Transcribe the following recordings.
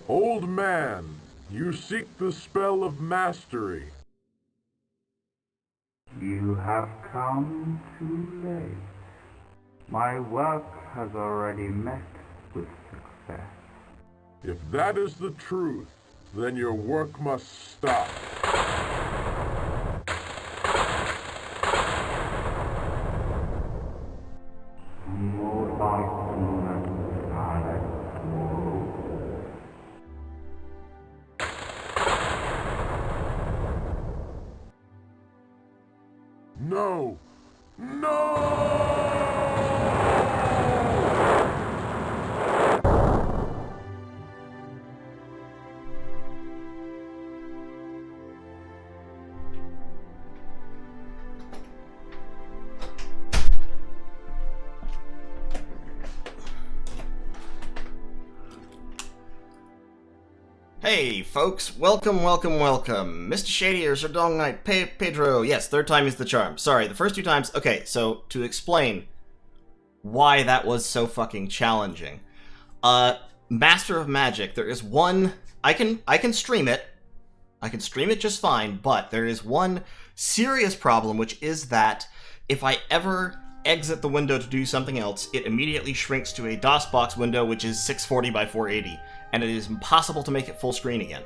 Old man, you seek the spell of mastery. You have come too late. My work has already met with success. If that is the truth, then your work must stop. More light and silence tomorrow. No! No! Hey, folks. Welcome. Mr. Shady or Sir Dong Knight, Pedro. Yes, third time is the charm. Sorry, the first two times... Okay, so, to explain why that was so fucking challenging. Master of Magic, there is one... I can stream it. I can stream it just fine, but there is one serious problem, which is that if I ever exit the window to do something else, it immediately shrinks to a DOSBox window, which is 640 by 480. And it is impossible to make it full screen again.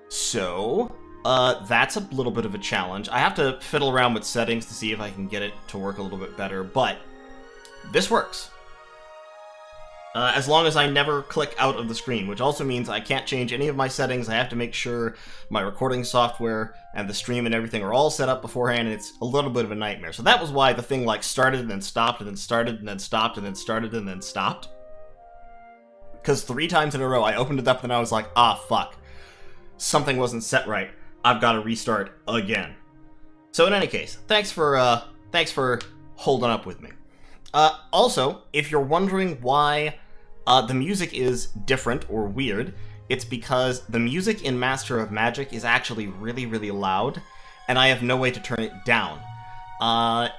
So, that's a little bit of a challenge. I have to fiddle around with settings to see if I can get it to work a little bit better, but this works. As long as I never click out of the screen, which also means I can't change any of my settings. I have to make sure my recording software and the stream and everything are all set up beforehand, and it's a little bit of a nightmare. So that was why the thing like started and then stopped and then started and then stopped and then started and then stopped. Because 3 times in a row I opened it up and I was like, ah, fuck. Something wasn't set right. I've got to restart again. So in any case, thanks for holding up with me. Also, if you're wondering why the music is different or weird, it's because the music in Master of Magic is actually really, really loud, and I have no way to turn it down.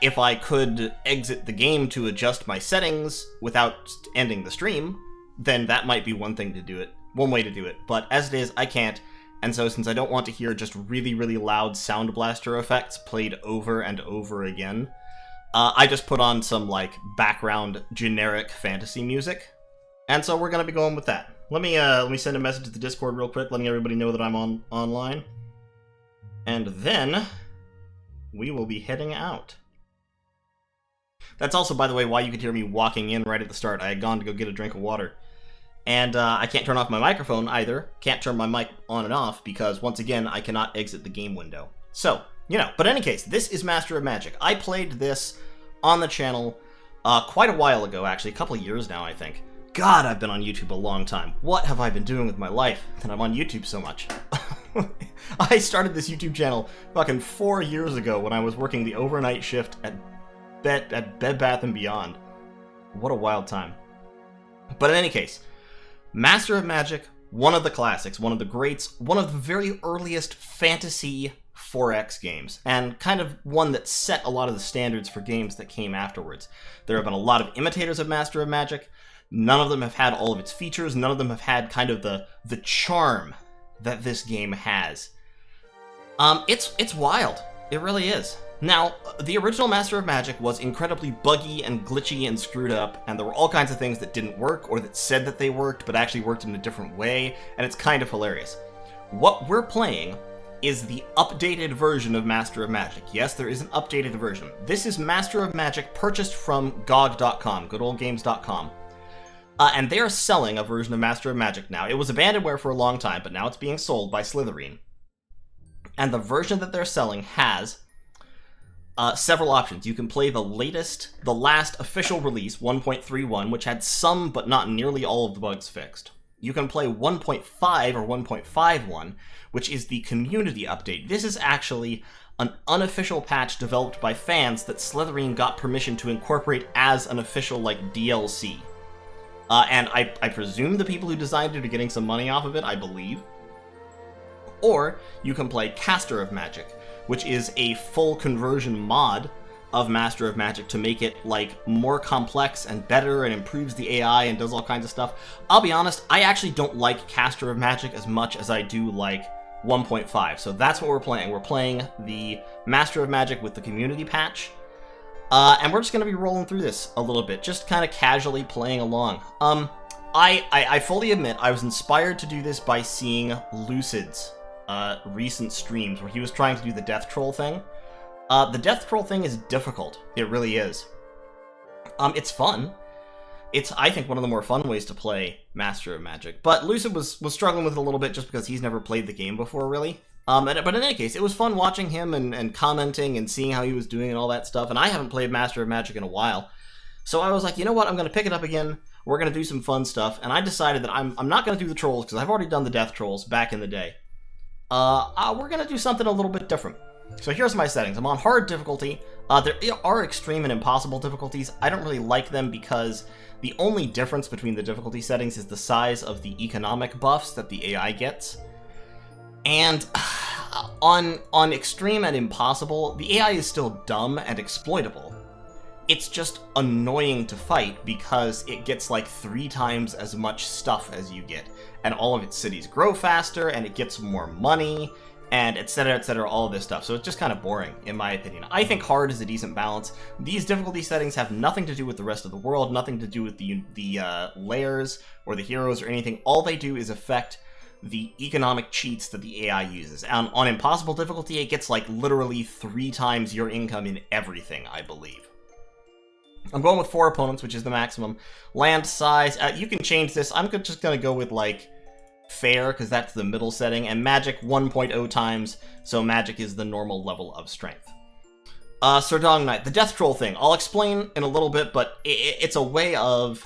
If I could exit the game to adjust my settings without ending the stream, then that might be one way to do it. But as it is, I can't, and so since I don't want to hear just really, really loud Sound Blaster effects played over and over again, I just put on some, like, background generic fantasy music, and so we're gonna be going with that. Let me send a message to the Discord real quick, letting everybody know that I'm online, and then we will be heading out. That's also, by the way, why you could hear me walking in right at the start. I had gone to go get a drink of water. And I can't turn off my microphone either. Can't turn my mic on and off because, once again, I cannot exit the game window. So, but in any case, this is Master of Magic. I played this on the channel quite a while ago, actually. A couple of years now, I think. God, I've been on YouTube a long time. What have I been doing with my life that I'm on YouTube so much? I started this YouTube channel fucking 4 years ago when I was working the overnight shift at Bed Bath & Beyond. What a wild time. But in any case, Master of Magic, one of the classics, one of the greats, one of the very earliest fantasy 4X games, and kind of one that set a lot of the standards for games that came afterwards. There have been a lot of imitators of Master of Magic. None of them have had all of its features. None of them have had kind of the charm that this game has. It's wild. It really is. Now, the original Master of Magic was incredibly buggy and glitchy and screwed up, and there were all kinds of things that didn't work, or that said that they worked, but actually worked in a different way, and it's kind of hilarious. What we're playing is the updated version of Master of Magic. Yes, there is an updated version. This is Master of Magic purchased from GOG.com, goodoldgames.com. And they are selling a version of Master of Magic now. It was abandonware for a long time, but now it's being sold by Slytherin. And the version that they're selling has several options. You can play the last official release, 1.31, which had some but not nearly all of the bugs fixed. You can play 1.5 or 1.51, which is the community update. This is actually an unofficial patch developed by fans that Slytherin got permission to incorporate as an official, DLC. And I presume the people who designed it are getting some money off of it, I believe. Or you can play Caster of Magic, which is a full conversion mod of Master of Magic to make it, like, more complex and better and improves the AI and does all kinds of stuff. I'll be honest, I actually don't like Caster of Magic as much as I do like 1.5, so that's what we're playing. We're playing the Master of Magic with the community patch, and we're just going to be rolling through this a little bit, just kind of casually playing along. I fully admit I was inspired to do this by seeing Lucid's recent streams where he was trying to do the Death Troll thing. The Death Troll thing is difficult. It really is. It's fun. It's, I think, one of the more fun ways to play Master of Magic. But Lucid was struggling with it a little bit just because he's never played the game before, really. But in any case, it was fun watching him and commenting and seeing how he was doing and all that stuff. And I haven't played Master of Magic in a while. So I was like, you know what? I'm going to pick it up again. We're going to do some fun stuff. And I decided that I'm not going to do the trolls because I've already done the Death Trolls back in the day. We're going to do something a little bit different. So here's my settings. I'm on hard difficulty. There are extreme and impossible difficulties. I don't really like them because the only difference between the difficulty settings is the size of the economic buffs that the AI gets. And on extreme and impossible, the AI is still dumb and exploitable. It's just annoying to fight because it gets like 3 times as much stuff as you get. And all of its cities grow faster, and it gets more money, and etc., all of this stuff. So it's just kind of boring, in my opinion. I think hard is a decent balance. These difficulty settings have nothing to do with the rest of the world, nothing to do with the layers or the heroes or anything. All they do is affect the economic cheats that the AI uses. On impossible difficulty, it gets like literally 3 times your income in everything, I believe. I'm going with 4 opponents, which is the maximum. Land size, you can change this. I'm just going to go with, like, fair, because that's the middle setting, and magic 1.0 times, so magic is the normal level of strength. Sir Dong Knight, the Death Troll thing. I'll explain in a little bit, but it's a way of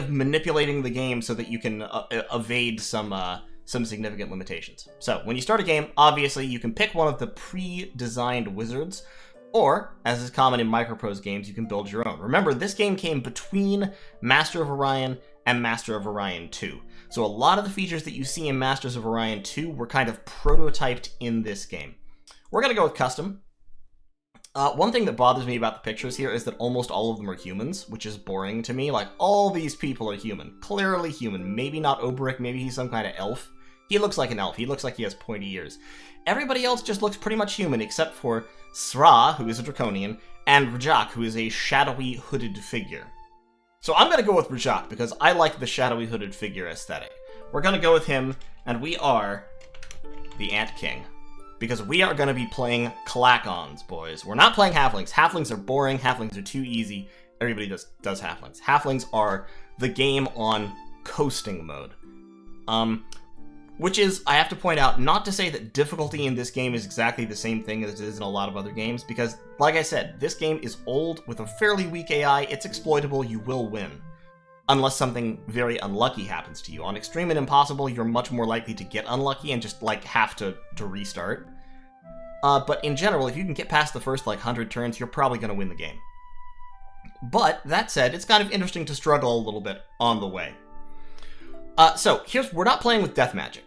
manipulating the game so that you can evade some significant limitations. So, when you start a game, obviously, you can pick one of the pre-designed wizards, or, as is common in Microprose games, you can build your own. Remember, this game came between Master of Orion and Master of Orion 2. So a lot of the features that you see in Masters of Orion 2 were kind of prototyped in this game. We're going to go with custom. One thing that bothers me about the pictures here is that almost all of them are humans, which is boring to me. Like, all these people are human. Clearly human. Maybe not Oberic, maybe he's some kind of elf. He looks like an elf. He looks like he has pointy ears. Everybody else just looks pretty much human, except for Sra, who is a Draconian, and Rajak, who is a shadowy, hooded figure. So I'm going to go with Rajak, because I like the shadowy, hooded figure aesthetic. We're going to go with him, and we are the Ant King. Because we are going to be playing Klackons, boys. We're not playing Halflings. Halflings are boring. Halflings are too easy. Everybody does Halflings. Halflings are the game on coasting mode. Which is, I have to point out, not to say that difficulty in this game is exactly the same thing as it is in a lot of other games, because, like I said, this game is old, with a fairly weak AI, it's exploitable, you will win. Unless something very unlucky happens to you. On Extreme and Impossible, you're much more likely to get unlucky and just, like, have to restart. But in general, if you can get past the first, like, 100 turns, you're probably going to win the game. But, that said, it's kind of interesting to struggle a little bit on the way. So, we're not playing with Death Magic.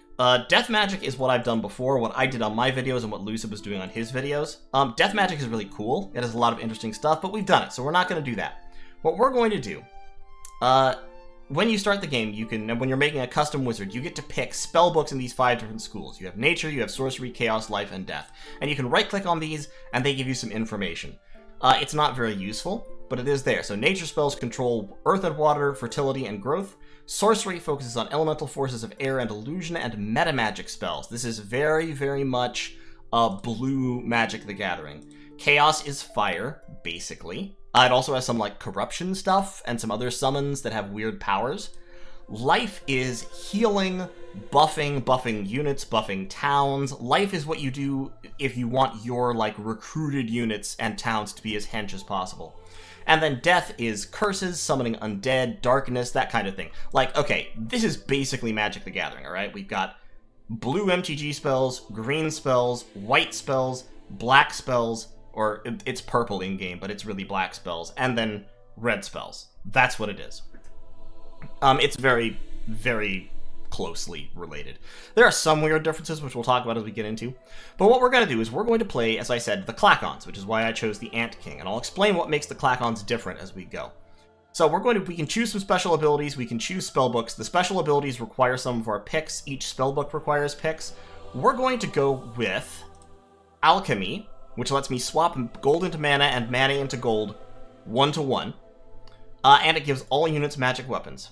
Death Magic is what I've done before, what I did on my videos and what Lucid was doing on his videos. Death Magic is really cool. It has a lot of interesting stuff, but we've done it, so we're not going to do that. What we're going to do, when you start the game, when you're making a custom wizard, you get to pick spell books in these 5 different schools. You have Nature, you have Sorcery, Chaos, Life, and Death. And you can right-click on these, and they give you some information. It's not very useful, but it is there. So Nature spells control Earth and Water, Fertility, and Growth. Sorcery focuses on elemental forces of air and illusion, and metamagic spells. This is very, very much blue Magic the Gathering. Chaos is fire, basically. It also has some, like, corruption stuff, and some other summons that have weird powers. Life is healing, buffing units, buffing towns. Life is what you do if you want your, like, recruited units and towns to be as hench as possible. And then death is curses, summoning undead, darkness, that kind of thing. Like, okay, this is basically Magic the Gathering, alright? We've got blue MTG spells, green spells, white spells, black spells, or it's purple in-game, but it's really black spells, and then red spells. That's what it is. It's very, very closely related. There are some weird differences, which we'll talk about as we get into. But what we're going to do is we're going to play, as I said, the Klackons, which is why I chose the Ant King. And I'll explain what makes the Klackons different as we go. So we can choose some special abilities, we can choose spellbooks. The special abilities require some of our picks. Each spellbook requires picks. We're going to go with Alchemy, which lets me swap gold into mana and mana into gold 1-to-1. And it gives all units magic weapons.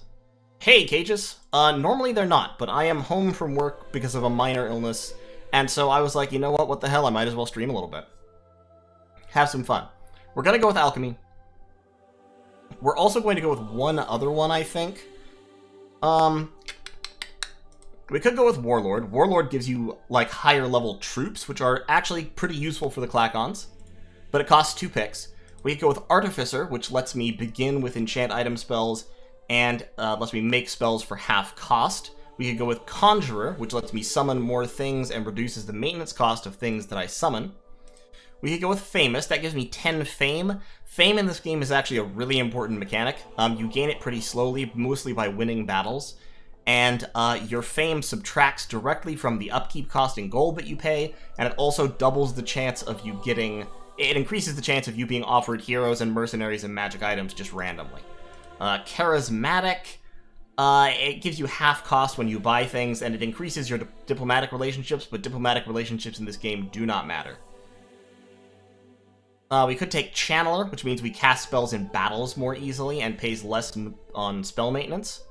Hey, Cages. Normally they're not, but I am home from work because of a minor illness, and so I was like, you know what the hell, I might as well stream a little bit. Have some fun. We're gonna go with Alchemy. We're also going to go with one other one, I think. We could go with Warlord. Warlord gives you, like, higher level troops, which are actually pretty useful for the Klackons, but it costs 2 picks. We could go with Artificer, which lets me begin with enchant item spells and lets me make spells for half cost. We could go with Conjurer, which lets me summon more things and reduces the maintenance cost of things that I summon. We could go with Famous. That gives me 10 Fame. Fame in this game is actually a really important mechanic. You gain it pretty slowly, mostly by winning battles. And your Fame subtracts directly from the upkeep cost in gold that you pay, and it also doubles the chance of you getting... It increases the chance of you being offered heroes and mercenaries and magic items just randomly. Charismatic, it gives you half cost when you buy things, and it increases your diplomatic relationships, but diplomatic relationships in this game do not matter. We could take Channeler, which means we cast spells in battles more easily and pays less on spell maintenance.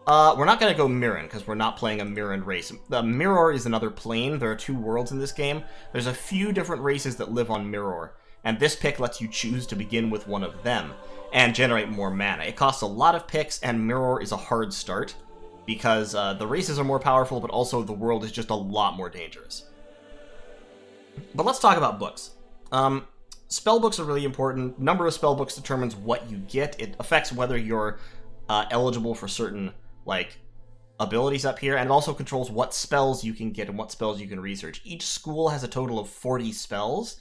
We're not going to go Mirren, because we're not playing a Mirren race. The Mirror is another plane. There are 2 worlds in this game. There's a few different races that live on Mirror, and this pick lets you choose to begin with one of them and generate more mana. It costs a lot of picks, and Mirror is a hard start, because the races are more powerful, but also the world is just a lot more dangerous. But let's talk about books. Spellbooks are really important. Number of spellbooks determines what you get. It affects whether you're eligible for certain, like, abilities up here, and it also controls what spells you can get and what spells you can research. Each school has a total of 40 spells.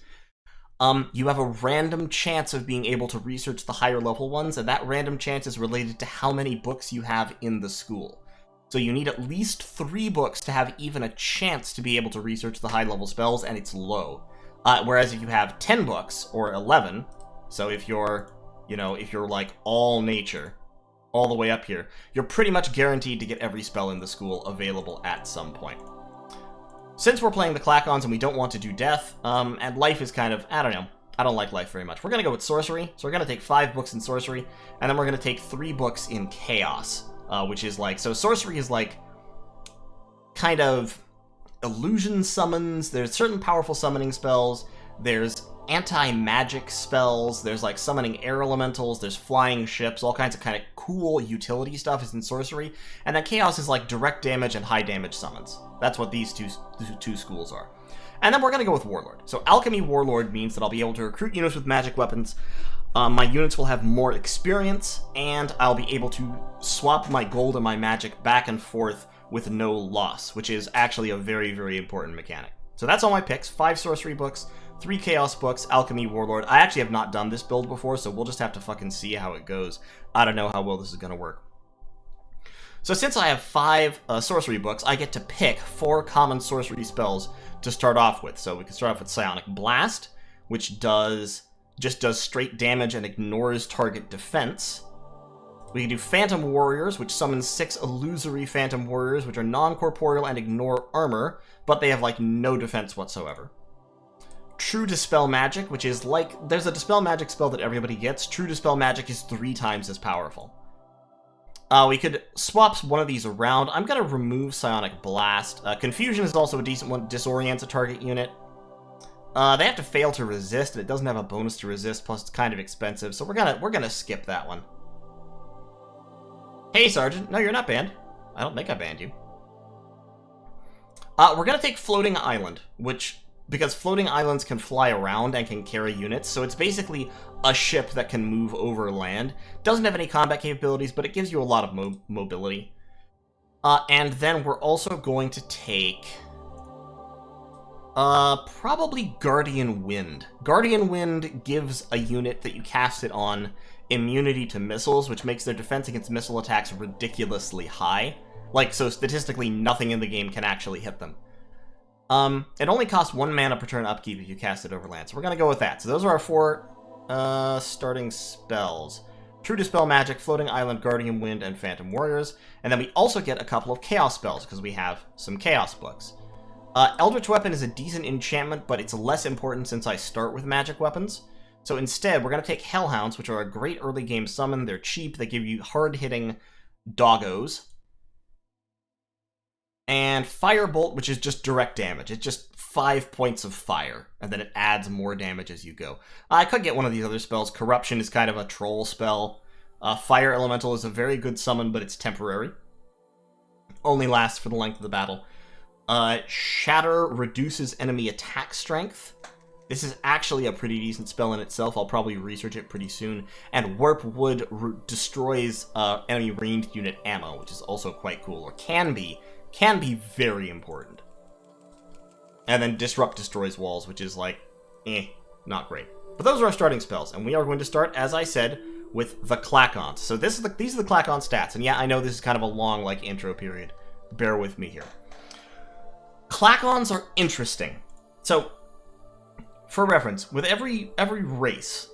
You have a random chance of being able to research the higher level ones, and that random chance is related to how many books you have in the school. So you need at least 3 books to have even a chance to be able to research the high level spells, and it's low. Whereas if you have 10 books, or 11, so if you're like all nature, all the way up here, you're pretty much guaranteed to get every spell in the school available at some point. Since we're playing the Klackons and we don't want to do death, and life is kind of, I don't know, I don't like life very much. We're going to go with sorcery, so we're going to take 5 books in sorcery, and then we're going to take 3 books in chaos, which is like, so sorcery is like, kind of illusion summons, there's certain powerful summoning spells, there's anti-magic spells, there's like summoning air elementals, there's flying ships, all kinds of kind of cool utility stuff is in sorcery, and then chaos is like direct damage and high damage summons. That's what these two schools are. And then we're going to go with Warlord. So Alchemy Warlord means that I'll be able to recruit units with magic weapons, my units will have more experience, and I'll be able to swap my gold and my magic back and forth with no loss, which is actually a very, very important mechanic. So that's all my picks. 5 sorcery books, 3 chaos books, Alchemy, Warlord. I actually have not done this build before, so we'll just have to fucking see how it goes. I don't know how well this is going to work. So since I have 5 sorcery books, I get to pick 4 common sorcery spells to start off with. So we can start off with Psionic Blast, which just does straight damage and ignores target defense. We can do Phantom Warriors, which summons 6 illusory Phantom Warriors, which are non-corporeal and ignore armor, but they have, like, no defense whatsoever. True Dispel Magic, which is like, there's a Dispel Magic spell that everybody gets. True Dispel Magic is 3 times as powerful. We could swap one of these around. I'm going to remove Psionic Blast. Confusion is also a decent one. Disorients a target unit. They have to fail to resist, and it doesn't have a bonus to resist, plus it's kind of expensive, so we're gonna skip that one. Hey, Sergeant. No, you're not banned. I don't think I banned you. We're gonna take Floating Island, because floating islands can fly around and can carry units, so it's basically a ship that can move over land. Doesn't have any combat capabilities, but it gives you a lot of mobility. And then we're also going to take... probably Guardian Wind. Guardian Wind gives a unit that you cast it on immunity to missiles, which makes their defense against missile attacks ridiculously high. Like, so statistically, nothing in the game can actually hit them. It only costs 1 mana per turn upkeep if you cast it over land, so we're gonna go with that. So those are our 4 starting spells. True Dispel Magic, Floating Island, Guardian Wind, and Phantom Warriors. And then we also get a couple of Chaos spells, because we have some Chaos books. Eldritch Weapon is a decent enchantment, but it's less important since I start with magic weapons. So instead, we're going to take Hellhounds, which are a great early game summon. They're cheap, they give you hard-hitting doggos. And Firebolt, which is just direct damage. It's just 5 points of fire, and then it adds more damage as you go. I could get one of these other spells. Corruption is kind of a troll spell. Fire Elemental is a very good summon, but it's temporary. Only lasts for the length of the battle. Shatter reduces enemy attack strength. This is actually a pretty decent spell in itself. I'll probably research it pretty soon. And Warp Wood destroys enemy ranged unit ammo, which is also quite cool, or can be very important. And then Disrupt destroys walls, which is like, not great. But those are our starting spells, and we are going to start, as I said, with the Klackons. So these are the Klackon stats, and yeah, I know this is kind of a long, like, intro period. Bear with me here. Klackons are interesting. So, for reference, with every race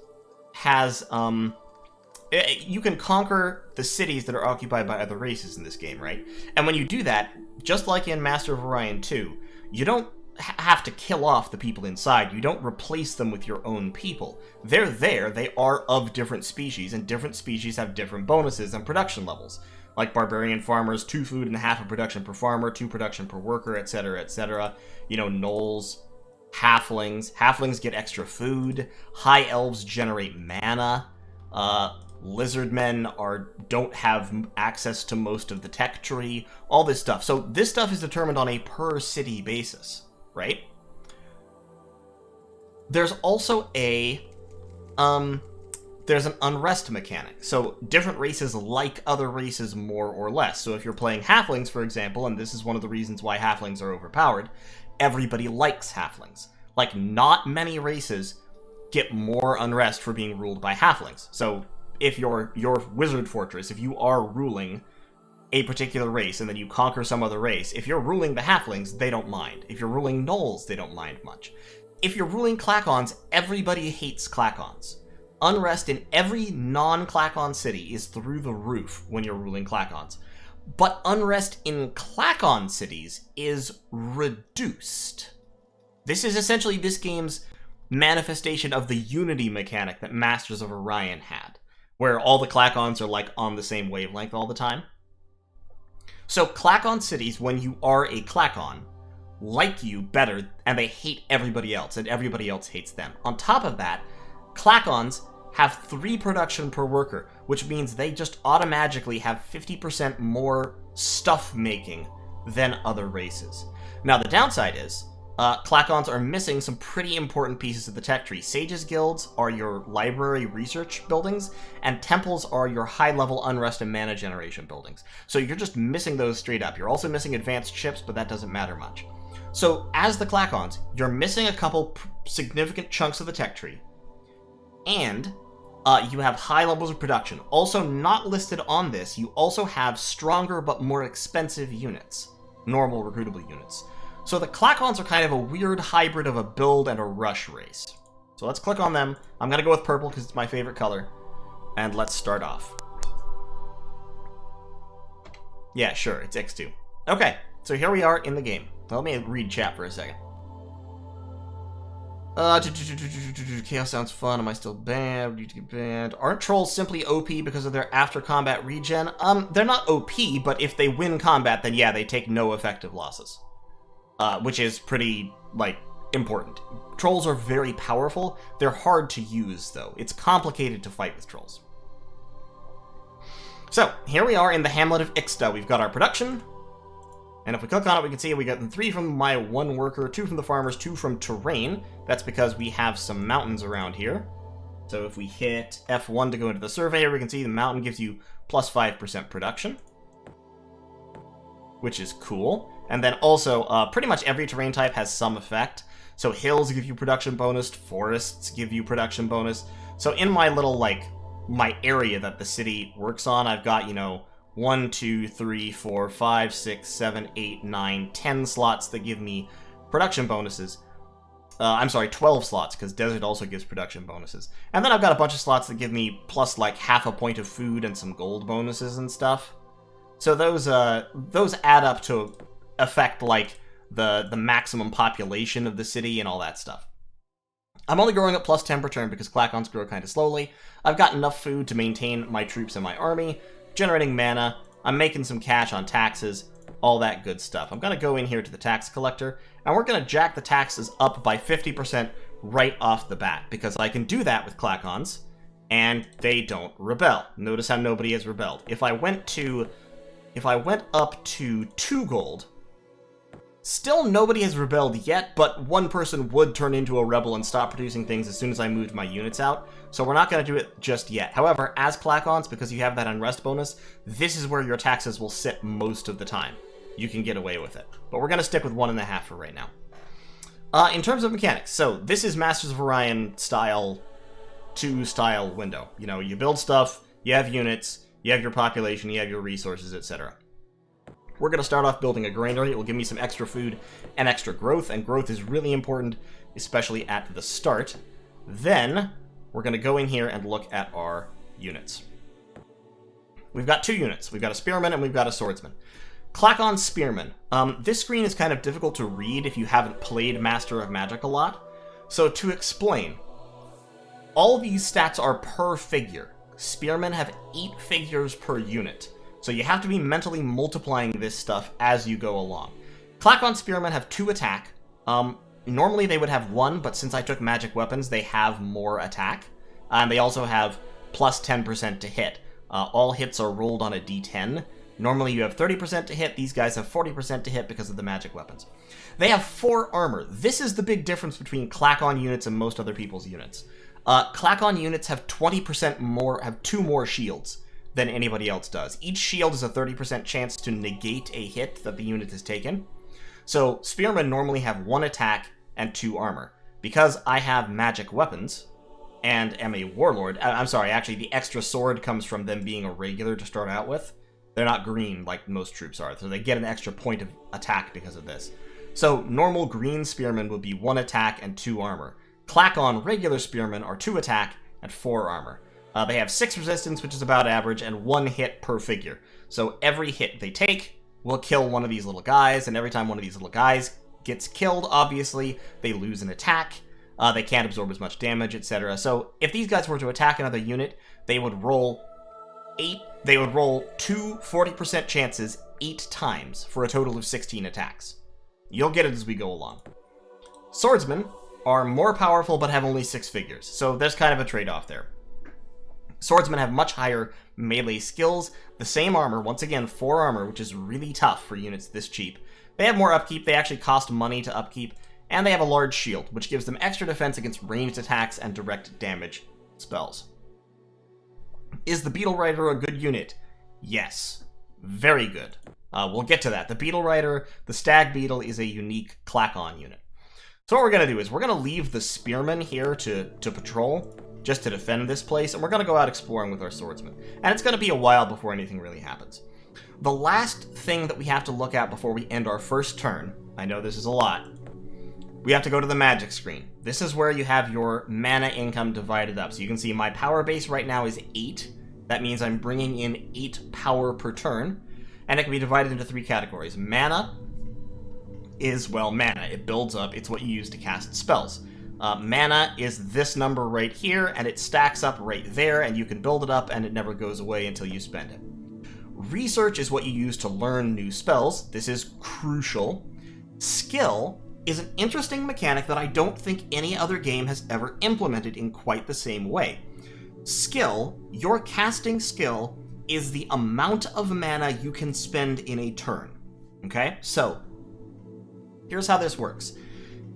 has, you can conquer the cities that are occupied by other races in this game, right? And when you do that, just like in Master of Orion 2, you don't have to kill off the people inside. You don't replace them with your own people. They're there, they are of different species, and different species have different bonuses and production levels. Like barbarian farmers, 2 food and a half of production per farmer, 2 production per worker, etc., etc. You know, gnolls, halflings. Halflings get extra food. High elves generate mana. Lizardmen don't have access to most of the tech tree. All this stuff. So this stuff is determined on a per city basis, right? There's also there's an unrest mechanic. So different races like other races more or less. So if you're playing halflings, for example, and this is one of the reasons why halflings are overpowered, everybody likes halflings. Like, not many races get more unrest for being ruled by halflings. So if your wizard fortress, if you are ruling a particular race and then you conquer some other race, if you're ruling the halflings, they don't mind. If you're ruling gnolls, they don't mind much. If you're ruling Klackons, everybody hates Klackons. Unrest in every non-Klackon city is through the roof when you're ruling Klackons. But unrest in Klackon cities is reduced. This is essentially this game's manifestation of the unity mechanic that Masters of Orion had, where all the Klackons are like on the same wavelength all the time. So Klackon cities, when you are a Klackon, like you better, and they hate everybody else, and everybody else hates them. On top of that, Klackons have 3 production per worker, which means they just automatically have 50% more stuff making than other races. Now, the downside is, Klackons are missing some pretty important pieces of the tech tree. Sages guilds are your library research buildings, and temples are your high-level unrest and mana generation buildings. So you're just missing those straight up. You're also missing advanced ships, but that doesn't matter much. So, as the Klackons, you're missing a couple significant chunks of the tech tree, and you have high levels of production. Also not listed on this, you also have stronger but more expensive units. Normal recruitable units. So the Klackons are kind of a weird hybrid of a build and a rush race. So let's click on them. I'm going to go with purple because it's my favorite color. And let's start off. Yeah, sure, it's X2. Okay, so here we are in the game. Let me read chat for a second. Chaos sounds fun. Am I still banned? Need to get banned. Aren't trolls simply OP because of their after combat regen? They're not OP, but if they win combat, then yeah, they take no effective losses. Which is pretty, like, important. Trolls are very powerful. They're hard to use, though. It's complicated to fight with trolls. So, here we are in the hamlet of Ixta. We've got our production. And if we click on it, we can see we got 3 from my 1 worker, 2 from the farmers, 2 from terrain. That's because we have some mountains around here. So if we hit F1 to go into the surveyor, we can see the mountain gives you plus 5% production, which is cool. And then also, pretty much every terrain type has some effect. So hills give you production bonus, forests give you production bonus. So in my little, like, my area that the city works on. I've got, 1, 2, 3, 4, 5, 6, 7, 8, 9, 10 slots that give me production bonuses. I'm sorry, 12 slots, because Desert also gives production bonuses. And then I've got a bunch of slots that give me plus, like, half a point of food and some gold bonuses and stuff. So those add up to affect, like, the maximum population of the city and all that stuff. I'm only growing at plus 10 per turn because Klackons grow kind of slowly. I've got enough food to maintain my troops and my army, generating mana, I'm making some cash on taxes, all that good stuff. I'm going to go in here to the tax collector, and we're going to jack the taxes up by 50% right off the bat, because I can do that with Klackons, and they don't rebel. Notice how nobody has rebelled. If I went up to 2 gold, still nobody has rebelled yet, but one person would turn into a rebel and stop producing things as soon as I moved my units out, so we're not going to do it just yet. However, as Klackons, because you have that unrest bonus, this is where your taxes will sit most of the time. You can get away with it. But we're going to stick with 1.5 for right now. In terms of mechanics, so this is Masters of Orion style 2 style window. You build stuff, you have units, you have your population, you have your resources, etc. We're going to start off building a granary. It will give me some extra food and extra growth, and growth is really important, especially at the start. Then, we're going to go in here and look at our units. We've got 2 units. We've got a spearman and we've got a swordsman. Klackon Spearman. This screen is kind of difficult to read if you haven't played Master of Magic a lot. So to explain, all these stats are per figure. Spearmen have 8 figures per unit. So you have to be mentally multiplying this stuff as you go along. Klackon Spearmen have 2 attack. Normally they would have 1, but since I took magic weapons, they have more attack. And they also have plus 10% to hit. All hits are rolled on a d10. Normally you have 30% to hit. These guys have 40% to hit because of the magic weapons. They have 4 armor. This is the big difference between Klackon units and most other people's units. Klackon units have 20% more, have 2 more shields than anybody else does. Each shield is a 30% chance to negate a hit that the unit has taken. So spearmen normally have 1 attack and 2 armor. Because I have magic weapons and am a warlord, I'm sorry, actually the extra sword comes from them being a regular to start out with. They're not green like most troops are, so they get an extra point of attack because of this. So normal green spearmen would be 1 attack and 2 armor. Klackon regular spearmen are 2 attack and 4 armor. They have 6 resistance, which is about average, and 1 hit per figure. So every hit they take will kill one of these little guys, and every time one of these little guys gets killed, obviously, they lose an attack. They can't absorb as much damage, etc. So if these guys were to attack another unit, they would roll 2 40% chances 8 times for a total of 16 attacks. You'll get it as we go along. Swordsmen are more powerful but have only 6 figures, so there's kind of a trade-off there. Swordsmen have much higher melee skills, the same armor, once again 4 armor, which is really tough for units this cheap. They have more upkeep, they actually cost money to upkeep, and they have a large shield, which gives them extra defense against ranged attacks and direct damage spells. Is the Beetle Rider a good unit? Yes. Very good. We'll get to that. The Beetle Rider, the Stag Beetle, is a unique Klackon unit. So what we're going to do is we're going to leave the Spearmen here to patrol, just to defend this place, and we're going to go out exploring with our swordsmen. And it's going to be a while before anything really happens. The last thing that we have to look at before we end our first turn, I know this is a lot, we have to go to the magic screen. This is where you have your mana income divided up. So you can see my power base right now is 8. That means I'm bringing in 8 power per turn, and it can be divided into 3 categories. Mana is, well, mana. It builds up. It's what you use to cast spells. Mana is this number right here, and it stacks up right there, and you can build it up, and it never goes away until you spend it. Research is what you use to learn new spells. This is crucial. Skill is an interesting mechanic that I don't think any other game has ever implemented in quite the same way. Skill, your casting skill, is the amount of mana you can spend in a turn. Okay? So, here's how this works.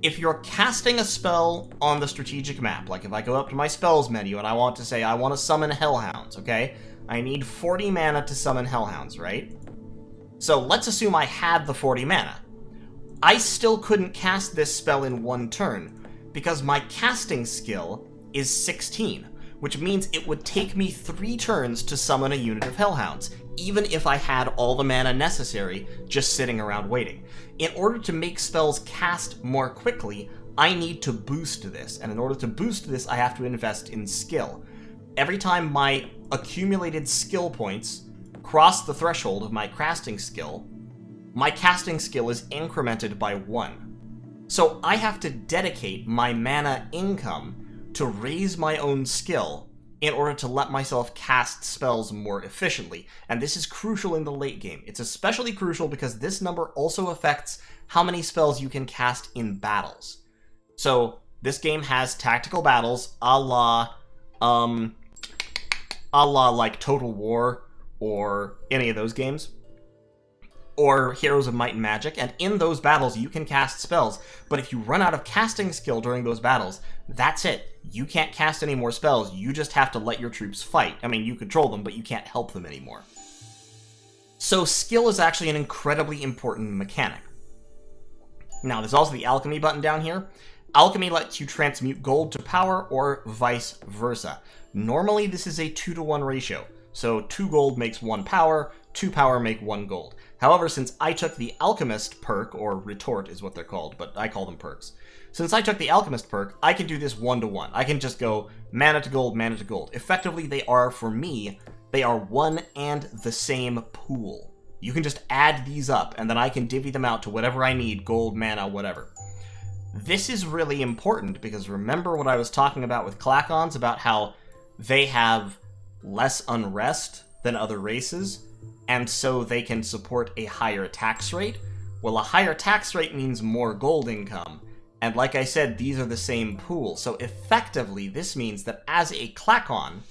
If you're casting a spell on the strategic map, like if I go up to my spells menu and I want to say I want to summon Hellhounds, okay? I need 40 mana to summon Hellhounds, right? So let's assume I had the 40 mana. I still couldn't cast this spell in 1 turn, because my casting skill is 16, which means it would take me 3 turns to summon a unit of Hellhounds, even if I had all the mana necessary just sitting around waiting. In order to make spells cast more quickly, I need to boost this, and in order to boost this, I have to invest in skill. Every time my accumulated skill points cross the threshold of my casting skill is incremented by 1. So I have to dedicate my mana income to raise my own skill in order to let myself cast spells more efficiently, and this is crucial in the late game. It's especially crucial because this number also affects how many spells you can cast in battles. So this game has tactical battles a la like Total War or any of those games, or Heroes of Might and Magic, and in those battles you can cast spells, but if you run out of casting skill during those battles, that's it. You can't cast any more spells, you just have to let your troops fight. I mean, you control them, but you can't help them anymore. So skill is actually an incredibly important mechanic. Now, there's also the alchemy button down here. Alchemy lets you transmute gold to power, or vice versa. Normally, this is a 2-to-1 ratio, so 2 gold makes 1 power, 2 power make 1 gold. However, since I took the Alchemist perk, or Retort is what they're called, but I call them perks. Since I took the Alchemist perk, I can do this 1-to-1. I can just go mana to gold, mana to gold. Effectively, they are, for me, they are one and the same pool. You can just add these up, and then I can divvy them out to whatever I need, gold, mana, whatever. This is really important, because remember what I was talking about with Klackons, about how they have less unrest than other races, and so they can support a higher tax rate? Well, a higher tax rate means more gold income, and like I said, these are the same pool, so effectively this means that as a Klackon,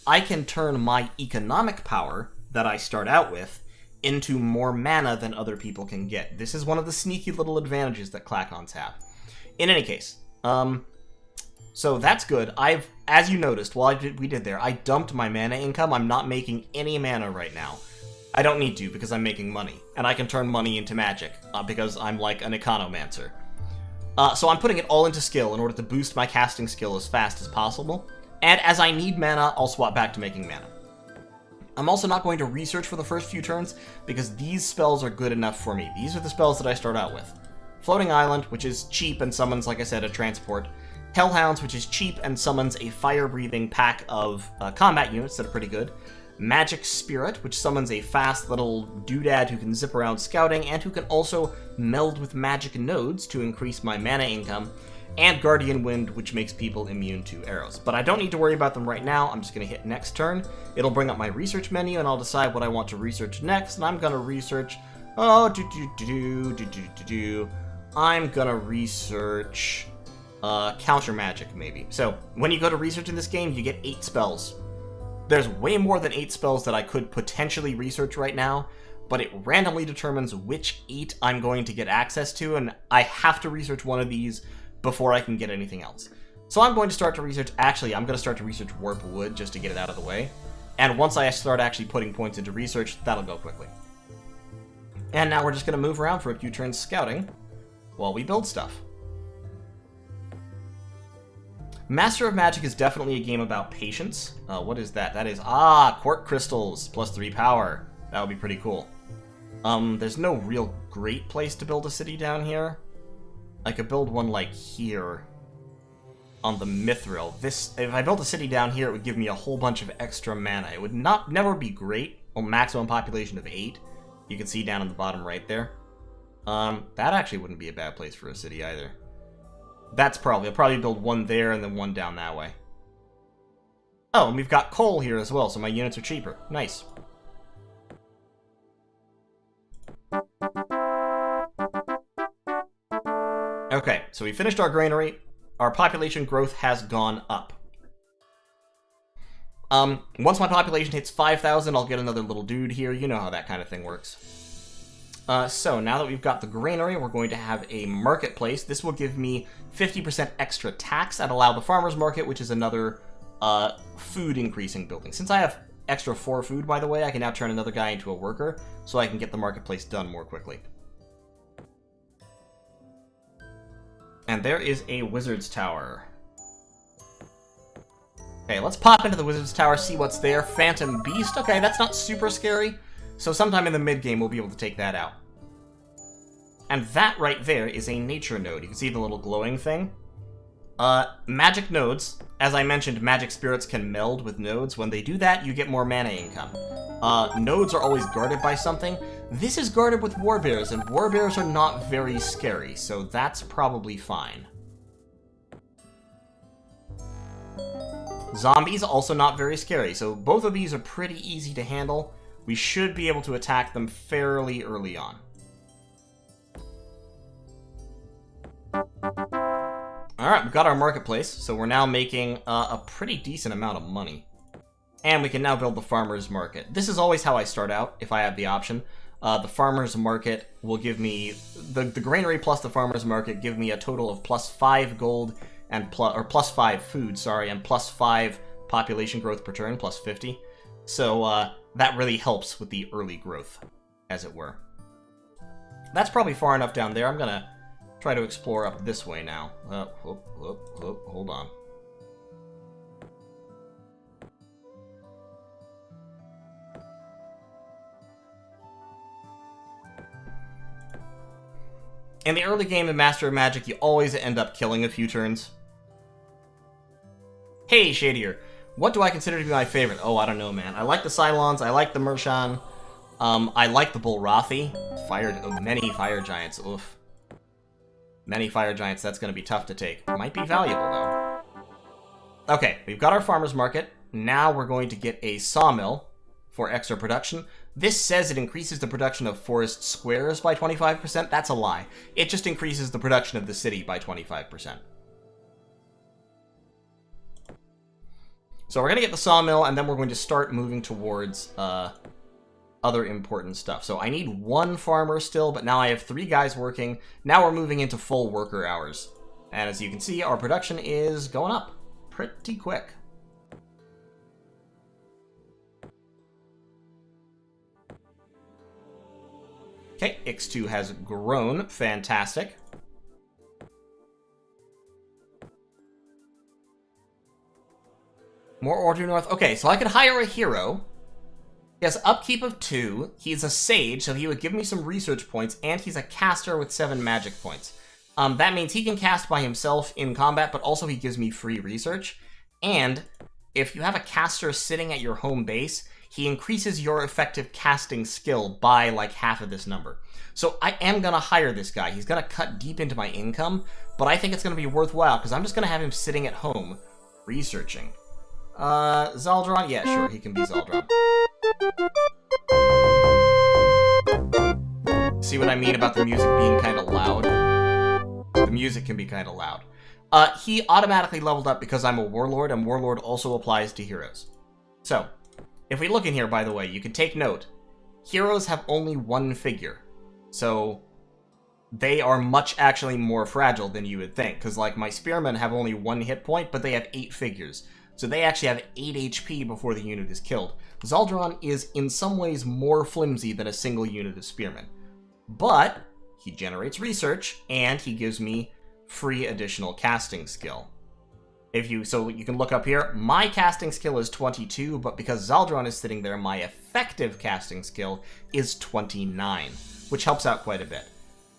I can turn my economic power that I start out with into more mana than other people can get. This is one of the sneaky little advantages that Klackons have. In any case, so that's good. As you noticed, while we did there, I dumped my mana income. I'm not making any mana right now. I don't need to, because I'm making money. And I can turn money into magic, because I'm like an economancer. So I'm putting it all into skill in order to boost my casting skill as fast as possible. And as I need mana, I'll swap back to making mana. I'm also not going to research for the first few turns, because these spells are good enough for me. These are the spells that I start out with. Floating Island, which is cheap and summons, like I said, a transport. Hellhounds, which is cheap and summons a fire-breathing pack of combat units that are pretty good. Magic Spirit, which summons a fast little doodad who can zip around scouting and who can also meld with magic nodes to increase my mana income. And Guardian Wind, which makes people immune to arrows. But I don't need to worry about them right now. I'm just going to hit next turn. It'll bring up my research menu, and I'll decide what I want to research next. And I'm going to research... I'm going to research... counter magic, maybe. So, when you go to research in this game, you get 8 spells. There's way more than 8 spells that I could potentially research right now, but it randomly determines which 8 I'm going to get access to, and I have to research one of these before I can get anything else. So I'm going to start to research... Actually, I'm going to start to research Warp Wood just to get it out of the way. And once I start actually putting points into research, that'll go quickly. And now we're just going to move around for a few turns scouting while we build stuff. Master of Magic is definitely a game about patience. What is that? That is... Quark Crystals, plus 3 power. That would be pretty cool. There's no real great place to build a city down here. I could build one like here on the Mithril. If I built a city down here, it would give me a whole bunch of extra mana. It would never be great. A maximum population of 8. You can see down in the bottom right there. That actually wouldn't be a bad place for a city either. I'll probably build one there and then one down that way. Oh, and we've got coal here as well, so my units are cheaper. Nice. Okay, so we finished our granary. Our population growth has gone up. Once my population hits 5,000, I'll get another little dude here. You know how that kind of thing works. So now that we've got the granary, we're going to have a marketplace. This will give me 50% extra tax at Allow the Farmer's Market, which is another food increasing building. Since I have extra 4 food, by the way, I can now turn another guy into a worker, so I can get the marketplace done more quickly. And there is a wizard's tower. Okay, let's pop into the Wizard's Tower, see what's there. Phantom Beast. Okay, that's not super scary. So sometime in the mid-game, we'll be able to take that out. And that right there is a nature node. You can see the little glowing thing. Magic nodes. As I mentioned, magic spirits can meld with nodes. When they do that, you get more mana income. Nodes are always guarded by something. This is guarded with warbears, and warbears are not very scary, so that's probably fine. Zombies, also not very scary, so both of these are pretty easy to handle. We should be able to attack them fairly early on. Alright, we've got our marketplace, so we're now making a pretty decent amount of money. And we can now build the farmer's market. This is always how I start out, if I have the option. The farmer's market will give me... The granary plus the farmer's market give me a total of +5 gold, and +5 food, sorry, and +5 population growth per turn, +50. So, that really helps with the early growth, as it were. That's probably far enough down there. I'm gonna try to explore up this way now. Hold on. In the early game of Master of Magic, you always end up killing a few turns. Hey, Shadier. What do I consider to be my favorite? Oh, I don't know, man. I like the Cylons, I like the Mershan, I like the Bulrathi. Many fire giants, oof. Many fire giants, that's going to be tough to take. Might be valuable, though. Okay, we've got our farmer's market. Now we're going to get a sawmill for extra production. This says it increases the production of forest squares by 25%. That's a lie. It just increases the production of the city by 25%. So we're going to get the sawmill, and then we're going to start moving towards other important stuff. So I need one farmer still, but now I have 3 guys working. Now we're moving into full worker hours. And as you can see, our production is going up pretty quick. Okay, X2 has grown. Fantastic. More order north. Okay, so I could hire a hero. He has upkeep of 2. He's a sage, so he would give me some research points, and he's a caster with 7 magic points. That means he can cast by himself in combat, but also he gives me free research. And if you have a caster sitting at your home base, he increases your effective casting skill by like half of this number. So I am going to hire this guy. He's going to cut deep into my income, but I think it's going to be worthwhile because I'm just going to have him sitting at home researching. Zaldron? Yeah, sure, he can be Zaldron. See what I mean about the music being kind of loud? The music can be kind of loud. He automatically leveled up because I'm a warlord, and warlord also applies to heroes. So, if we look in here, by the way, you can take note. Heroes have only 1 figure. So, they are much actually more fragile than you would think. Because, like, my spearmen have only 1 hit point, but they have 8 figures. So they actually have 8 HP before the unit is killed. Zaldron is in some ways more flimsy than a single unit of spearmen. But he generates research, and he gives me free additional casting skill. So you can look up here, my casting skill is 22, but because Zaldron is sitting there, my effective casting skill is 29, which helps out quite a bit.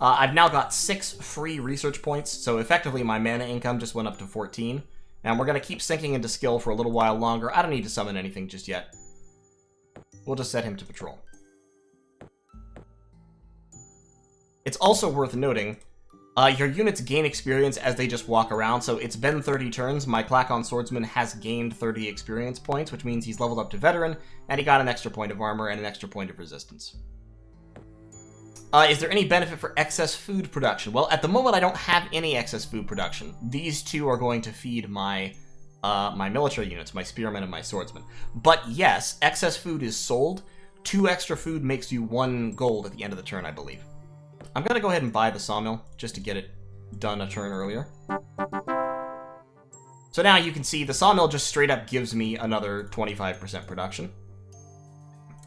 I've now got 6 free research points, so effectively my mana income just went up to 14. And we're going to keep sinking into skill for a little while longer. I don't need to summon anything just yet. We'll just set him to patrol. It's also worth noting, your units gain experience as they just walk around, so it's been 30 turns. My Klackon swordsman has gained 30 experience points, which means he's leveled up to veteran, and he got an extra point of armor and an extra point of resistance. Is there any benefit for excess food production? Well, at the moment, I don't have any excess food production. These 2 are going to feed my my military units, my spearmen and my swordsmen. But yes, excess food is sold. 2 extra food makes you 1 gold at the end of the turn, I believe. I'm going to go ahead and buy the sawmill, just to get it done a turn earlier. So now you can see the sawmill just straight up gives me another 25% production.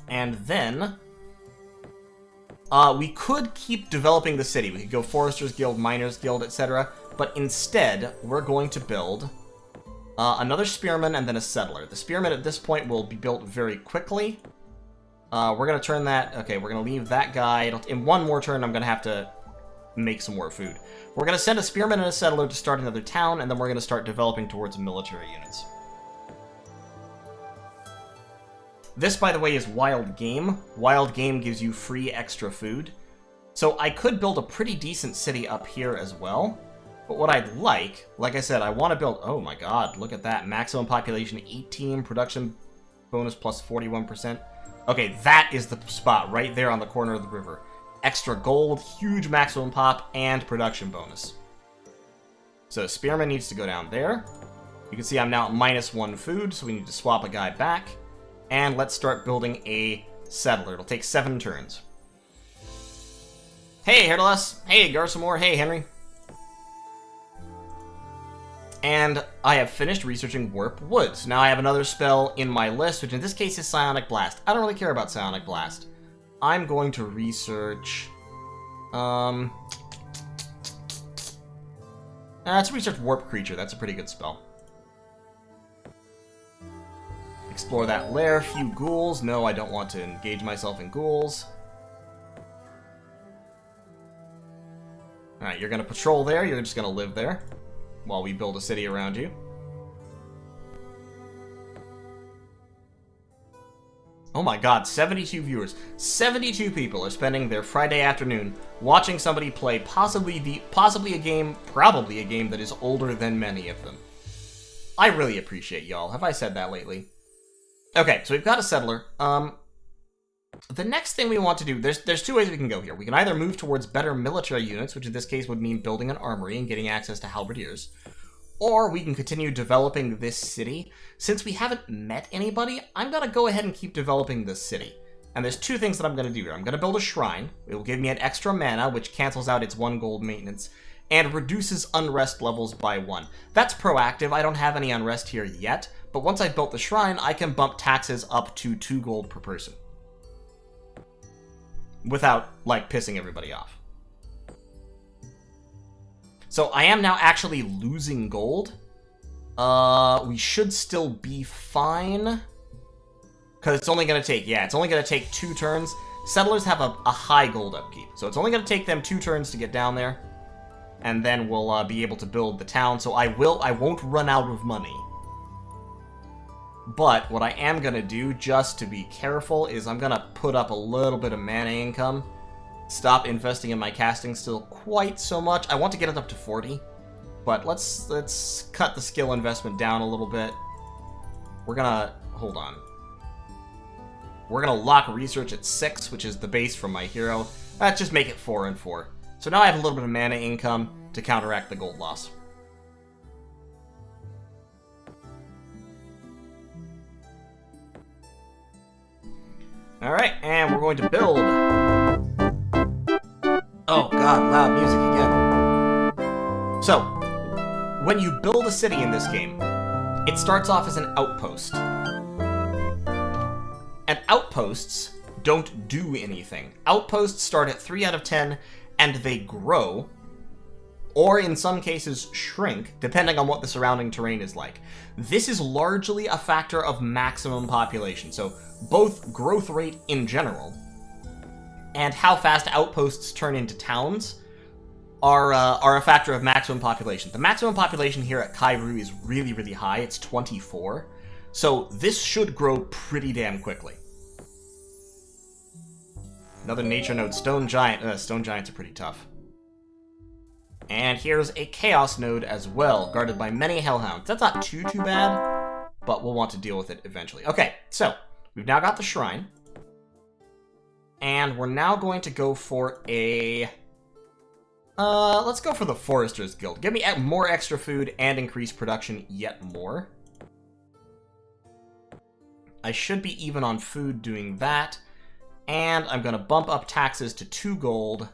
And then we could keep developing the city. We could go Foresters Guild, Miners Guild, etc. But instead, we're going to build Another spearman and then a settler. The spearman at this point will be built very quickly. We're going to turn that... Okay, we're going to leave that guy. In one more turn, I'm going to have to make some more food. We're going to send a spearman and a settler to start another town, and then we're going to start developing towards military units. This, by the way, is wild game. Wild game gives you free extra food. So I could build a pretty decent city up here as well. But what I'd like I said, I want to build... Oh my god, look at that. Maximum population 18, production bonus plus 41%. Okay, that is the spot right there on the corner of the river. Extra gold, huge maximum pop, and production bonus. So Spearman needs to go down there. You can see I'm now at -1 food, so we need to swap a guy back. And let's start building a settler. It'll take 7 turns. Hey, Hairless. Hey, Garsamore. Hey, Henry. And I have finished researching Warp Woods. Now I have another spell in my list, which in this case is Psionic Blast. I don't really care about Psionic Blast. I'm going to research... let's research Warp Creature. That's a pretty good spell. Explore that lair. Few ghouls. No, I don't want to engage myself in ghouls. Alright, you're going to patrol there. You're just going to live there while we build a city around you. Oh my god, 72 viewers. 72 people are spending their Friday afternoon watching somebody play probably a game that is older than many of them. I really appreciate y'all. Have I said that lately? Okay, so we've got a settler. The next thing we want to do, there's 2 ways we can go here. We can either move towards better military units, which in this case would mean building an armory and getting access to halberdiers, or we can continue developing this city. Since we haven't met anybody, I'm going to go ahead and keep developing this city. And there's 2 things that I'm going to do here. I'm going to build a shrine. It will give me an extra mana, which cancels out its 1 gold maintenance, and reduces unrest levels by 1. That's proactive. I don't have any unrest here yet, but once I've built the shrine, I can bump taxes up to 2 gold per person. Without, like, pissing everybody off. So I am now actually losing gold. We should still be fine. Because it's only going to take, it's only going to take 2 turns. Settlers have a high gold upkeep. So it's only going to take them 2 turns to get down there. And then we'll be able to build the town. So I won't run out of money. But what I am going to do, just to be careful, is I'm going to put up a little bit of mana income. Stop investing in my casting still quite so much. I want to get it up to 40. But let's cut the skill investment down a little bit. We're going to... Hold on. We're going to lock research at 6, which is the base from my hero. Let's just make it 4 and 4. So now I have a little bit of mana income to counteract the gold loss. Alright, and we're going to build. Oh god, loud music again. So, when you build a city in this game, it starts off as an outpost. And outposts don't do anything. Outposts start at 3 out of 10, and they grow, or in some cases shrink, depending on what the surrounding terrain is like. This is largely a factor of maximum population, so both growth rate in general and how fast outposts turn into towns are a factor of maximum population. The maximum population here at Kairu is really, really high. It's 24. So this should grow pretty damn quickly. Another nature node, Stone Giant. Stone Giants are pretty tough. And here's a Chaos node as well, guarded by many Hellhounds. That's not too bad, but we'll want to deal with it eventually. Okay, so we've now got the shrine. And we're now going to go for a... let's go for the Foresters Guild. Give me more extra food and increase production yet more. I should be even on food doing that. And I'm going to bump up taxes to 2 gold.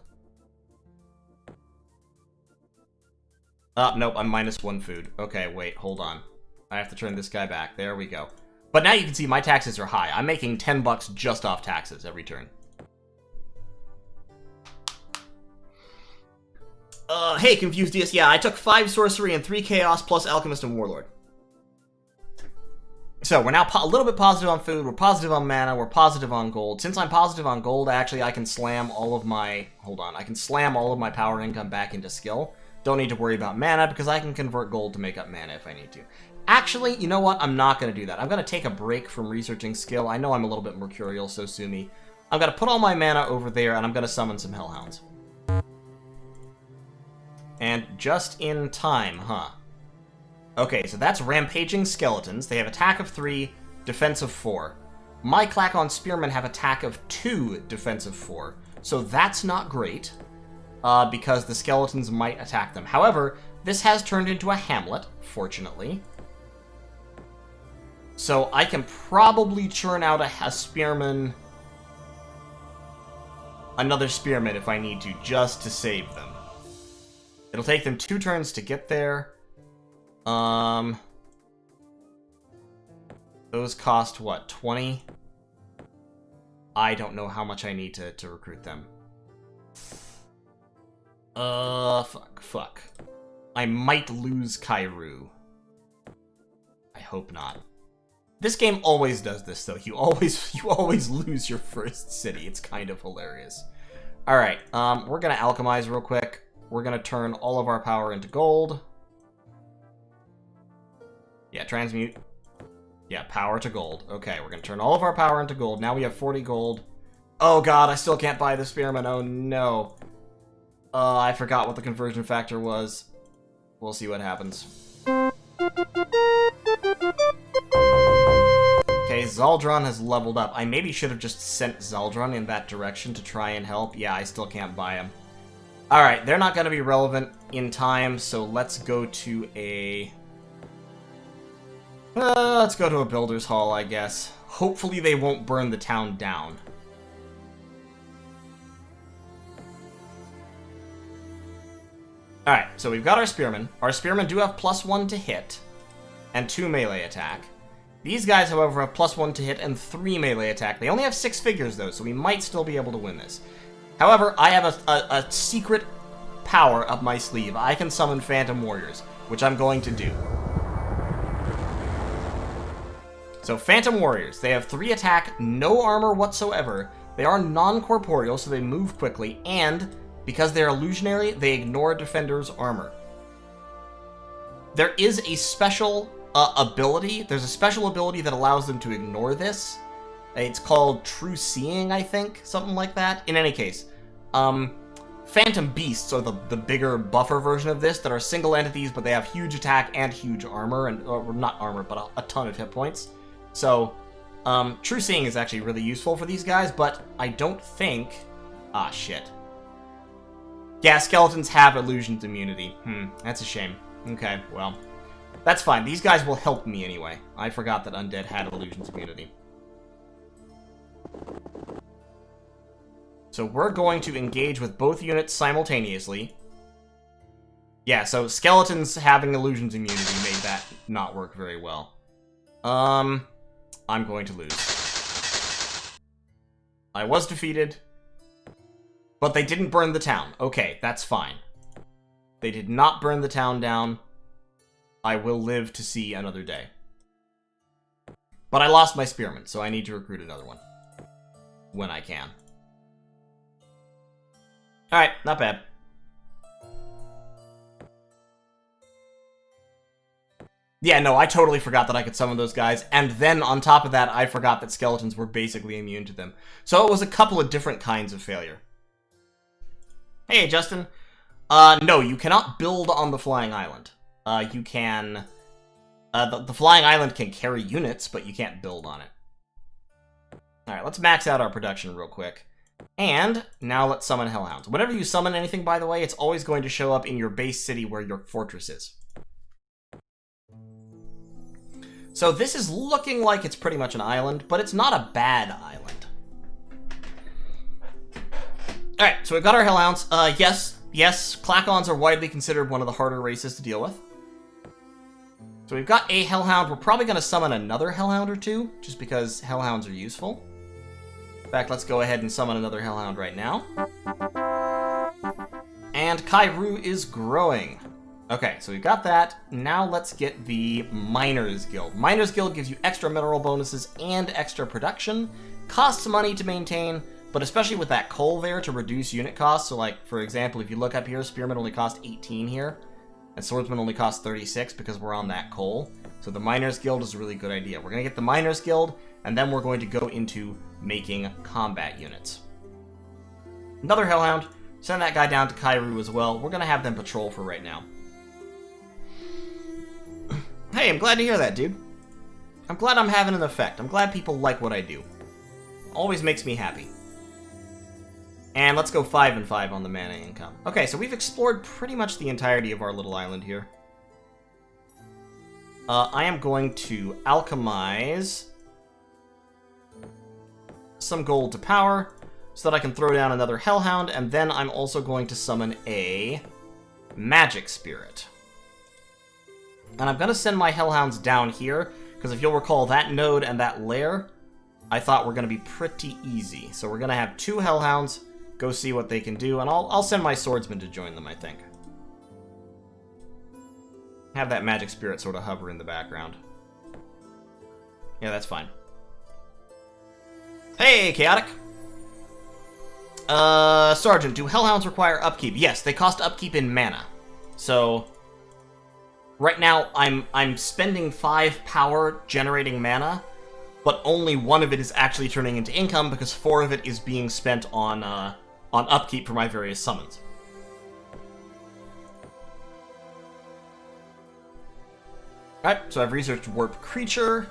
Nope, I'm -1 food. Okay, wait, hold on. I have to turn this guy back. There we go. But now you can see my taxes are high. I'm making 10 bucks just off taxes every turn. Hey, Confused DS. Yeah, I took 5 Sorcery and 3 Chaos plus Alchemist and Warlord. So we're now a little bit positive on food, we're positive on mana, we're positive on gold. Since I'm positive on gold, actually I can slam all of my... Hold on, I can slam all of my power income back into skill. Don't need to worry about mana, because I can convert gold to make up mana if I need to. Actually, you know what? I'm not going to do that. I'm going to take a break from researching skill. I know I'm a little bit mercurial, so sue me. I'm going to put all my mana over there, and I'm going to summon some Hellhounds. And just in time, huh? Okay, so that's Rampaging Skeletons. They have attack of 3, defense of 4. My Klackon Spearmen have attack of 2, defense of 4. So that's not great, because the skeletons might attack them. However, this has turned into a hamlet, fortunately. So I can probably churn out a spearman... Another spearman if I need to, just to save them. It'll take them 2 turns to get there. Those cost, what, 20? I don't know how much I need to recruit them. Fuck. I might lose Kairu. I hope not. This game always does this, though. You always lose your first city. It's kind of hilarious. Alright, we're gonna alchemize real quick. We're gonna turn all of our power into gold. Yeah, transmute. Yeah, power to gold. Okay, we're gonna turn all of our power into gold. Now we have 40 gold. Oh god, I still can't buy the spearman. Oh no. I forgot what the conversion factor was. We'll see what happens. Okay, Zaldrun has leveled up. I maybe should have just sent Zaldrun in that direction to try and help. Yeah, I still can't buy him. Alright, they're not going to be relevant in time, so let's go to a... let's go to a builder's hall, I guess. Hopefully they won't burn the town down. Alright, so we've got our spearmen. Our spearmen do have +1 to hit, and 2 melee attack. These guys, however, have +1 to hit and 3 melee attack. They only have 6 figures, though, so we might still be able to win this. However, I have a secret power up my sleeve. I can summon Phantom Warriors, which I'm going to do. So, Phantom Warriors. They have 3 attack, no armor whatsoever. They are non-corporeal, so they move quickly, and because they're illusionary, they ignore defender's armor. There is a special ability. There's a special ability that allows them to ignore this. It's called True Seeing, I think. Something like that. In any case, Phantom Beasts are the bigger buffer version of this that are single entities, but they have huge attack and huge armor, and or not armor, but a ton of hit points. So, True Seeing is actually really useful for these guys, but I don't think... Ah, shit. Yeah, skeletons have illusions immunity. That's a shame. Okay, well, that's fine. These guys will help me anyway. I forgot that undead had illusions immunity. So we're going to engage with both units simultaneously. Yeah, so skeletons having illusions immunity made that not work very well. I'm going to lose. I was defeated, but they didn't burn the town. Okay, that's fine. They did not burn the town down. I will live to see another day. But I lost my spearman, so I need to recruit another one. When I can. Alright, not bad. Yeah, no, I totally forgot that I could summon those guys, and then on top of that, I forgot that skeletons were basically immune to them. So it was a couple of different kinds of failure. Hey, Justin. No, you cannot build on the flying island. You can... the flying island can carry units, but you can't build on it. Alright, let's max out our production real quick. And now let's summon Hellhounds. Whenever you summon anything, by the way, it's always going to show up in your base city where your fortress is. So this is looking like it's pretty much an island, but it's not a bad island. Alright, so we've got our Hellhounds. Yes, Klackons are widely considered one of the harder races to deal with. So we've got a Hellhound. We're probably going to summon another Hellhound or two, just because Hellhounds are useful. In fact, let's go ahead and summon another Hellhound right now. And Kairu is growing. Okay, so we've got that. Now let's get the Miners Guild. Miners Guild gives you extra mineral bonuses and extra production. Costs money to maintain, but especially with that coal there to reduce unit costs. So like, for example, if you look up here, Spearmen only cost 18 here, and Swordsmen only cost 36 because we're on that coal. So the Miners Guild is a really good idea. We're going to get the Miners Guild, and then we're going to go into making combat units. Another Hellhound. Send that guy down to Kairu as well. We're going to have them patrol for right now. Hey, I'm glad to hear that, dude. I'm glad I'm having an effect. I'm glad people like what I do. Always makes me happy. And let's go 5 and 5 on the mana income. Okay, so we've explored pretty much the entirety of our little island here. I am going to alchemize some gold to power so that I can throw down another Hellhound, and then I'm also going to summon a Magic Spirit. And I'm going to send my Hellhounds down here, because if you'll recall, that node and that lair, I thought were going to be pretty easy. So we're going to have 2 Hellhounds, go see what they can do, and I'll send my Swordsman to join them, I think. Have that Magic Spirit sort of hover in the background. Yeah, that's fine. Hey, Chaotic! Sergeant, do Hellhounds require upkeep? Yes, they cost upkeep in mana. So right now, I'm spending 5 power generating mana, but only 1 of it is actually turning into income because 4 of it is being spent on upkeep for my various summons. Alright, so I've researched Warp Creature.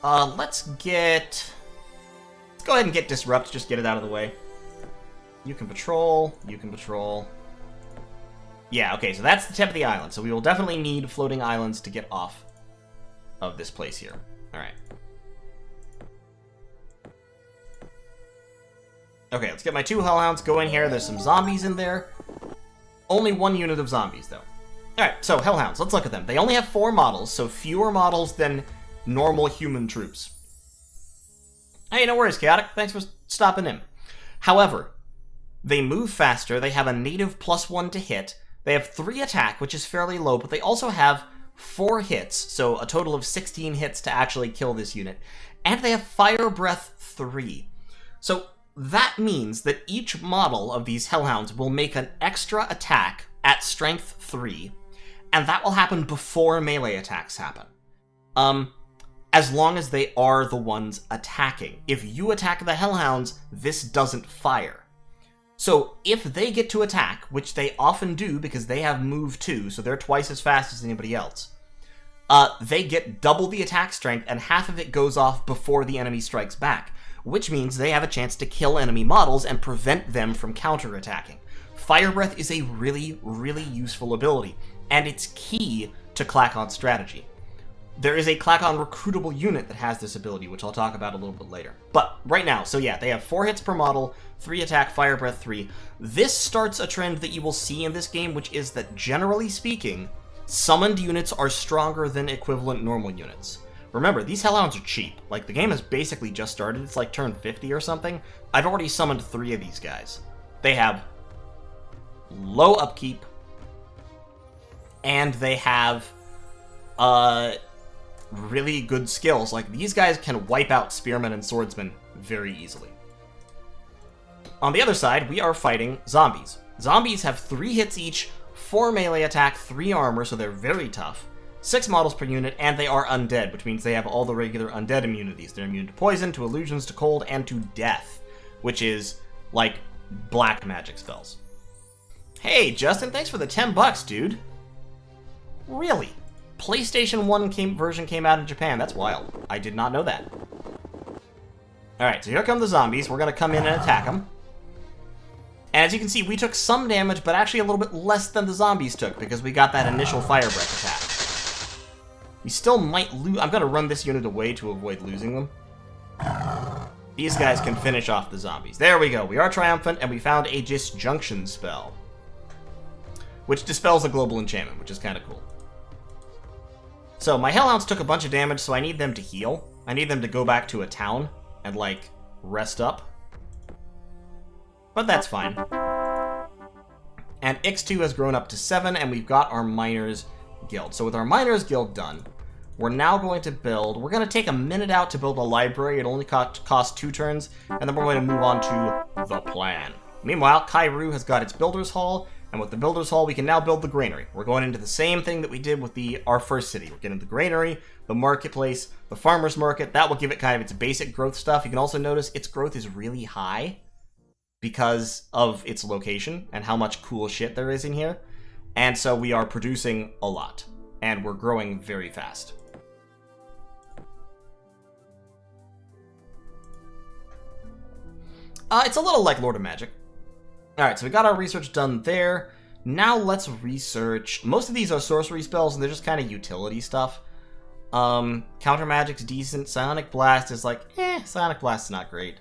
Let's go ahead and get Disrupt, just get it out of the way. You can patrol, you can patrol. Yeah, okay, so that's the tip of the island, so we will definitely need floating islands to get off of this place here. Alright. Okay, let's get my 2 Hellhounds, go in here, there's some zombies in there. Only 1 unit of zombies, though. Alright, so Hellhounds, let's look at them. They only have 4 models, so fewer models than normal human troops. Hey, no worries, Chaotic, thanks for stopping in. However, they move faster, they have a native +1 to hit, they have 3 attack, which is fairly low, but they also have 4 hits, so a total of 16 hits to actually kill this unit. And they have Fire Breath 3. So that means that each model of these Hellhounds will make an extra attack at Strength 3, and that will happen before melee attacks happen. As long as they are the ones attacking. If you attack the Hellhounds, this doesn't fire. So if they get to attack, which they often do because they have move 2, so they're twice as fast as anybody else, they get double the attack strength and half of it goes off before the enemy strikes back, which means they have a chance to kill enemy models and prevent them from counterattacking. Fire Breath is a really, really useful ability, and it's key to Klackon's strategy. There is a Klackon recruitable unit that has this ability, which I'll talk about a little bit later. But right now, so yeah, they have 4 hits per model, 3 attack, Fire Breath 3. This starts a trend that you will see in this game, which is that, generally speaking, summoned units are stronger than equivalent normal units. Remember, these Hellhounds are cheap. Like, the game has basically just started. It's like turn 50 or something. I've already summoned 3 of these guys. They have low upkeep, and they have really good skills. Like, these guys can wipe out Spearmen and Swordsmen very easily. On the other side, we are fighting zombies. Zombies have 3 hits each, 4 melee attack, 3 armor, so they're very tough. 6 models per unit, and they are undead, which means they have all the regular undead immunities. They're immune to poison, to illusions, to cold, and to death, which is, like, black magic spells. Hey, Justin, thanks for the $10, dude. Really? PlayStation 1 version came out in Japan. That's wild. I did not know that. Alright, so here come the zombies. We're going to come in and attack them. And as you can see, we took some damage, but actually a little bit less than the zombies took, because we got that initial Fire Breath attack. We still might lose. I'm going to run this unit away to avoid losing them. These guys can finish off the zombies. There we go. We are triumphant, and we found a Disjunction spell, which dispels a global enchantment, which is kind of cool. So my Hellhounds took a bunch of damage, so I need them to heal. I need them to go back to a town and, like, rest up. But that's fine. and X2 has grown up to 7, and we've got our Miners Guild. So with our Miners Guild done, we're now going to build... We're going to take a minute out to build a library. It only costs 2 turns, and then we're going to move on to the plan. Meanwhile, Kairu has got its Builder's Hall, and with the Builder's Hall, we can now build the Granary. We're going into the same thing that we did with our first city. We're getting the Granary, the Marketplace, the Farmer's Market. That will give it kind of its basic growth stuff. You can also notice its growth is really high because of its location and how much cool shit there is in here. And so we are producing a lot, and we're growing very fast. It's a little like Lord of Magic. Alright, so we got our research done there. Now let's research... Most of these are sorcery spells, and they're just kind of utility stuff. Counter Magic's decent. Psionic Blast is like, Psionic Blast is not great.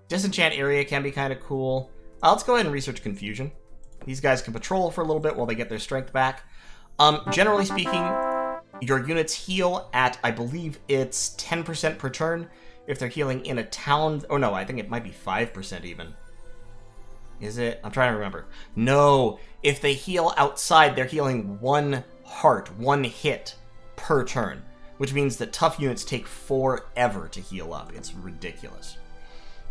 Disenchant Area can be kind of cool. Let's go ahead and research Confusion. These guys can patrol for a little bit while they get their strength back. Generally speaking, your units heal at, I believe it's 10% per turn. If they're healing in a town... Oh no, I think it might be 5% even. Is it? I'm trying to remember. No, if they heal outside, they're healing 1 heart, 1 hit per turn. Which means that tough units take forever to heal up. It's ridiculous.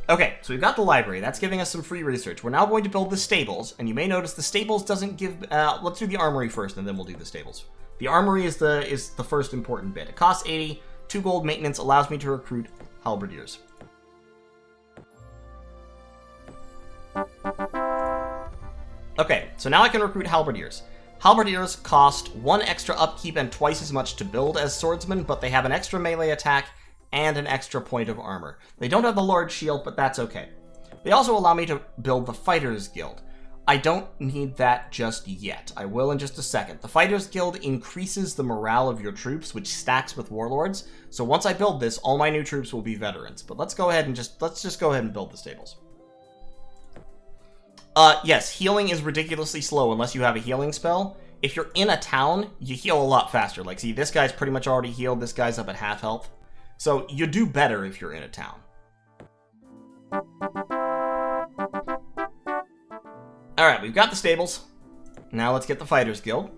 Okay, so we've got the library. That's giving us some free research. We're now going to build the stables, and you may notice the stables doesn't give... let's do the armory first, and then we'll do the stables. The armory is the first important bit. It costs 80. 2 gold maintenance allows me to recruit halberdiers. Okay, so now I can recruit halberdiers. Halberdiers cost 1 extra upkeep and twice as much to build as swordsmen, but they have an extra melee attack and an extra point of armor. They don't have the Lord's Shield, but that's okay. They also allow me to build the Fighters Guild. I don't need that just yet. I will in just a second. The Fighters Guild increases the morale of your troops, which stacks with warlords. So once I build this, all my new troops will be veterans. But let's go ahead and let's just go ahead and build the stables. Yes, healing is ridiculously slow unless you have a healing spell. If you're in a town, you heal a lot faster. Like, see, this guy's pretty much already healed. This guy's up at half health. So you do better if you're in a town. Alright, we've got the stables. Now let's get the Fighters Guild.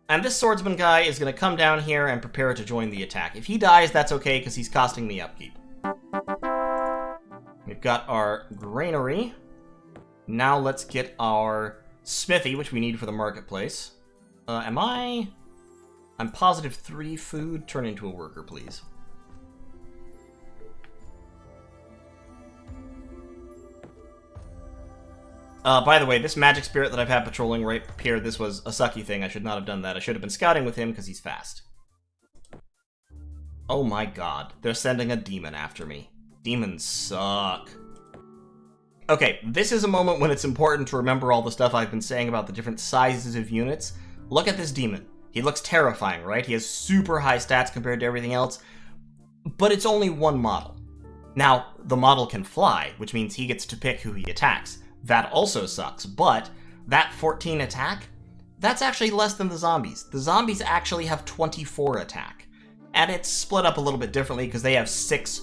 And this swordsman guy is going to come down here and prepare to join the attack. If he dies, that's okay, because he's costing me upkeep. We've got our granary. Now let's get our smithy, which we need for the marketplace. I'm positive 3 food. Turn into a worker, please. By the way, this magic spirit that I've had patrolling right here, this was a sucky thing. I should not have done that. I should have been scouting with him because he's fast. Oh my god. They're sending a demon after me. Demons suck. Okay, this is a moment when it's important to remember all the stuff I've been saying about the different sizes of units. Look at this demon. He looks terrifying, right? He has super high stats compared to everything else. But it's only 1 model. Now, the model can fly, which means he gets to pick who he attacks. That also sucks, but that 14 attack, that's actually less than the zombies. The zombies actually have 24 attack. And it's split up a little bit differently because they have 6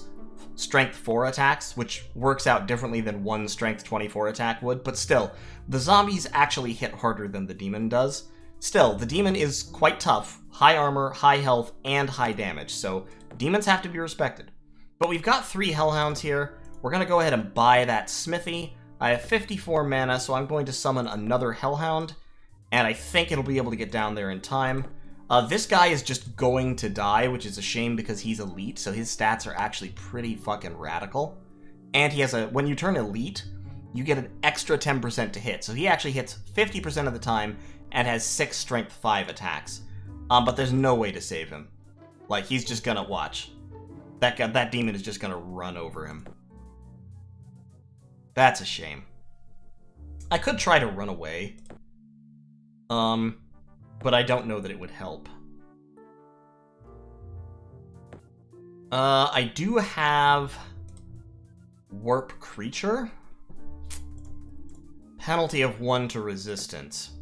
strength 4 attacks, which works out differently than 1 strength 24 attack would, but still, the zombies actually hit harder than the demon does. Still, the demon is quite tough, high armor, high health, and high damage, so demons have to be respected. But we've got 3 hellhounds here. We're going to go ahead and buy that smithy. I have 54 mana, so I'm going to summon another hellhound, and I think it'll be able to get down there in time. This guy is just going to die, which is a shame because he's elite, so his stats are actually pretty fucking radical. And he has when you turn elite, you get an extra 10% to hit, so he actually hits 50% of the time and has 6 strength 5 attacks. But there's no way to save him. Like, he's just gonna watch. That demon is just gonna run over him. That's a shame. I could try to run away. But I don't know that it would help. I do have Warp Creature. Penalty of 1 to resistance.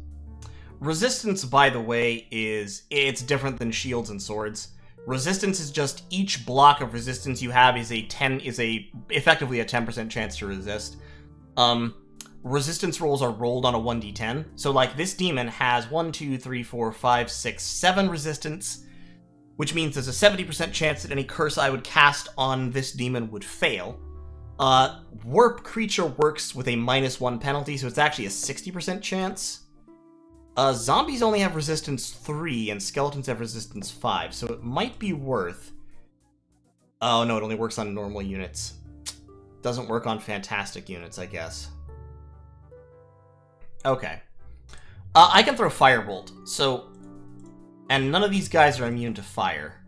Resistance, by the way, it's different than shields and swords. Resistance is just each block of resistance you have is effectively a 10% chance to resist. resistance rolls are rolled on a 1d10. So, like, this demon has 1, 2, 3, 4, 5, 6, 7 resistance, which means there's a 70% chance that any curse I would cast on this demon would fail. Warp creature works with a -1 penalty, so it's actually a 60% chance. Zombies only have resistance 3, and skeletons have resistance 5, so it might be worth... Oh, no, it only works on normal units. Doesn't work on fantastic units, I guess. Okay. I can throw Firebolt, so... And none of these guys are immune to fire.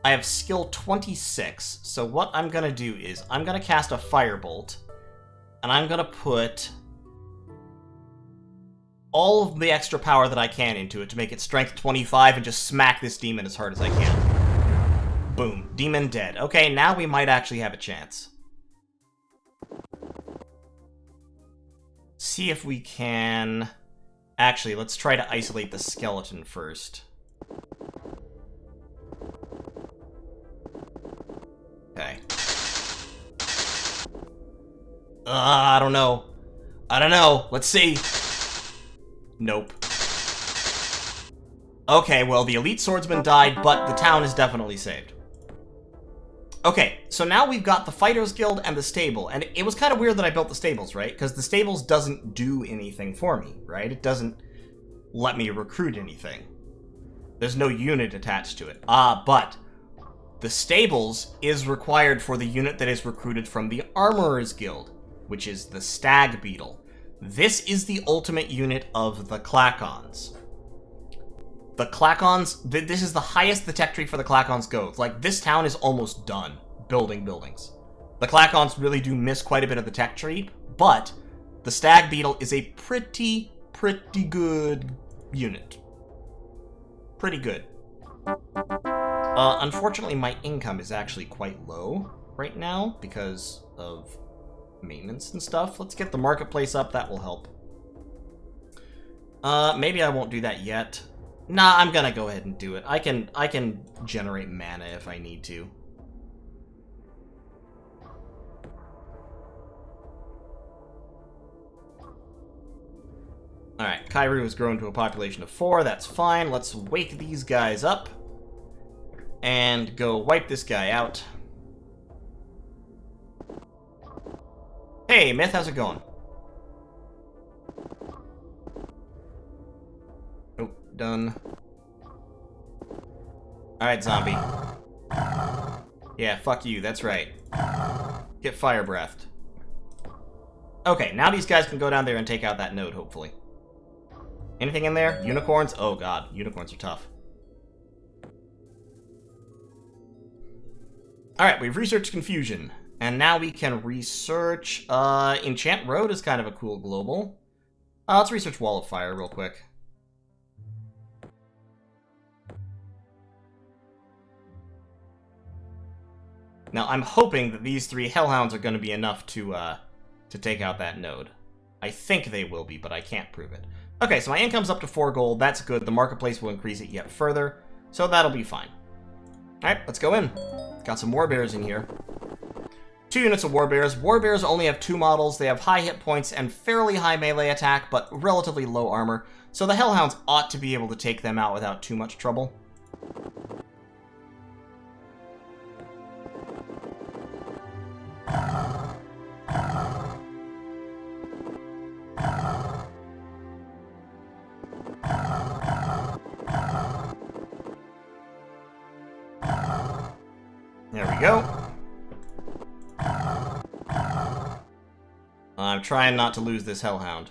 I have skill 26, so what I'm gonna do is I'm gonna cast a Firebolt, and I'm gonna put all of the extra power that I can into it to make it strength 25 and just smack this demon as hard as I can. Boom. Demon dead. Okay, now we might actually have a chance. See if we can... Actually, let's try to isolate the skeleton first. Okay. I don't know. I don't know. Let's see. Nope. Okay, well, the elite swordsman died, but the town is definitely saved. Okay, so now we've got the Fighters Guild and the stable, and it was kind of weird that I built the stables, right? Because the stables doesn't do anything for me, right? It doesn't let me recruit anything. There's no unit attached to it. But the stables is required for the unit that is recruited from the Armorers Guild, which is the Stag Beetle. This is the ultimate unit of the Klackons. The Klackons, this is the highest the tech tree for the Klackons goes. Like, this town is almost done building buildings. The Klackons really do miss quite a bit of the tech tree, but the Stag Beetle is a pretty good unit. Pretty good. Unfortunately, my income is actually quite low right now because of maintenance and stuff. Let's get the marketplace up, that will help. Maybe I won't do that yet. Nah, I'm gonna go ahead and do it. I can generate mana if I need to. Alright, Kairu has grown to a population of 4, that's fine. Let's wake these guys up. And go wipe this guy out. Hey, Myth, how's it going? Nope, done. Alright, zombie. Yeah, fuck you, that's right. Get fire breathed. Okay, now these guys can go down there and take out that node, hopefully. Anything in there? Unicorns? Oh god, unicorns are tough. Alright, we've researched Confusion. And now we can research... Enchant Road is kind of a cool global. Let's research Wall of Fire real quick. Now, I'm hoping that these 3 Hellhounds are going to be enough to take out that node. I think they will be, but I can't prove it. Okay, so my income's up to 4 gold. That's good. The marketplace will increase it yet further, so that'll be fine. Alright, let's go in. Got some Warbears in here. 2 units of Warbears. Warbears only have 2 models. They have high hit points and fairly high melee attack, but relatively low armor. So the Hellhounds ought to be able to take them out without too much trouble. There we go. I'm trying not to lose this Hellhound.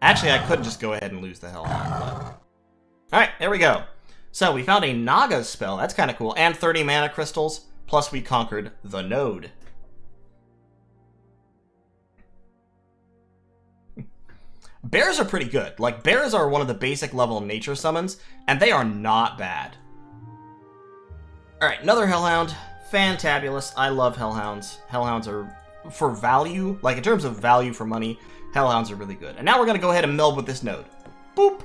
Actually, I could just go ahead and lose the Hellhound, but... Alright, there we go. So, we found a Naga spell. That's kind of cool. And 30 mana crystals. Plus, we conquered the node. Bears are pretty good. Like, bears are one of the basic level nature summons, and they are not bad. Alright, another Hellhound. Fantabulous. I love Hellhounds. Hellhounds are, for value, like in terms of value for money, Hellhounds are really good. And now we're going to go ahead and meld with this node. Boop!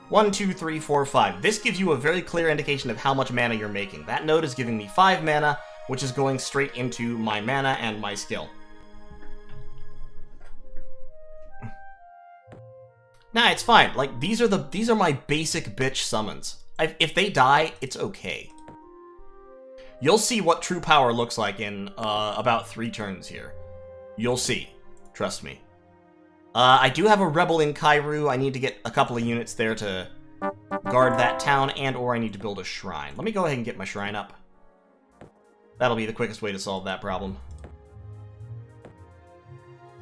1, 2, 3, 4, 5. This gives you a very clear indication of how much mana you're making. That node is giving me 5 mana, which is going straight into my mana and my skill. Nah, it's fine. Like, these are my basic bitch summons. If they die, it's okay. You'll see what true power looks like in about 3 turns here. You'll see. Trust me. I do have a rebel in Kairu. I need to get a couple of units there to guard that town, and or I need to build a shrine. Let me go ahead and get my shrine up. That'll be the quickest way to solve that problem.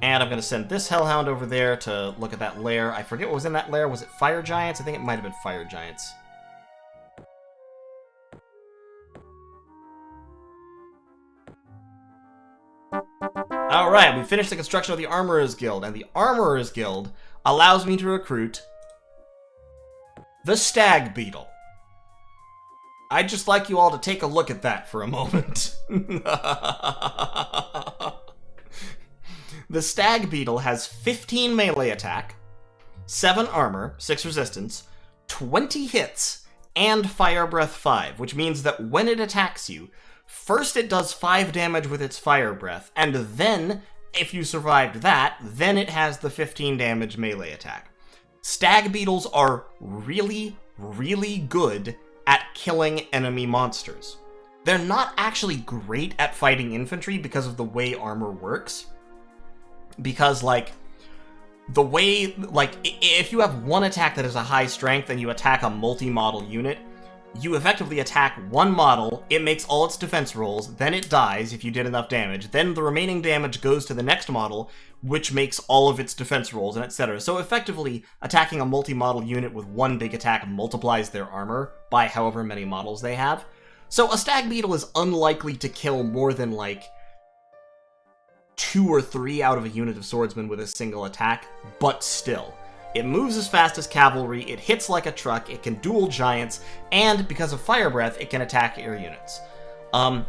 And I'm going to send this Hellhound over there to look at that lair. I forget what was in that lair. Was it Fire Giants? I think it might have been Fire Giants. Alright, we finished the construction of the Armorer's Guild, and the Armorer's Guild allows me to recruit the Stag Beetle. I'd just like you all to take a look at that for a moment. The Stag Beetle has 15 melee attack, 7 armor, 6 resistance, 20 hits, and Fire Breath 5, which means that when it attacks you, first it does 5 damage with its Fire Breath, and then, if you survived that, then it has the 15 damage melee attack. Stag Beetles are really, really good at killing enemy monsters. They're not actually great at fighting infantry because of the way armor works. Because, like, the way, like, if you have one attack that is a high strength and you attack a multi-model unit, you effectively attack one model, it makes all its defense rolls, then it dies if you did enough damage, then the remaining damage goes to the next model, which makes all of its defense rolls, and etc. So effectively, attacking a multi-model unit with one big attack multiplies their armor by however many models they have. So a Stag Beetle is unlikely to kill more than, like, 2 or 3 out of a unit of swordsmen with a single attack, but still. It moves as fast as cavalry, it hits like a truck, it can duel giants, and because of Fire Breath, it can attack air units.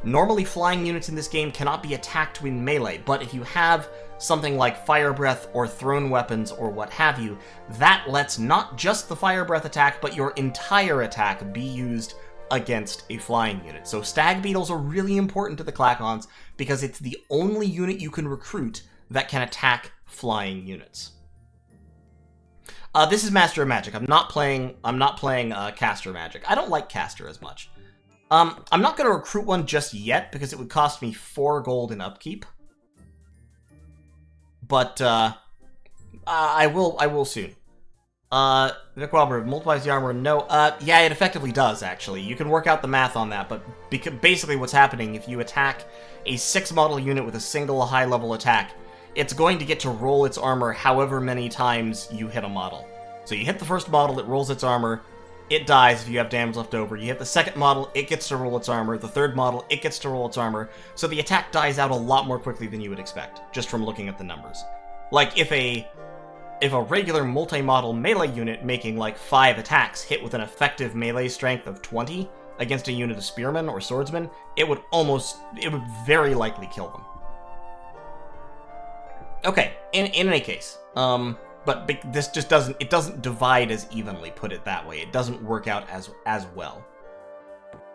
Normally flying units in this game cannot be attacked in melee, but if you have something like Fire Breath or thrown weapons or what have you, that lets not just the Fire Breath attack, but your entire attack be used against a flying unit. So Stag Beetles are really important to the Klackons because it's the only unit you can recruit that can attack flying units. This is Master of Magic. I'm not playing Caster Magic. I don't like Caster as much. I'm not going to recruit one just yet because it would cost me 4 gold in upkeep. But I will soon. Nick Wilbur multiplies the armor. No, yeah, it effectively does, actually. You can work out the math on that, but basically what's happening, if you attack a 6-model unit with a single high-level attack, it's going to get to roll its armor however many times you hit a model. So you hit the first model, it rolls its armor, it dies if you have damage left over. You hit the second model, it gets to roll its armor. The third model, it gets to roll its armor. So the attack dies out a lot more quickly than you would expect, just from looking at the numbers. Like, if a regular multi-model melee unit making like 5 attacks hit with an effective melee strength of 20 against a unit of spearmen or swordsmen, it would very likely kill them. Okay, in any case, but this just doesn't divide as evenly, put it that way. It doesn't work out as well.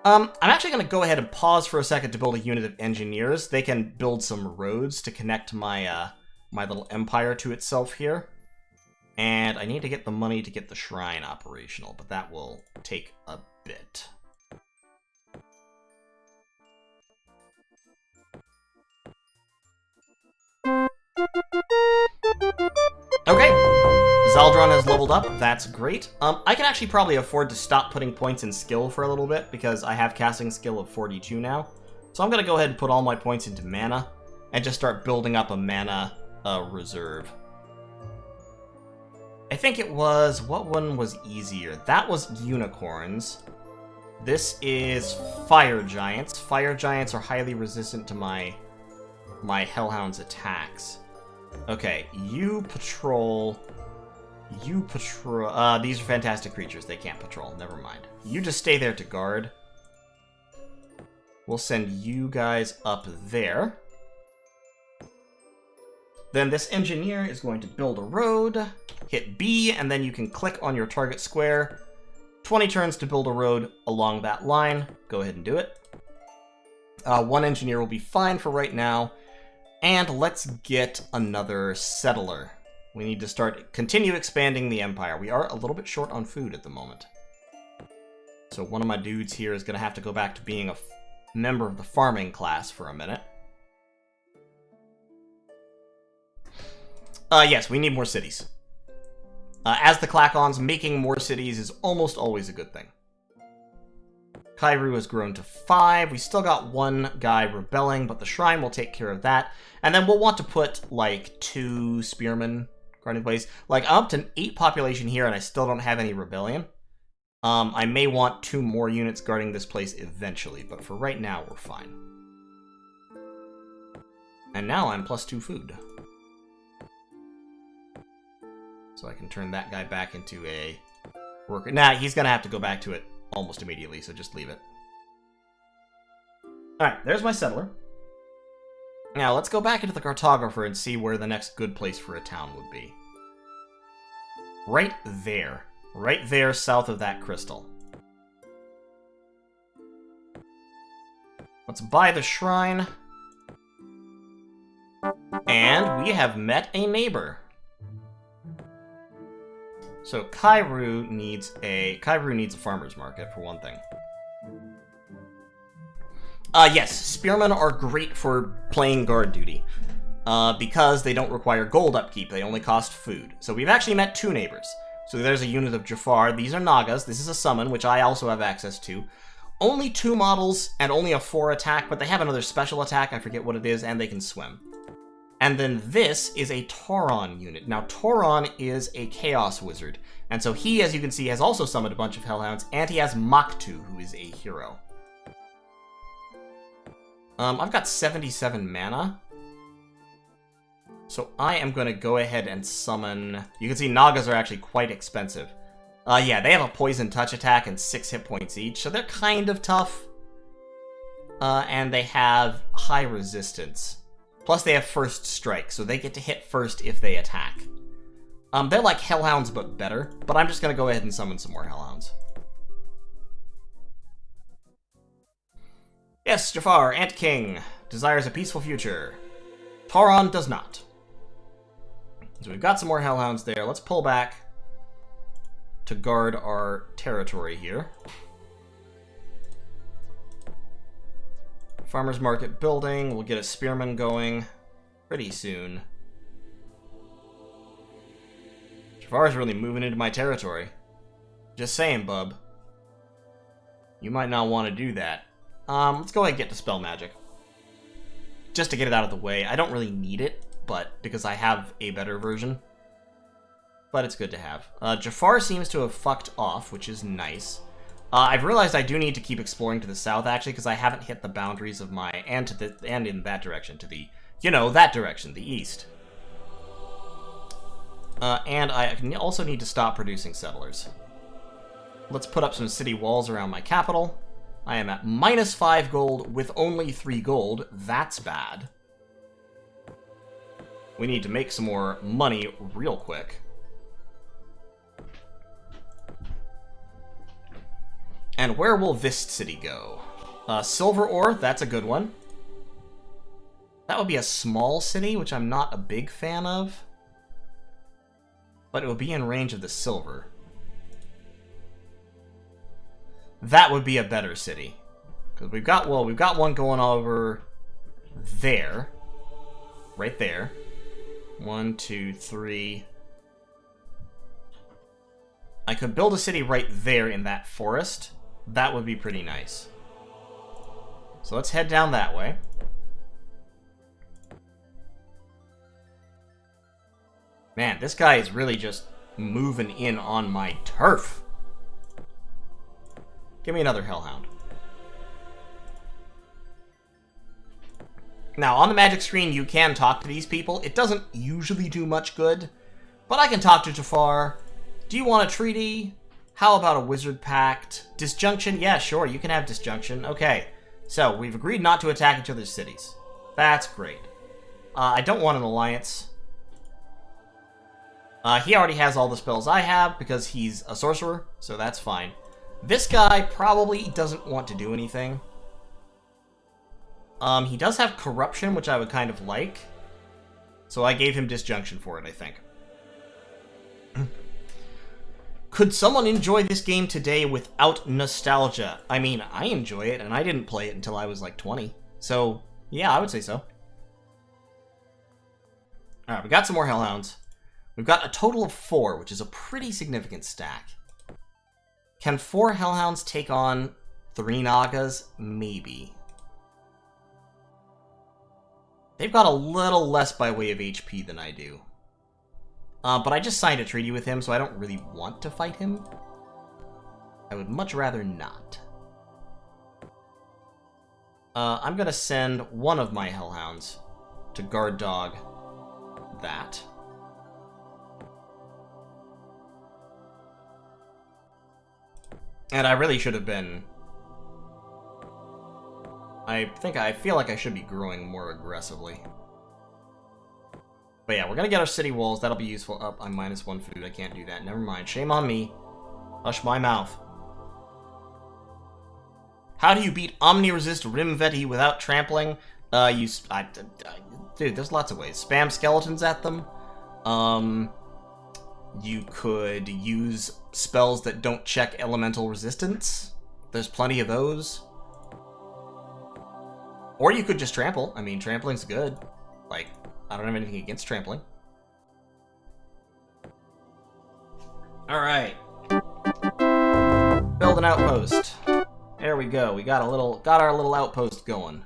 I'm actually going to go ahead and pause for a second to build a unit of engineers. They can build some roads to connect my my little empire to itself here. And I need to get the money to get the shrine operational, but that will take a bit. Okay, Zaldron has leveled up, that's great. I can actually probably afford to stop putting points in skill for a little bit, because I have casting skill of 42 now. So I'm going to go ahead and put all my points into mana, and just start building up a mana reserve. I think it was, what one was easier? That was unicorns. This is fire giants. Fire giants are highly resistant to my hellhound's attacks. Okay, you patrol. These are fantastic creatures. They can't patrol. Never mind. You just stay there to guard. We'll send you guys up there. Then this engineer is going to build a road. Hit B, and then you can click on your target square. 20 turns to build a road along that line. Go ahead and do it. 1 engineer will be fine for right now. And let's get another settler. We need to continue expanding the empire. We are a little bit short on food at the moment. So one of my dudes here is going to have to go back to being a member of the farming class for a minute. Yes, we need more cities. As the Klackons, making more cities is almost always a good thing. Kairu has grown to 5. We still got 1 guy rebelling, but the shrine will take care of that. And then we'll want to put, like, 2 spearmen guarding the place. Like, I'm up to 8 population here, and I still don't have any rebellion. I may want 2 more units guarding this place eventually, but for right now, we're fine. And now I'm +2 food. So I can turn that guy back into a worker. Nah, he's gonna have to go back to it almost immediately, so just leave it. Alright, there's my settler. Now, let's go back into the cartographer and see where the next good place for a town would be. Right there. Right there, south of that crystal. Let's buy the shrine. And we have met a neighbor. So Kairu needs a farmer's market, for one thing. Yes, spearmen are great for playing guard duty. Because they don't require gold upkeep, they only cost food. So we've actually met 2 neighbors. So there's a unit of Jafar. These are Nagas. This is a summon, which I also have access to. Only 2 models and only a 4 attack, but they have another special attack, I forget what it is, and they can swim. And then this is a Tauron unit. Now, Tauron is a Chaos Wizard, and so he, as you can see, has also summoned a bunch of Hellhounds, and he has Maktu, who is a hero. I've got 77 mana. So I am going to go ahead and summon... You can see Nagas are actually quite expensive. Yeah, they have a Poison Touch attack and 6 hit points each, so they're kind of tough. And they have high resistance. Plus they have first strike, so they get to hit first if they attack. They're like Hellhounds, but better. But I'm just going to go ahead and summon some more Hellhounds. Yes, Jafar, Ant King, desires a peaceful future. Tauron does not. So we've got some more Hellhounds there. Let's pull back to guard our territory here. Farmer's Market building. We'll get a spearman going pretty soon. Jafar's really moving into my territory. Just saying, bub. You might not want to do that. Let's go ahead and get Dispel Magic. Just to get it out of the way. I don't really need it, but because I have a better version. But it's good to have. Jafar seems to have fucked off, which is nice. I've realized I do need to keep exploring to the south, actually, because I haven't hit the boundaries of my... And in that direction, to the... You know, that direction, the east. And I also need to stop producing settlers. Let's put up some city walls around my capital. I am at -5 gold with only 3 gold. That's bad. We need to make some more money real quick. And where will this city go? Silver Ore, that's a good one. That would be a small city, which I'm not a big fan of. But it would be in range of the silver. That would be a better city. Because we've got one going over there. Right there. 1, 2, 3. I could build a city right there in that forest. That would be pretty nice. So let's head down that way. Man, this guy is really just moving in on my turf. Give me another Hellhound. Now, on the magic screen, you can talk to these people. It doesn't usually do much good, but I can talk to Jafar. Do you want a treaty? How about a wizard pact? Disjunction? Yeah, sure, you can have disjunction. Okay, so we've agreed not to attack each other's cities. That's great. I don't want an alliance. He already has all the spells I have because he's a sorcerer, so that's fine. This guy probably doesn't want to do anything. He does have corruption, which I would kind of like. So I gave him disjunction for it, I think. Could someone enjoy this game today without nostalgia? I mean, I enjoy it, and I didn't play it until I was like 20. So, yeah, I would say so. Alright, we got some more Hellhounds. We've got a total of 4, which is a pretty significant stack. Can 4 Hellhounds take on 3 Nagas? Maybe. They've got a little less by way of HP than I do. But I just signed a treaty with him, so I don't really want to fight him. I would much rather not. I'm gonna send one of my Hellhounds to guard dog that. And I really should have been... I feel like I should be growing more aggressively. But yeah, we're gonna get our city walls. That'll be useful. Oh, I'm -1 food. I can't do that. Never mind. Shame on me. Hush my mouth. How do you beat Omni-Resist Rimveti without trampling? Dude, there's lots of ways. Spam skeletons at them. You could use spells that don't check elemental resistance. There's plenty of those. Or you could just trample. I mean, trampling's good. Like, I don't have anything against trampling. Alright. Build an outpost. There we go. We got our little outpost going.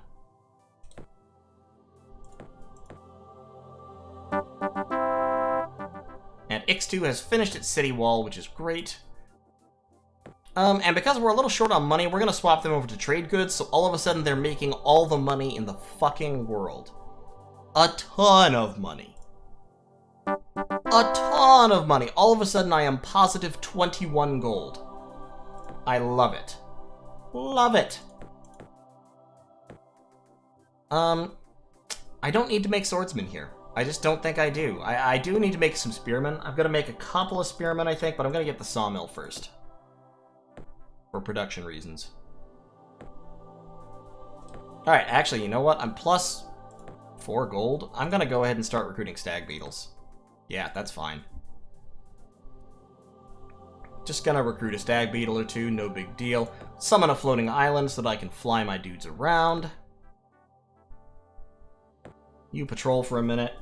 And X2 has finished its city wall, which is great. And because we're a little short on money, we're gonna swap them over to trade goods, so all of a sudden they're making all the money in the fucking world. A ton of money. A ton of money. All of a sudden I am positive 21 gold. I love it. Love it. I don't need to make swordsmen here. I just don't think I do. I do need to make some spearmen. I'm gonna make a couple of spearmen, I think, but I'm gonna get the sawmill first. For production reasons. Alright, actually, you know what? I'm plus 4 gold. I'm gonna go ahead and start recruiting stag beetles. Yeah, that's fine. Just gonna recruit a stag beetle or 2, no big deal. Summon a floating island so that I can fly my dudes around. You patrol for a minute.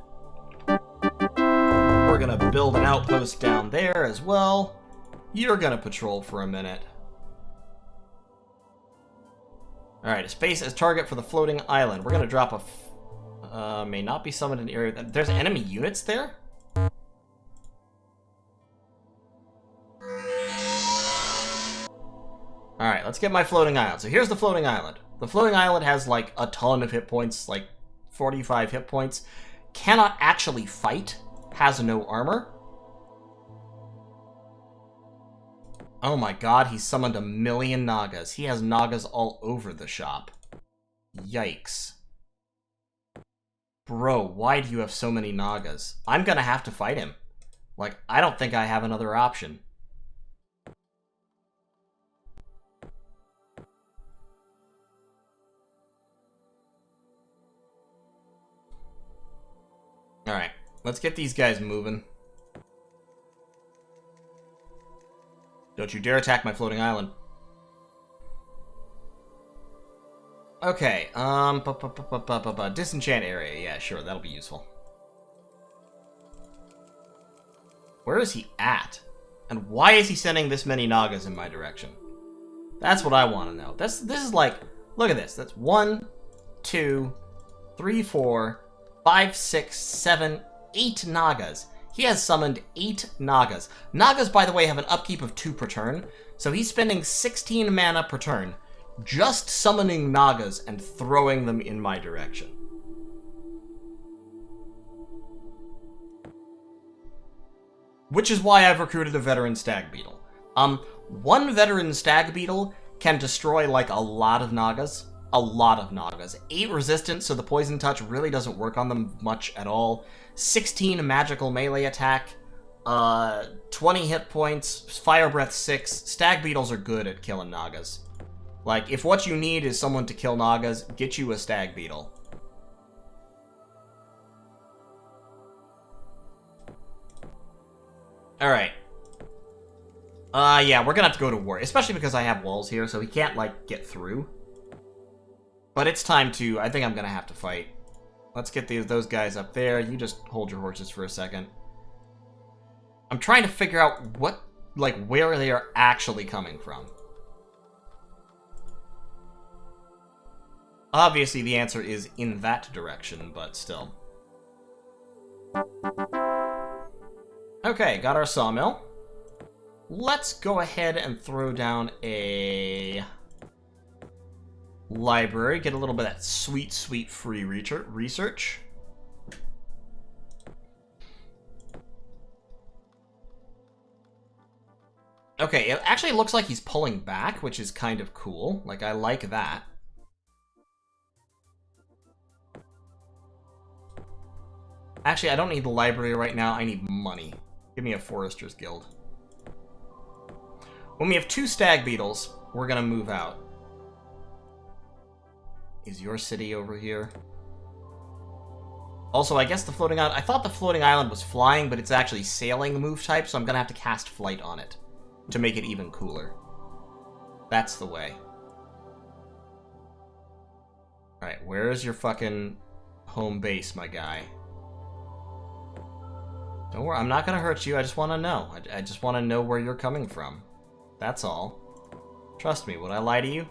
We're gonna build an outpost down there as well. You're gonna patrol for a minute. Alright, a space as target for the floating island. We're gonna drop a... may not be summoned in the area... There's enemy units there? Alright, let's get my floating island. So here's the floating island. The floating island has, like, a ton of hit points, like 45 hit points. Cannot actually fight. Has no armor. Oh my god, he summoned 1,000,000 Nagas. He has Nagas all over the shop. Yikes. Bro, why do you have so many Nagas? I'm gonna have to fight him. Like, I don't think I have another option. Alright, let's get these guys moving. Don't you dare attack my floating island. Okay, disenchant area. Yeah, sure, that'll be useful. Where is he at? And why is he sending this many Nagas in my direction? That's what I want to know. This is like, look at this. That's 1, 2, 3, 4, 5, 6, 7, 8 Nagas. He has summoned 8 Nagas. Nagas, by the way, have an upkeep of 2 per turn, so he's spending 16 mana per turn just summoning Nagas and throwing them in my direction. Which is why I've recruited a veteran stag beetle. One veteran stag beetle can destroy, like, a lot of Nagas. A lot of Nagas. 8 resistance, so the poison touch really doesn't work on them much at all. 16 magical melee attack. 20 hit points. Fire breath 6. Stag beetles are good at killing Nagas. Like, if what you need is someone to kill Nagas, get you a stag beetle. Alright. Yeah, we're gonna have to go to war, especially because I have walls here, so he can't, like, get through. But it's time to... I think I'm gonna have to fight. Let's get those guys up there. You just hold your horses for a second. I'm trying to figure out what, like, where they are actually coming from. Obviously, the answer is in that direction, but still. Okay, got our sawmill. Let's go ahead and throw down a library, get a little bit of that sweet, sweet free research. Okay, it actually looks like he's pulling back, which is kind of cool. Like, I like that. Actually, I don't need the library right now. I need money. Give me a Forester's Guild. When we have 2 stag beetles, we're gonna move out. Is your city over here? Also, I guess the floating island... I thought the floating island was flying, but it's actually sailing move type, so I'm gonna have to cast flight on it to make it even cooler. That's the way. Alright, where is your fucking home base, my guy? Don't worry, I'm not gonna hurt you. I just want to know. I just want to know where you're coming from. That's all. Trust me, would I lie to you?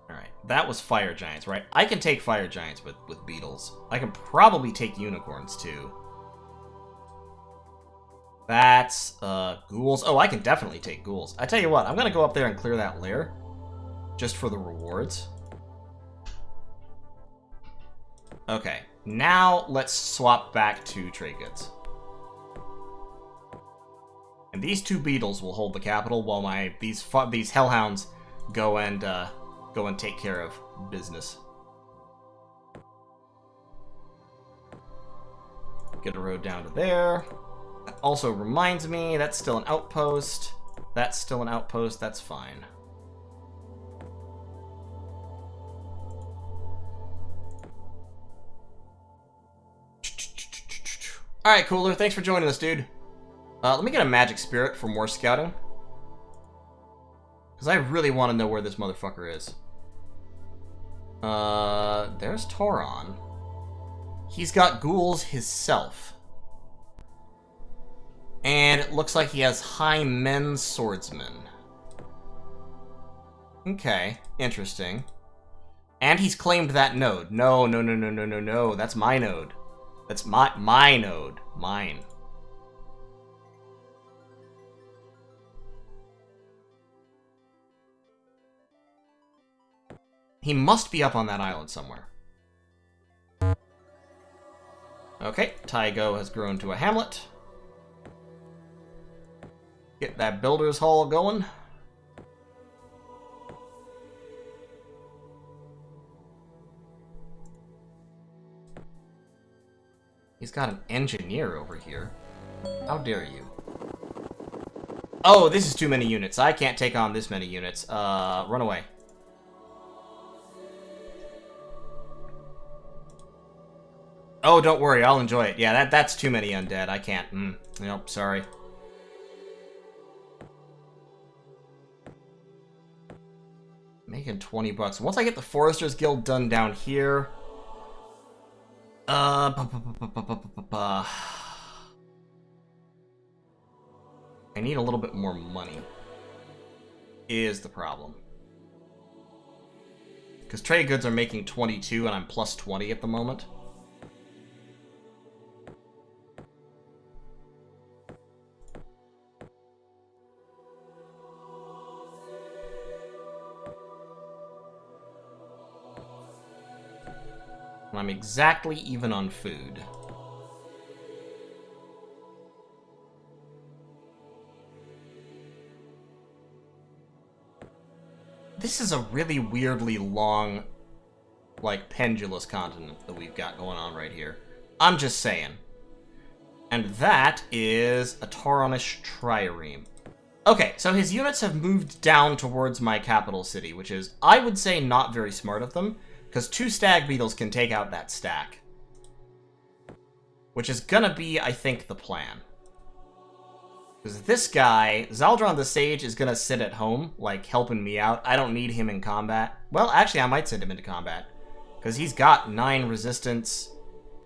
Alright, that was fire giants, right? I can take fire giants with beetles. I can probably take unicorns, too. That's, ghouls. Oh, I can definitely take ghouls. I tell you what, I'm gonna go up there and clear that lair. Just for the rewards. Okay, now let's swap back to trade goods. And these 2 beetles will hold the capital while these hellhounds go and take care of business. Get a road down to there. That also reminds me, that's still an outpost. That's still an outpost, that's fine. Alright, Cooler, thanks for joining us, dude. Let me get a magic spirit for more scouting. Because I really want to know where this motherfucker is. There's Tauron. He's got ghouls himself. And it looks like he has high men's swordsmen. Okay, interesting. And he's claimed that node. No, no, no, no, no, no, no. That's my node. That's my node. Mine. He must be up on that island somewhere. Okay, Taigo has grown to a hamlet. Get that builder's hall going. He's got an engineer over here. How dare you? Oh, this is too many units. I can't take on this many units. Run away. Oh, don't worry. I'll enjoy it. Yeah, that's too many undead. I can't. Nope, sorry. Making 20 bucks. Once I get the Forester's Guild done down here... I need a little bit more money. Is the problem. Because trade goods are making 22 and I'm plus 20 at the moment. I'm exactly even on food. This is a really weirdly long, like, pendulous continent that we've got going on right here. I'm just saying. And that is a Tauronish trireme. Okay, so his units have moved down towards my capital city, which is, I would say, not very smart of them, because 2 stag beetles can take out that stack. Which is gonna be, I think, the plan. Because this guy, Zaldron the Sage, is gonna sit at home, like, helping me out. I don't need him in combat. Well, actually, I might send him into combat. Because he's got 9 resistance,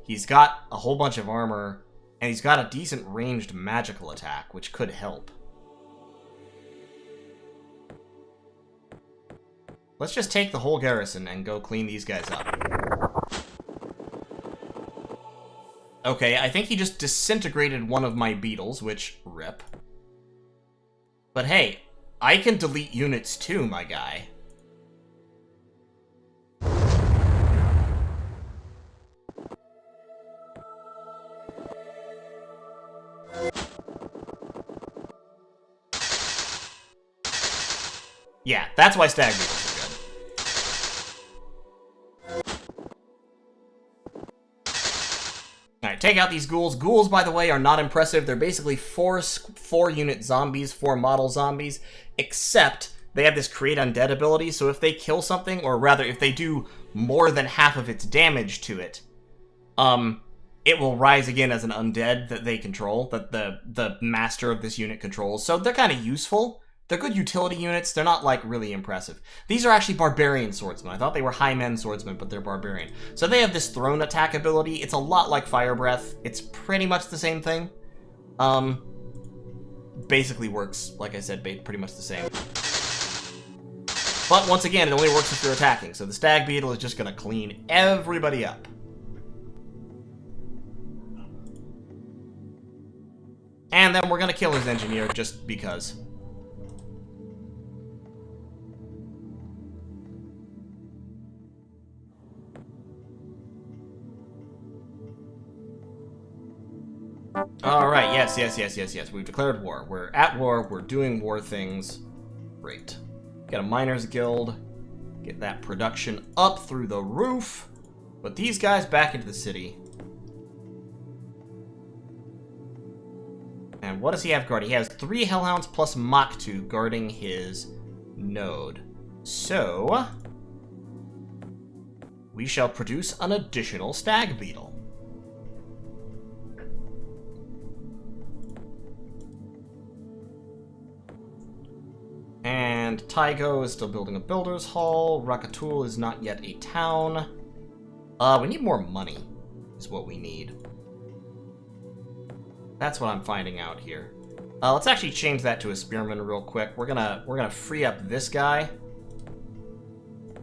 he's got a whole bunch of armor, and he's got a decent ranged magical attack, which could help. Let's just take the whole garrison and go clean these guys up. Okay, I think he just disintegrated one of my beetles, which, rip. But hey, I can delete units too, my guy. Yeah, that's why stag beetles are good. Alright, take out these ghouls. Ghouls, by the way, are not impressive. They're basically 4-unit zombies, 4 model zombies, except they have this create undead ability, so if they kill something, or rather, if they do more than half of its damage to it, it will rise again as an undead that they control, that the master of this unit controls. So they're kind of useful. They're good utility units. They're not, like, really impressive. These are actually barbarian swordsmen. I thought they were high men swordsmen, but they're barbarian. So they have this thrown attack ability. It's a lot like Fire Breath. It's pretty much the same thing. Basically works, like I said, pretty much the same. But once again, it only works if you're attacking. So the Stag Beetle is just going to clean everybody up. And then we're going to kill his engineer just because. Alright, yes. We've declared war. We're at war. We're doing war things. Great. Get a miners guild. Get that production up through the roof. Put these guys back into the city. And what does he have guarding? He has 3 Hellhounds plus Mach 2 guarding his node. So, we shall produce an additional Stag Beetle. And Tygo is still building a builder's hall. Rakatul is not yet a town. We need more money, is what we need. That's what I'm finding out here. Let's actually change that to a spearman real quick. We're gonna free up this guy.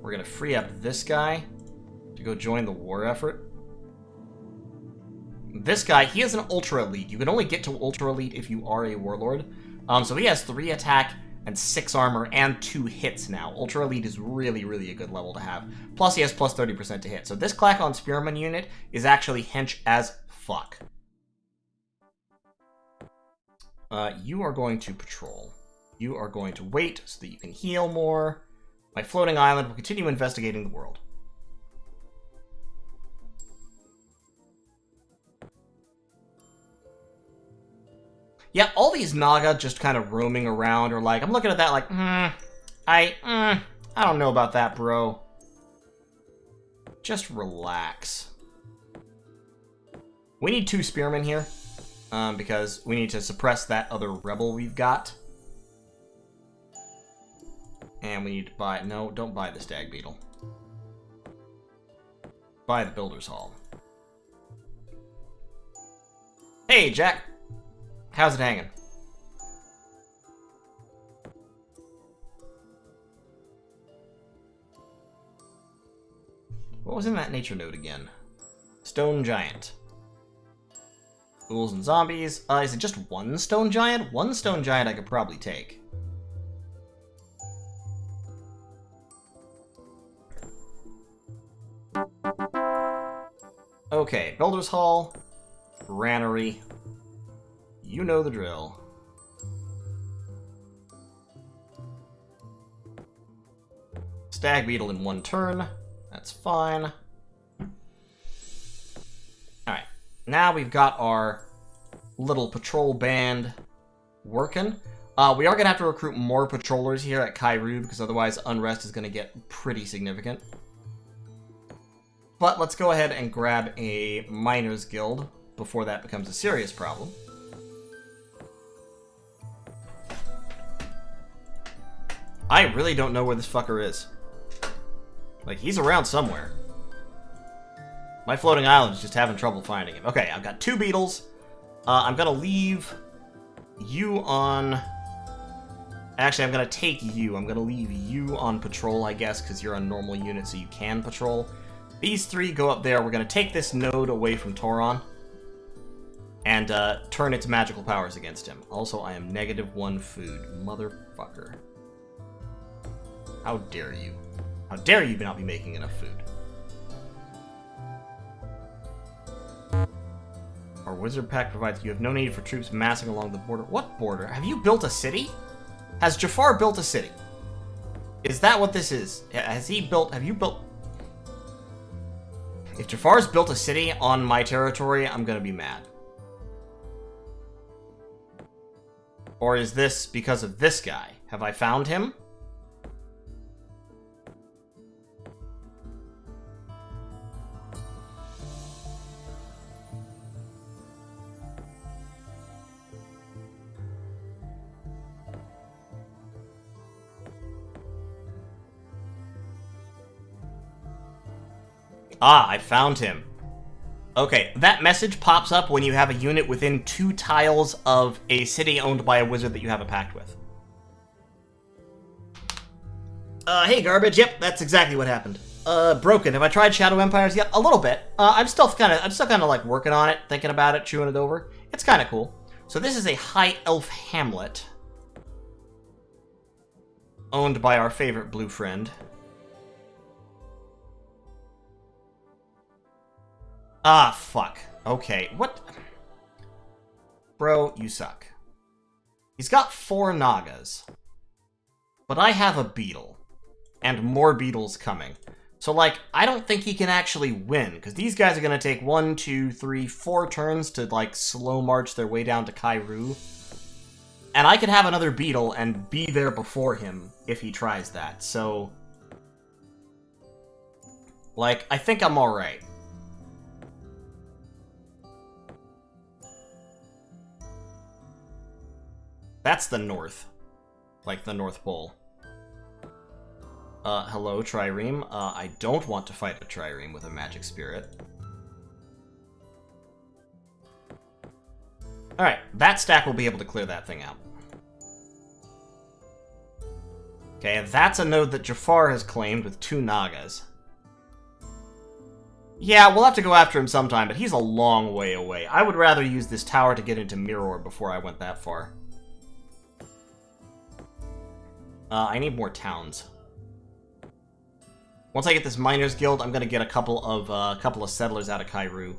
We're gonna free up this guy to go join the war effort. This guy, he is an ultra elite. You can only get to ultra elite if you are a warlord. So he has 3 attack and 6 armor and 2 hits now. Ultra elite is really, really a good level to have. Plus he has plus 30% to hit. So this Klackon spearman unit is actually hench as fuck. You are going to patrol. You are going to wait so that you can heal more. My floating island will continue investigating the world. Yeah, all these Naga just kind of roaming around are like, I'm looking at that like, I don't know about that, bro. Just relax. We need 2 spearmen here. Because we need to suppress that other rebel we've got. And we need to buy... No, don't buy the Stag Beetle. Buy the Builder's Hall. Hey, Jack! How's it hanging? What was in that nature node again? Stone Giant. Ghouls and zombies. Is it just 1 stone giant? 1 stone giant I could probably take. Okay, Builder's Hall. Granary. You know the drill. Stag Beetle in 1 turn. That's fine. Alright. Now we've got our little patrol band working. We are going to have to recruit more patrollers here at Kairu, because otherwise unrest is going to get pretty significant. But let's go ahead and grab a miners guild before that becomes a serious problem. I really don't know where this fucker is. Like, he's around somewhere. My floating island is just having trouble finding him. Okay, I've got 2 beetles. I'm gonna leave you on... Actually, I'm gonna take you. I'm gonna leave you on patrol, I guess, because you're a normal unit, so you can patrol. These 3 go up there. We're gonna take this node away from Tauron and turn its magical powers against him. Also, I am -1 food. Motherfucker. How dare you? How dare you not be making enough food? Our wizard pack provides you have no need for troops massing along the border. What border? Have you built a city? Has Jafar built a city? Is that what this is? Has he built... Have you built... If Jafar's built a city on my territory, I'm gonna be mad. Or is this because of this guy? Have I found him? Ah, I found him. Okay, that message pops up when you have a unit within 2 tiles of a city owned by a wizard that you have a pact with. Hey, garbage. Yep, that's exactly what happened. Broken. Have I tried Shadow Empires yet? A little bit. I'm still kind of like working on it, thinking about it, chewing it over. It's kind of cool. So this is a high elf hamlet owned by our favorite blue friend. Ah, fuck. Okay, what? Bro, you suck. He's got 4 Nagas. But I have a beetle. And more beetles coming. So, like, I don't think he can actually win. Because these guys are going to take 1, 2, 3, 4 turns to, like, slow march their way down to Kairu. And I could have another beetle and be there before him if he tries that. So, like, I think I'm alright. That's the north. Like the North Pole. Hello, Trireme. I don't want to fight a Trireme with a magic spirit. Alright, that stack will be able to clear that thing out. Okay, that's a node that Jafar has claimed with 2 Nagas. Yeah, we'll have to go after him sometime, but he's a long way away. I would rather use this tower to get into Mirror before I went that far. I need more towns. Once I get this Miners Guild, I'm gonna get a couple of settlers out of Kairu.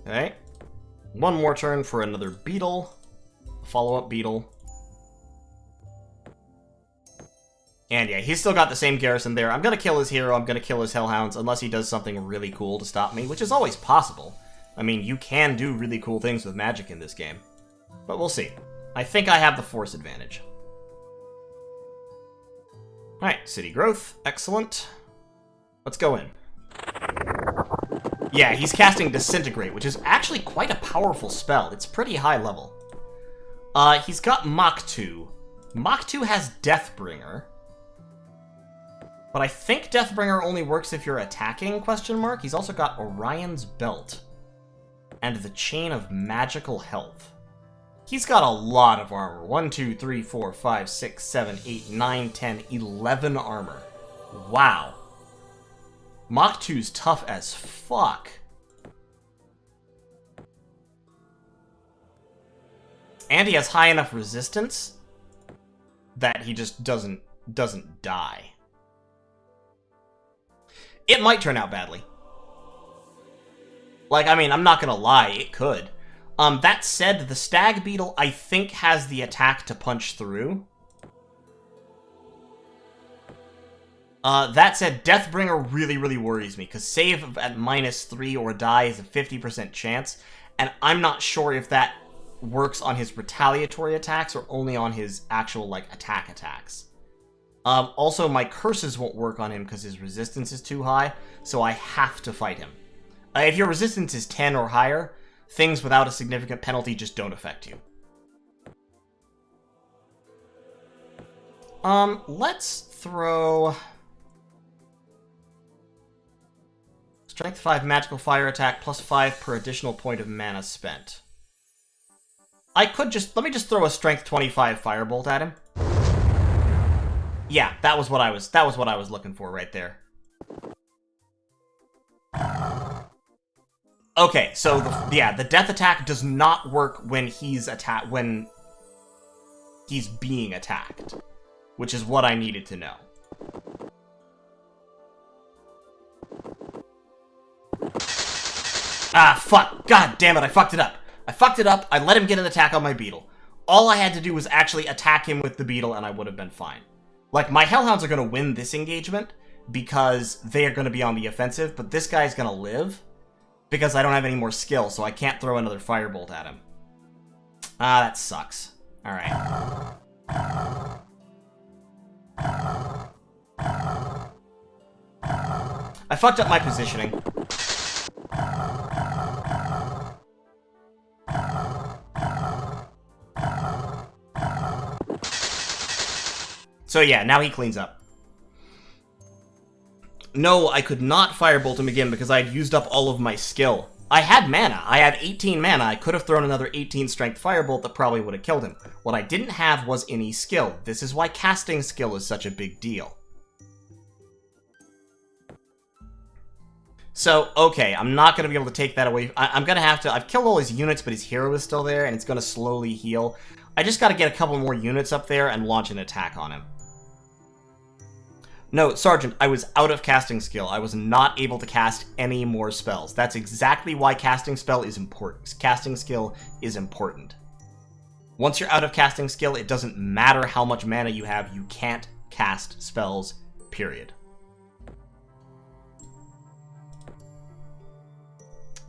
Okay. 1 more turn for another beetle. Follow-up beetle. And yeah, he's still got the same garrison there. I'm gonna kill his hero, I'm gonna kill his hellhounds, unless he does something really cool to stop me, which is always possible. I mean, you can do really cool things with magic in this game. But we'll see. I think I have the force advantage. Alright, city growth. Excellent. Let's go in. Yeah, he's casting Disintegrate, which is actually quite a powerful spell. It's pretty high level. He's got Mach 2. Mach 2 has Deathbringer. But I think Deathbringer only works if you're attacking, question mark. He's also got Orion's Belt. And the Chain of Magical Health. He's got a lot of armor. 1, 2, 3, 4, 5, 6, 7, 8, 9, 10, 11 armor. Wow. Mach 2's tough as fuck. And he has high enough resistance that he just doesn't die. It might turn out badly. Like, I mean, I'm not gonna lie, it could. That said, the Stag Beetle, I think, has the attack to punch through. That said, Deathbringer really, really worries me, because save at -3 or die is a 50% chance, and I'm not sure if that works on his retaliatory attacks or only on his actual, like, attacks. Also, my curses won't work on him because his resistance is too high, so I have to fight him. If your resistance is 10 or higher, things without a significant penalty just don't affect you. Let's throw... Strength 5 magical fire attack plus 5 per additional point of mana spent. I could just... Let me just throw a strength 25 firebolt at him. Yeah, that was what I was looking for right there. Okay, so the death attack does not work when he's being attacked, which is what I needed to know. Ah, fuck. God damn it, I fucked it up. I let him get an attack on my beetle. All I had to do was actually attack him with the beetle and I would have been fine. Like, my Hellhounds are going to win this engagement because they are going to be on the offensive, but this guy's going to live because I don't have any more skill, so I can't throw another firebolt at him. Ah, that sucks. Alright. I fucked up my positioning. So yeah, now he cleans up. No, I could not firebolt him again because I had used up all of my skill. I had mana. I had 18 mana. I could have thrown another 18 strength firebolt that probably would have killed him. What I didn't have was any skill. This is why casting skill is such a big deal. So, okay, I'm not going to be able to take that away. I'm going to have to... I've killed all his units, but his hero is still there, and it's going to slowly heal. I just got to get a couple more units up there and launch an attack on him. No, Sergeant, I was out of casting skill. I was not able to cast any more spells. That's exactly why casting skill is important. Casting skill is important. Once you're out of casting skill, it doesn't matter how much mana you have. You can't cast spells, period.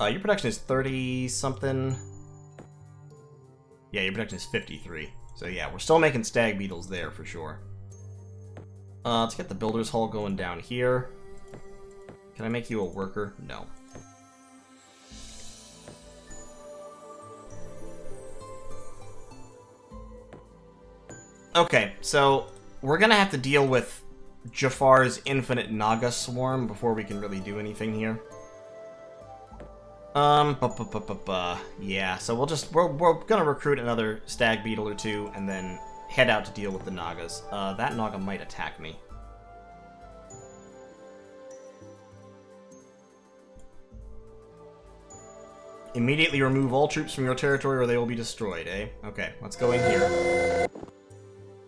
Your production is 30-something. Yeah, your production is 53. So yeah, we're still making stag beetles there for sure. Let's get the builder's hall going down here. Can I make you a worker? No. Okay, so we're gonna have to deal with Jafar's infinite Naga swarm before we can really do anything here. Yeah, so we're gonna recruit another stag beetle or two and then head out to deal with the Nagas. That Naga might attack me. Immediately remove all troops from your territory or they will be destroyed, eh? Okay, let's go in here.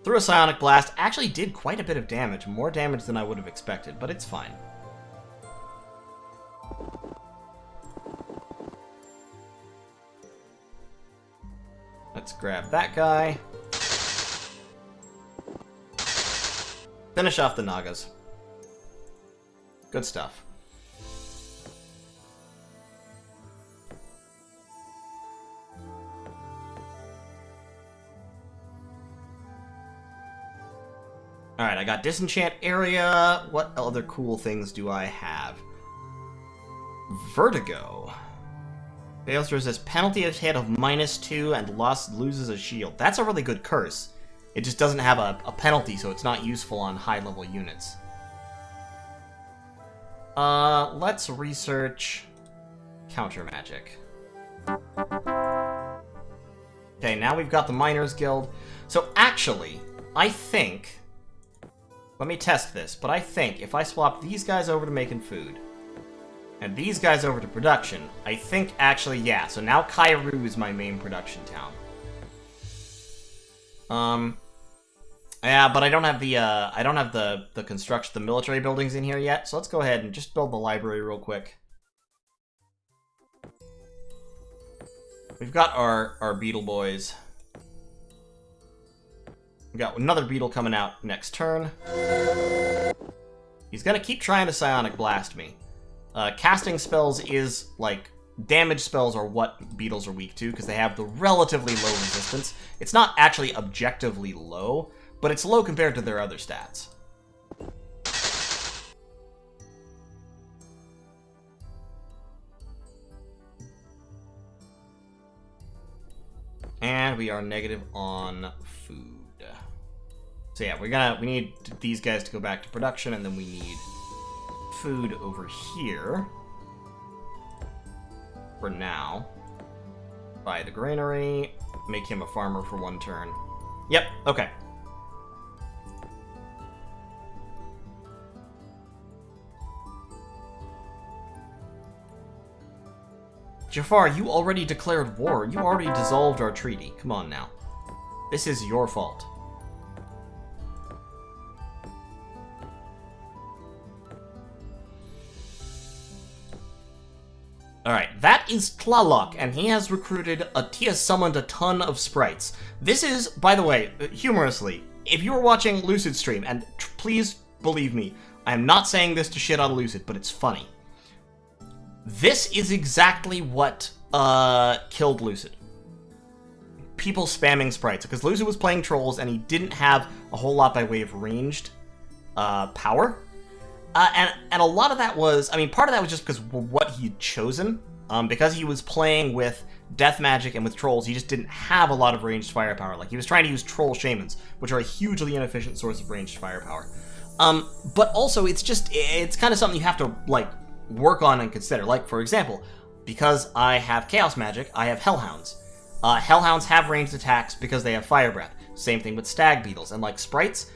Through a psionic blast, actually did quite a bit of damage. More damage than I would have expected, but it's fine. Let's grab that guy. Finish off the Nagas. Good stuff. Alright, I got Disenchant Area. What other cool things do I have? Vertigo. Fails to resist penalty of hit of -2 and loses a shield. That's a really good curse. It just doesn't have a penalty, so it's not useful on high-level units. Let's research counter magic. Okay, now we've got the Miners Guild. So actually, I think... Let me test this, but I think if I swap these guys over to making food, and these guys over to production, I think actually, yeah, so now Kairu is my main production town. Yeah, but I don't have the construction, the military buildings in here yet, so let's go ahead and just build the library real quick. We've got our beetle boys. We've got another beetle coming out next turn. He's gonna keep trying to Psionic Blast me. Casting spells is, like, damage spells are what beetles are weak to, because they have the relatively low resistance. It's not actually objectively low, but it's low compared to their other stats. And we are negative on food. So yeah, we need these guys to go back to production, and then we need food over here. For now. Buy the granary. Make him a farmer for 1 turn. Yep, okay. Jafar, you already declared war. You already dissolved our treaty. Come on now. This is your fault. Alright, that is Tlaloc, and he has summoned a ton of sprites. This is, by the way, humorously, if you were watching Lucid stream, and please believe me, I am not saying this to shit on Lucid, but it's funny. This is exactly what killed Lucid. People spamming sprites, because Lucid was playing trolls, and he didn't have a whole lot by way of ranged power. And a lot of that was, I mean, part of that was just because what he'd chosen. Because he was playing with death magic and with trolls, he just didn't have a lot of ranged firepower. Like, he was trying to use troll shamans, which are a hugely inefficient source of ranged firepower. But also, it's kind of something you have to, like, work on and consider. Like, for example, because I have chaos magic, I have hellhounds. Hellhounds have ranged attacks because they have fire breath. Same thing with stag beetles. And like sprites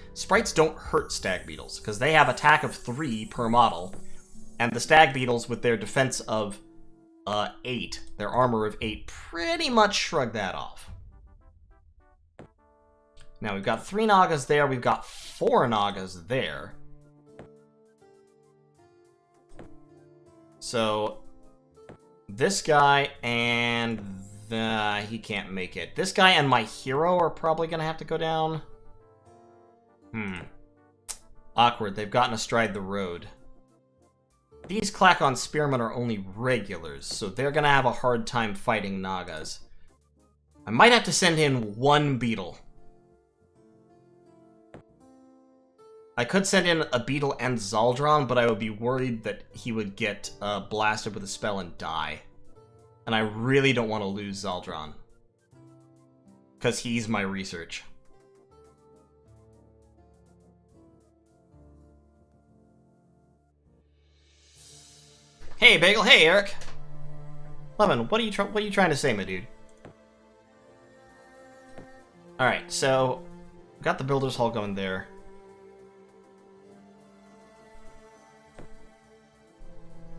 don't hurt stag beetles because they have attack of 3 per model. And the stag beetles with their defense of 8, their armor of 8, pretty much shrug that off. Now we've got 3 Nagas there, we've got 4 Nagas there. So this guy and he can't make it. This guy and my hero are probably gonna have to go down. Awkward, they've gotten astride the road. These Klackon spearmen are only regulars, so they're gonna have a hard time fighting Nagas. I might have to send in 1 beetle. I could send in a beetle and Zaldron, but I would be worried that he would get blasted with a spell and die. And I really don't want to lose Zaldron. Because he's my research. Hey, Bagel. Hey, Eric. Lemon, what are you trying to say, my dude? Alright, so... got the Builder's Hall going there.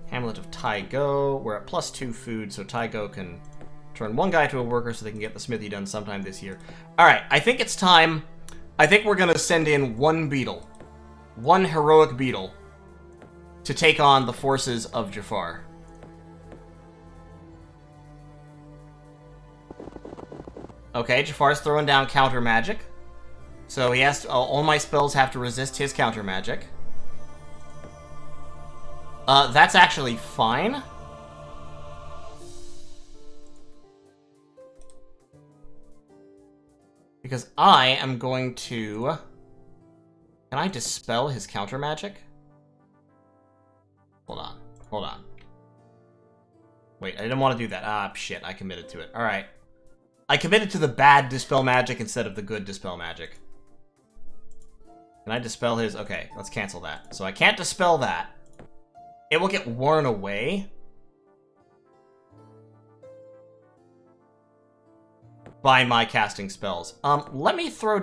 Hamlet of Taigo. We're at +2 food, so Taigo can turn 1 guy to a worker so they can get the smithy done sometime this year. Alright, I think it's time. I think we're gonna send in 1 beetle. 1 heroic beetle. To take on the forces of Jafar. Okay, Jafar's throwing down counter magic. So he has to, all my spells have to resist his counter magic. That's actually fine. Because I am going to... Can I dispel his counter magic? Hold on. Wait, I didn't want to do that. Ah, shit, I committed to it. Alright. I committed to the bad dispel magic instead of the good dispel magic. Can I dispel his... Okay, let's cancel that. So I can't dispel that. It will get worn away by my casting spells. Let me try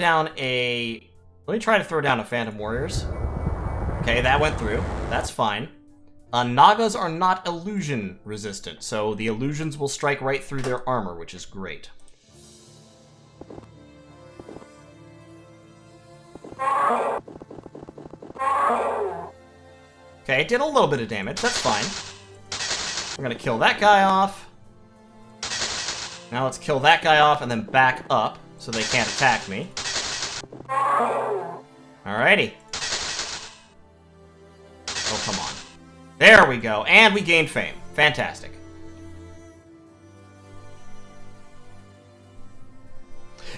to throw down a Phantom Warriors. Okay, that went through. That's fine. Nagas are not illusion resistant, so the illusions will strike right through their armor, which is great. Okay, it did a little bit of damage. That's fine. We're gonna kill that guy off. Now let's kill that guy off and then back up so they can't attack me. Alrighty. come on. There we go. And we gained fame. Fantastic.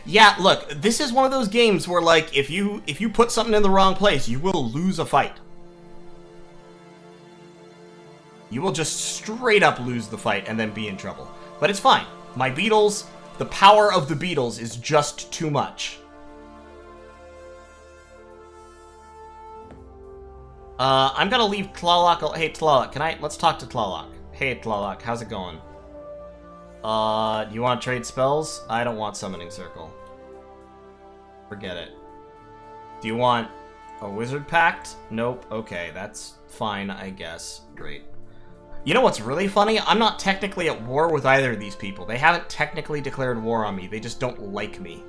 Yeah, look, this is one of those games where, like, if you put something in the wrong place, you will lose a fight. You will just straight up lose the fight and then be in trouble. But it's fine. My beetles, the power of the beetles is just too much. I'm gonna leave Tlaloc. Hey, Tlaloc, let's talk to Tlaloc. Hey, Tlaloc, how's it going? Do you want to trade spells? I don't want Summoning Circle. Forget it. Do you want a Wizard Pact? Nope. Okay, that's fine, I guess. Great. You know what's really funny? I'm not technically at war with either of these people. They haven't technically declared war on me. They just don't like me.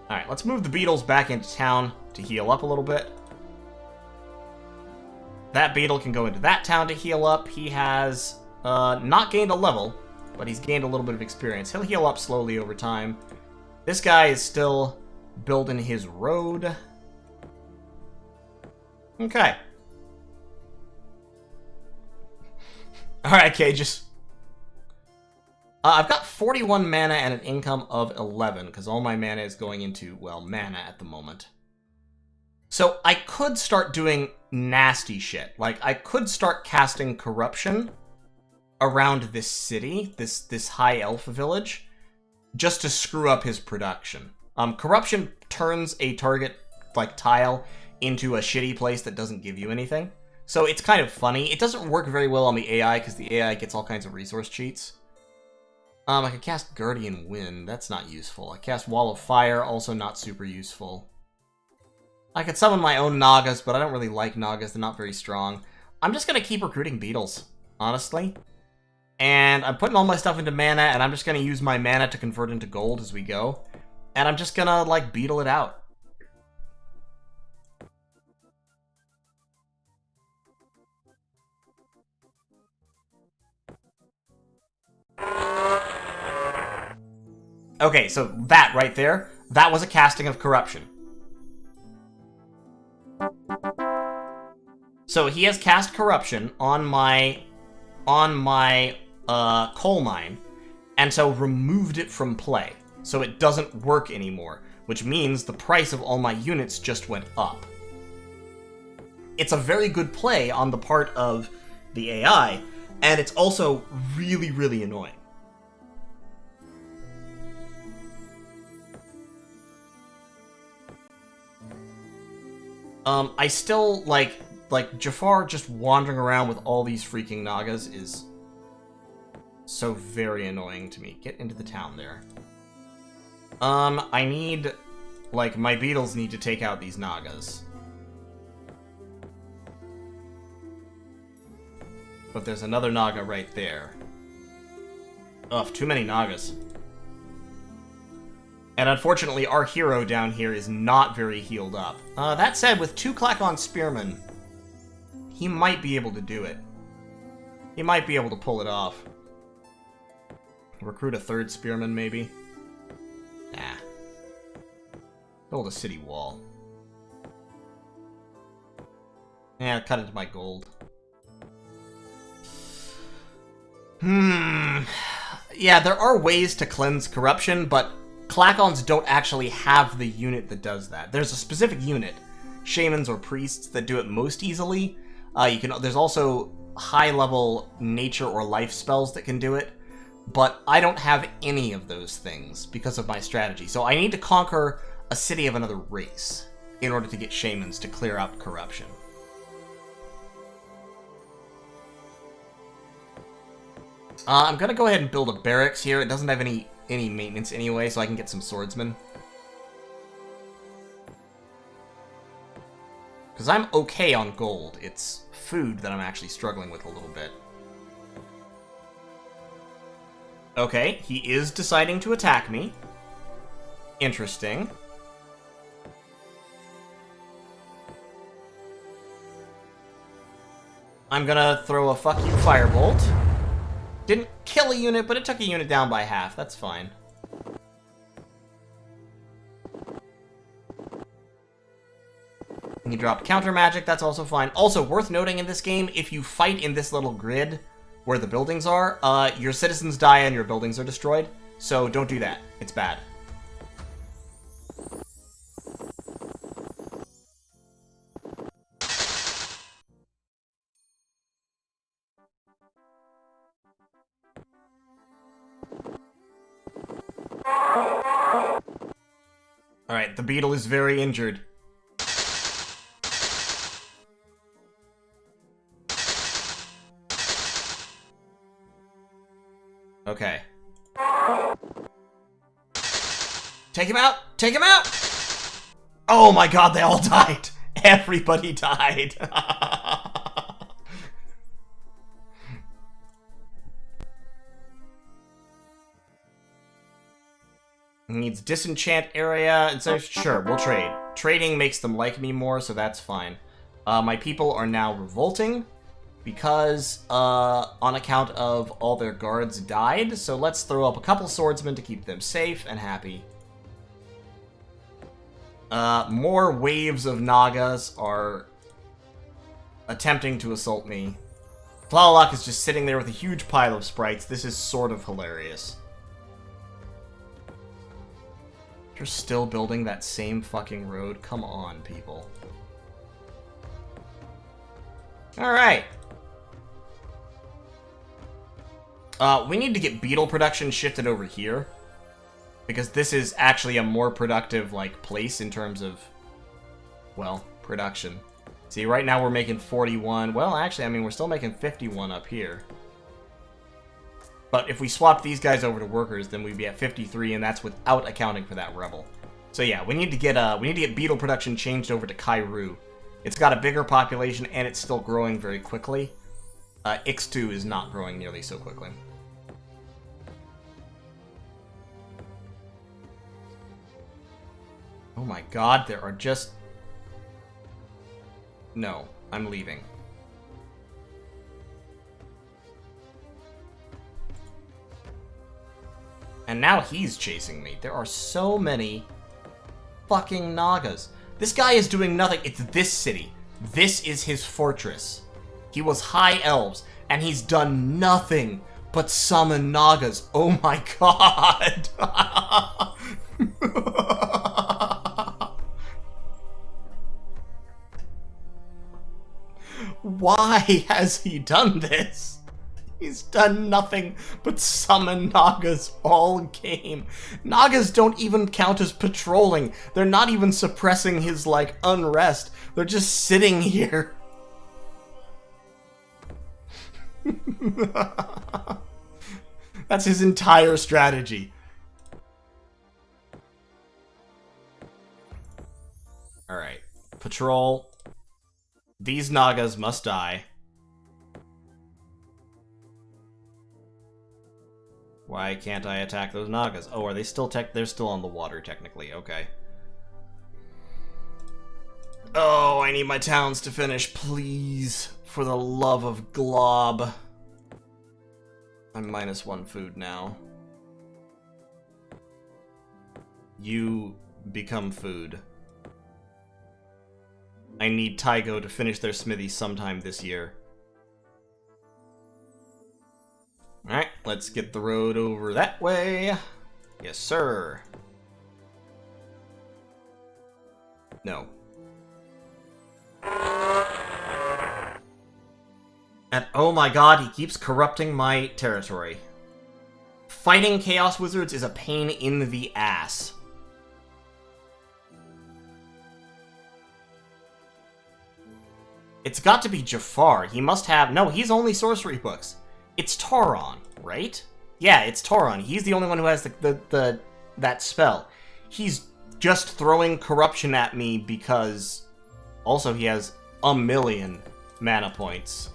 Alright, let's move the beetles back into town to heal up a little bit. That beetle can go into that town to heal up. He has not gained a level, but he's gained a little bit of experience. He'll heal up slowly over time. This guy is still building his road. Okay. Alright, Cages. I've got 41 mana and an income of 11, because all my mana is going into, well, mana at the moment. So I could start doing nasty shit. Like, I could start casting Corruption around this city, this high elf village, just to screw up his production. Corruption turns a target, like, tile into a shitty place that doesn't give you anything. So it's kind of funny. It doesn't work very well on the AI, because the AI gets all kinds of resource cheats. I could cast Guardian Wind. That's not useful. I cast Wall of Fire. Also not super useful. I could summon my own Nagas, but I don't really like Nagas. They're not very strong. I'm just going to keep recruiting beetles, honestly. And I'm putting all my stuff into mana, and I'm just going to use my mana to convert into gold as we go. And I'm just going to, like, beetle it out. Okay, so that right there, that was a casting of Corruption. So he has cast Corruption on my coal mine, and so removed it from play. So it doesn't work anymore, which means the price of all my units just went up. It's a very good play on the part of the AI, and it's also really, really annoying. I still, like Jafar just wandering around with all these freaking Nagas is so very annoying to me. Get into the town there. I need, like, my beetles need to take out these Nagas. But there's another Naga right there. Ugh, too many Nagas. And unfortunately, our hero down here is not very healed up. That said, with 2 Klackon Spearmen, he might be able to do it. He might be able to pull it off. Recruit a 3rd Spearman, maybe? Nah. Build a city wall. Yeah, cut into my gold. Yeah, there are ways to cleanse corruption, but Klackons don't actually have the unit that does that. There's a specific unit, shamans or priests, that do it most easily. There's also high-level nature or life spells that can do it, but I don't have any of those things because of my strategy. So I need to conquer a city of another race in order to get shamans to clear out corruption. I'm gonna go ahead and build a barracks here. It doesn't have any maintenance anyway, so I can get some swordsmen. Because I'm okay on gold. It's food that I'm actually struggling with a little bit. Okay, he is deciding to attack me. Interesting. I'm gonna throw a fuck you firebolt. Didn't kill a unit, but it took a unit down by half. That's fine. He dropped counter magic, that's also fine. Also, worth noting in this game, if you fight in this little grid where the buildings are, your citizens die and your buildings are destroyed. So don't do that. It's bad. Alright, the beetle is very injured. Okay. Take him out! Take him out! Oh my god, they all died! Everybody died! Needs disenchant area, and so sure, we'll trade. Trading makes them like me more, so that's fine. My people are now revolting because on account of all their guards died, so let's throw up a couple swordsmen to keep them safe and happy. More waves of Nagas are attempting to assault me. Tlalaloc is just sitting there with a huge pile of sprites. This is sort of hilarious. You're still building that same fucking road? Come on, people. Alright. We need to get beetle production shifted over here. Because this is actually a more productive, like, place in terms of, well, production. See, right now we're making 41. Well, actually, I mean, we're still making 51 up here. But if we swap these guys over to workers, then we'd be at 53, and that's without accounting for that rebel. So yeah, we need to get beetle production changed over to Kairu. It's got a bigger population, and it's still growing very quickly. X2 is not growing nearly so quickly. Oh my god, there are just... No, I'm leaving. And now he's chasing me. There are so many fucking Nagas. This guy is doing nothing. It's this city. This is his fortress. He was high elves, and he's done nothing but summon Nagas. Oh my god. Why has he done this? He's done nothing but summon Nagas all game. Nagas don't even count as patrolling. They're not even suppressing his, like, unrest. They're just sitting here. That's his entire strategy. Alright. Patrol. These Nagas must die. Why can't I attack those Nagas? Oh, are they still they're still on the water, technically. Okay. Oh, I need my towns to finish, please. For the love of Glob. I'm -1 food now. You become food. I need Taigo to finish their smithy sometime this year. Alright, let's get the road over that way. Yes, sir. No. And oh my god, he keeps corrupting my territory. Fighting Chaos Wizards is a pain in the ass. It's got to be Jafar. He must have... No, he's only sorcery books. It's Tauron, right? Yeah, it's Tauron. He's the only one who has that spell. He's just throwing corruption at me because also he has a million mana points.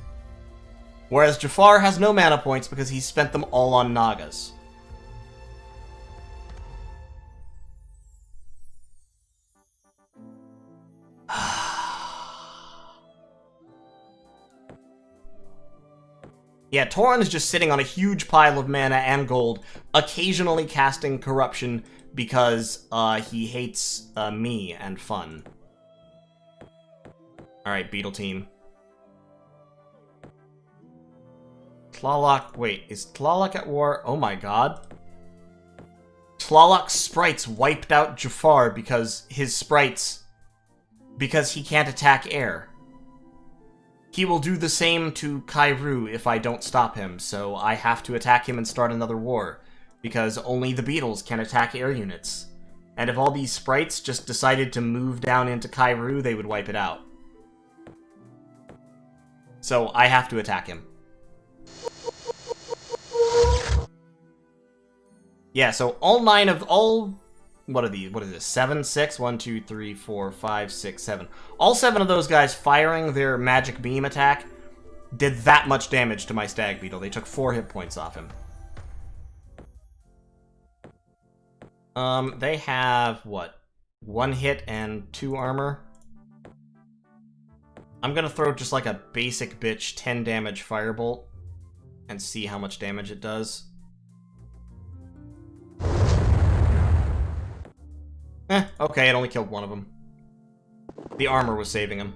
Whereas Jafar has no mana points because he spent them all on Nagas. Yeah, Tauron is just sitting on a huge pile of mana and gold, occasionally casting corruption because he hates me and fun. Alright, Beetle team. Tlaloc, wait, is Tlaloc at war? Oh my god. Tlaloc's sprites wiped out Jafar because he can't attack air. He will do the same to Kairu if I don't stop him, so I have to attack him and start another war, because only the beetles can attack air units. And if all these sprites just decided to move down into Kairu, they would wipe it out. So I have to attack him. Yeah, so what are these? What is this? 7, 6, 1, 2, 3, 4, 5, 6, 7. All 7 of those guys firing their magic beam attack did that much damage to my stag beetle. They took 4 hit points off him. They have, what? 1 hit and 2 armor? I'm gonna throw just like a basic bitch 10 damage firebolt and see how much damage it does. Okay, it only killed one of them. The armor was saving him.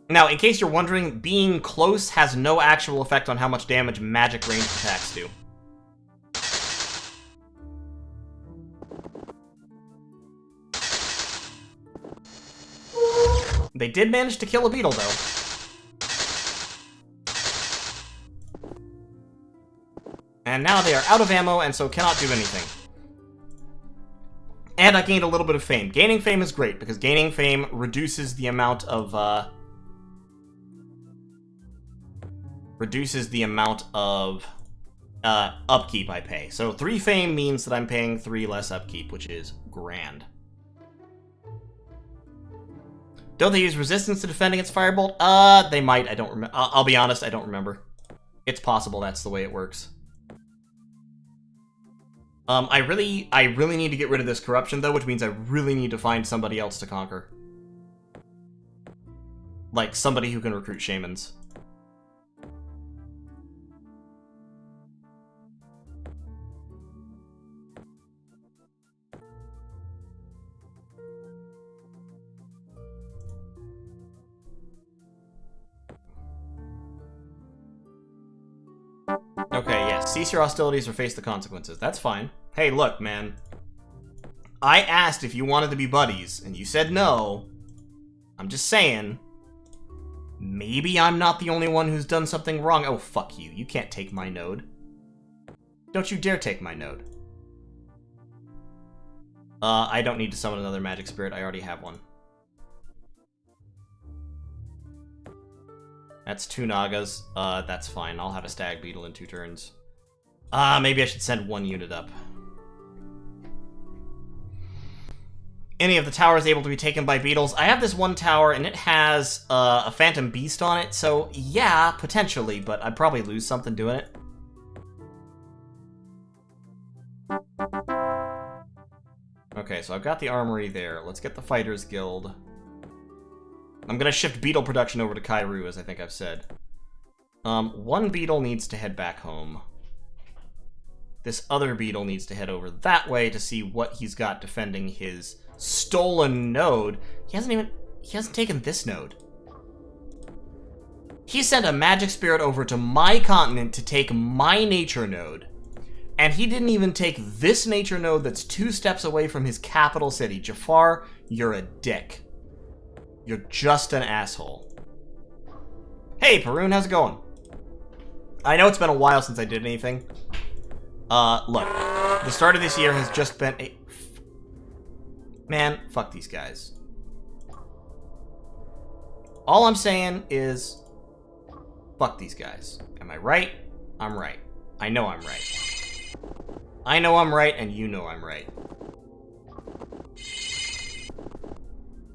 Now, in case you're wondering, being close has no actual effect on how much damage magic ranged attacks do. They did manage to kill a beetle, though. And now they are out of ammo, and so cannot do anything. And I gained a little bit of fame. Gaining fame is great, because gaining fame reduces the amount of, upkeep I pay. So 3 fame means that I'm paying 3 less upkeep, which is grand. Don't they use resistance to defend against Firebolt? They might. I don't remember. I'll be honest, I don't remember. It's possible that's the way it works. I really need to get rid of this corruption, though, which means I really need to find somebody else to conquer. Like, somebody who can recruit shamans. Okay, yes. Cease your hostilities or face the consequences. That's fine. Hey, look, man. I asked if you wanted to be buddies, and you said no. I'm just saying. Maybe I'm not the only one who's done something wrong. Oh, fuck you. You can't take my node. Don't you dare take my node. I don't need to summon another magic spirit. I already have one. That's 2 Nagas. That's fine. I'll have a Stag Beetle in 2 turns. Maybe I should send 1 unit up. Any of the towers able to be taken by beetles? I have this one tower, and it has a Phantom Beast on it, so yeah, potentially, but I'd probably lose something doing it. Okay, so I've got the armory there. Let's get the Fighters Guild. I'm gonna shift beetle production over to Kairu, as I think I've said. 1 beetle needs to head back home. This other beetle needs to head over that way to see what he's got defending his stolen node. He hasn't taken this node. He sent a magic spirit over to my continent to take my nature node. And he didn't even take this nature node that's 2 steps away from his capital city. Jafar, you're a dick. You're just an asshole. Hey, Perun, how's it going? I know it's been a while since I did anything. Look. The start of this year has just been a... Man, fuck these guys. All I'm saying is... Fuck these guys. Am I right? I'm right. I know I'm right. I know I'm right, and you know I'm right.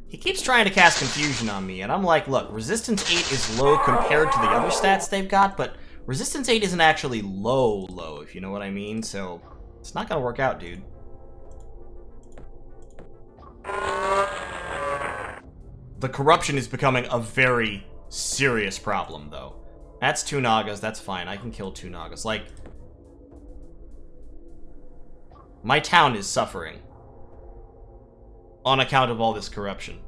He keeps trying to cast Confusion on me, and I'm like, look, Resistance 8 is low compared to the other stats they've got, but Resistance 8 isn't actually low, if you know what I mean, so it's not gonna work out, dude. The corruption is becoming a very serious problem, though. That's 2 Nagas, that's fine. I can kill 2 Nagas. Like, my town is suffering on account of all this corruption.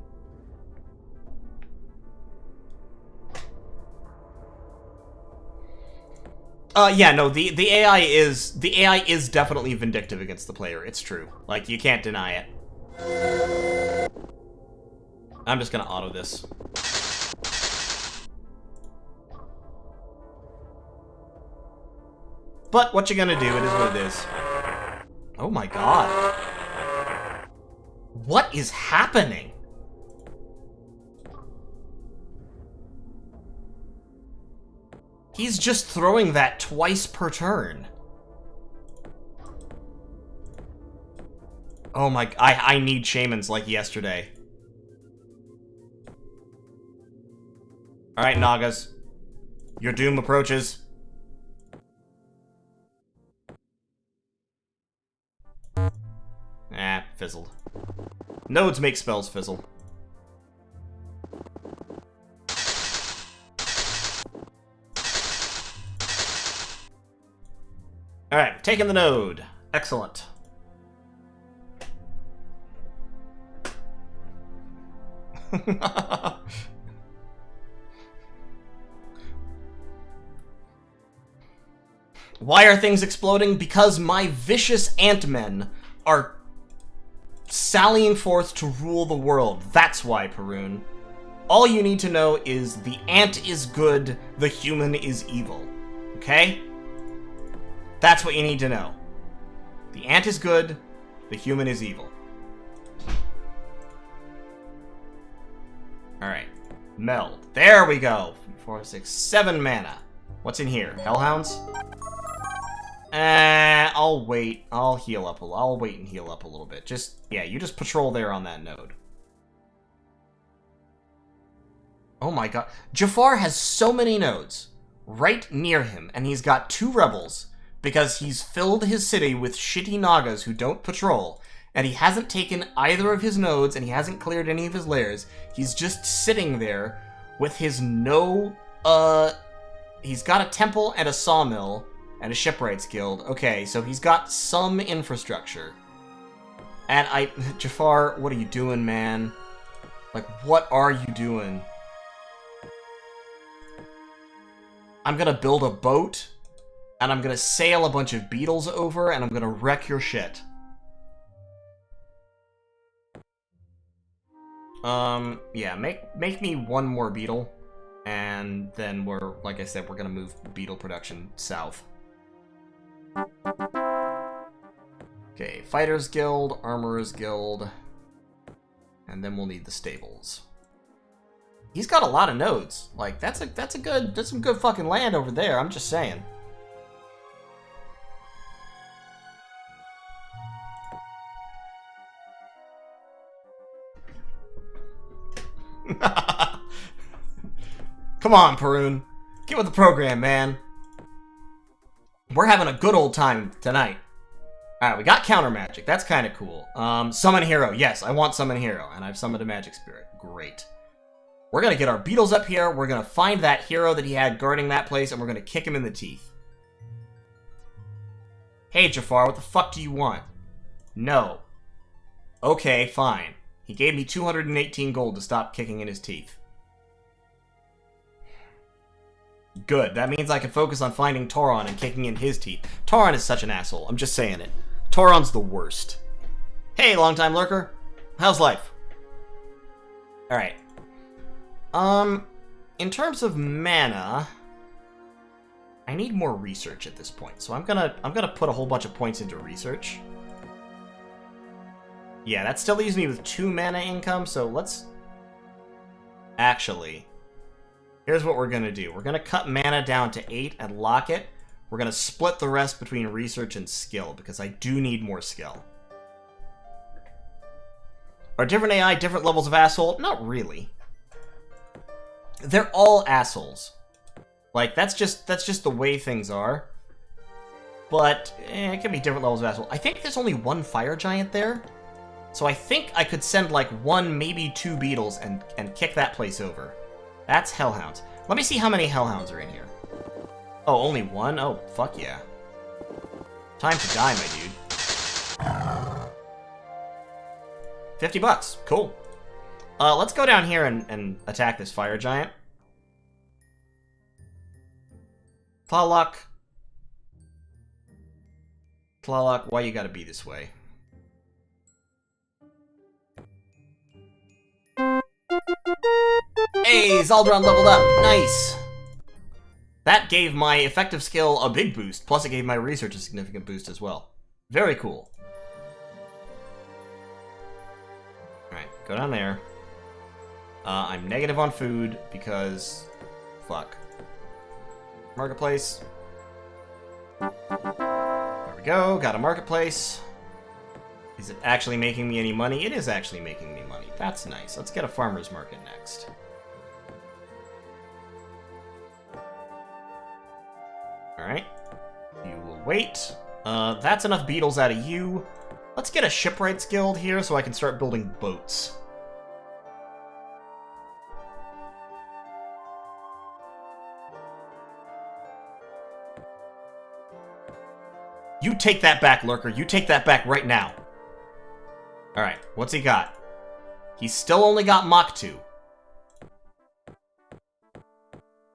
Yeah, no, the AI is definitely vindictive against the player. It's true. Like, you can't deny it. I'm just gonna auto this. But what you gonna do? It is what it is. Oh my god. What is happening? He's just throwing that twice per turn. Oh my... I need shamans like yesterday. Alright, Nagas. Your doom approaches. Fizzled. Nodes make spells fizzle. Alright, taking the node. Excellent. Why are things exploding? Because my vicious ant-men are sallying forth to rule the world. That's why, Perun. All you need to know is the ant is good, the human is evil. Okay? That's what you need to know. The ant is good, the human is evil. Alright. Meld. There we go. 4, 6, 7 mana. What's in here? Hellhounds? I'll wait. I'll heal up. I'll wait and heal up a little bit. Yeah, you just patrol there on that node. Oh my god. Jafar has so many nodes right near him, and he's got 2 rebels because he's filled his city with shitty Nagas who don't patrol, and he hasn't taken either of his nodes, and he hasn't cleared any of his lairs. He's just sitting there with his he's got a temple and a sawmill and a shipwrights guild. Okay, so he's got some infrastructure. And Jafar, what are you doing, man? Like, what are you doing? I'm gonna build a boat, and I'm gonna sail a bunch of beetles over, and I'm gonna wreck your shit. Yeah, make me 1 more beetle, and then like I said, we're gonna move beetle production south. Okay, Fighters Guild, Armorers Guild, and then we'll need the stables. He's got a lot of nodes. Like, that's some good fucking land over there, I'm just saying. Come on, Perun. Get with the program, man. We're having a good old time tonight. Alright, we got counter magic. That's kind of cool. Summon hero. Yes, I want summon hero. And I've summoned a magic spirit. Great. We're going to get our beetles up here. We're going to find that hero that he had guarding that place, and we're going to kick him in the teeth. Hey, Jafar, what the fuck do you want? No. Okay, fine. He gave me 218 gold to stop kicking in his teeth. Good. That means I can focus on finding Tauron and kicking in his teeth. Tauron is such an asshole. I'm just saying it. Tauron's the worst. Hey, longtime lurker. How's life? Alright. In terms of mana, I need more research at this point. So I'm gonna put a whole bunch of points into research. Yeah, that still leaves me with 2 mana income, so let's... Actually, here's what we're gonna do. We're gonna cut mana down to 8 and lock it. We're gonna split the rest between research and skill, because I do need more skill. Are different AI different levels of asshole? Not really. They're all assholes. Like, that's just the way things are. But, it can be different levels of asshole. I think there's only 1 fire giant there. So I think I could send like 1, maybe 2 beetles and kick that place over. That's hellhounds. Let me see how many hellhounds are in here. Oh, only 1? Oh, fuck yeah. Time to die, my dude. $50. Cool. Let's go down here and attack this fire giant. Tlaloc. Tlaloc, why you gotta be this way? Hey, Zaldron leveled up! Nice! That gave my effective skill a big boost, plus it gave my research a significant boost as well. Very cool. Alright, go down there. I'm negative on food because... fuck. Marketplace. There we go, got a marketplace. Is it actually making me any money? It is actually making me money. That's nice. Let's get a farmer's market next. Alright. You will wait. That's enough beetles out of you. Let's get a shipwrights guild here so I can start building boats. You take that back, Lurker. You take that back right now. Alright, what's he got? He's still only got Mach 2.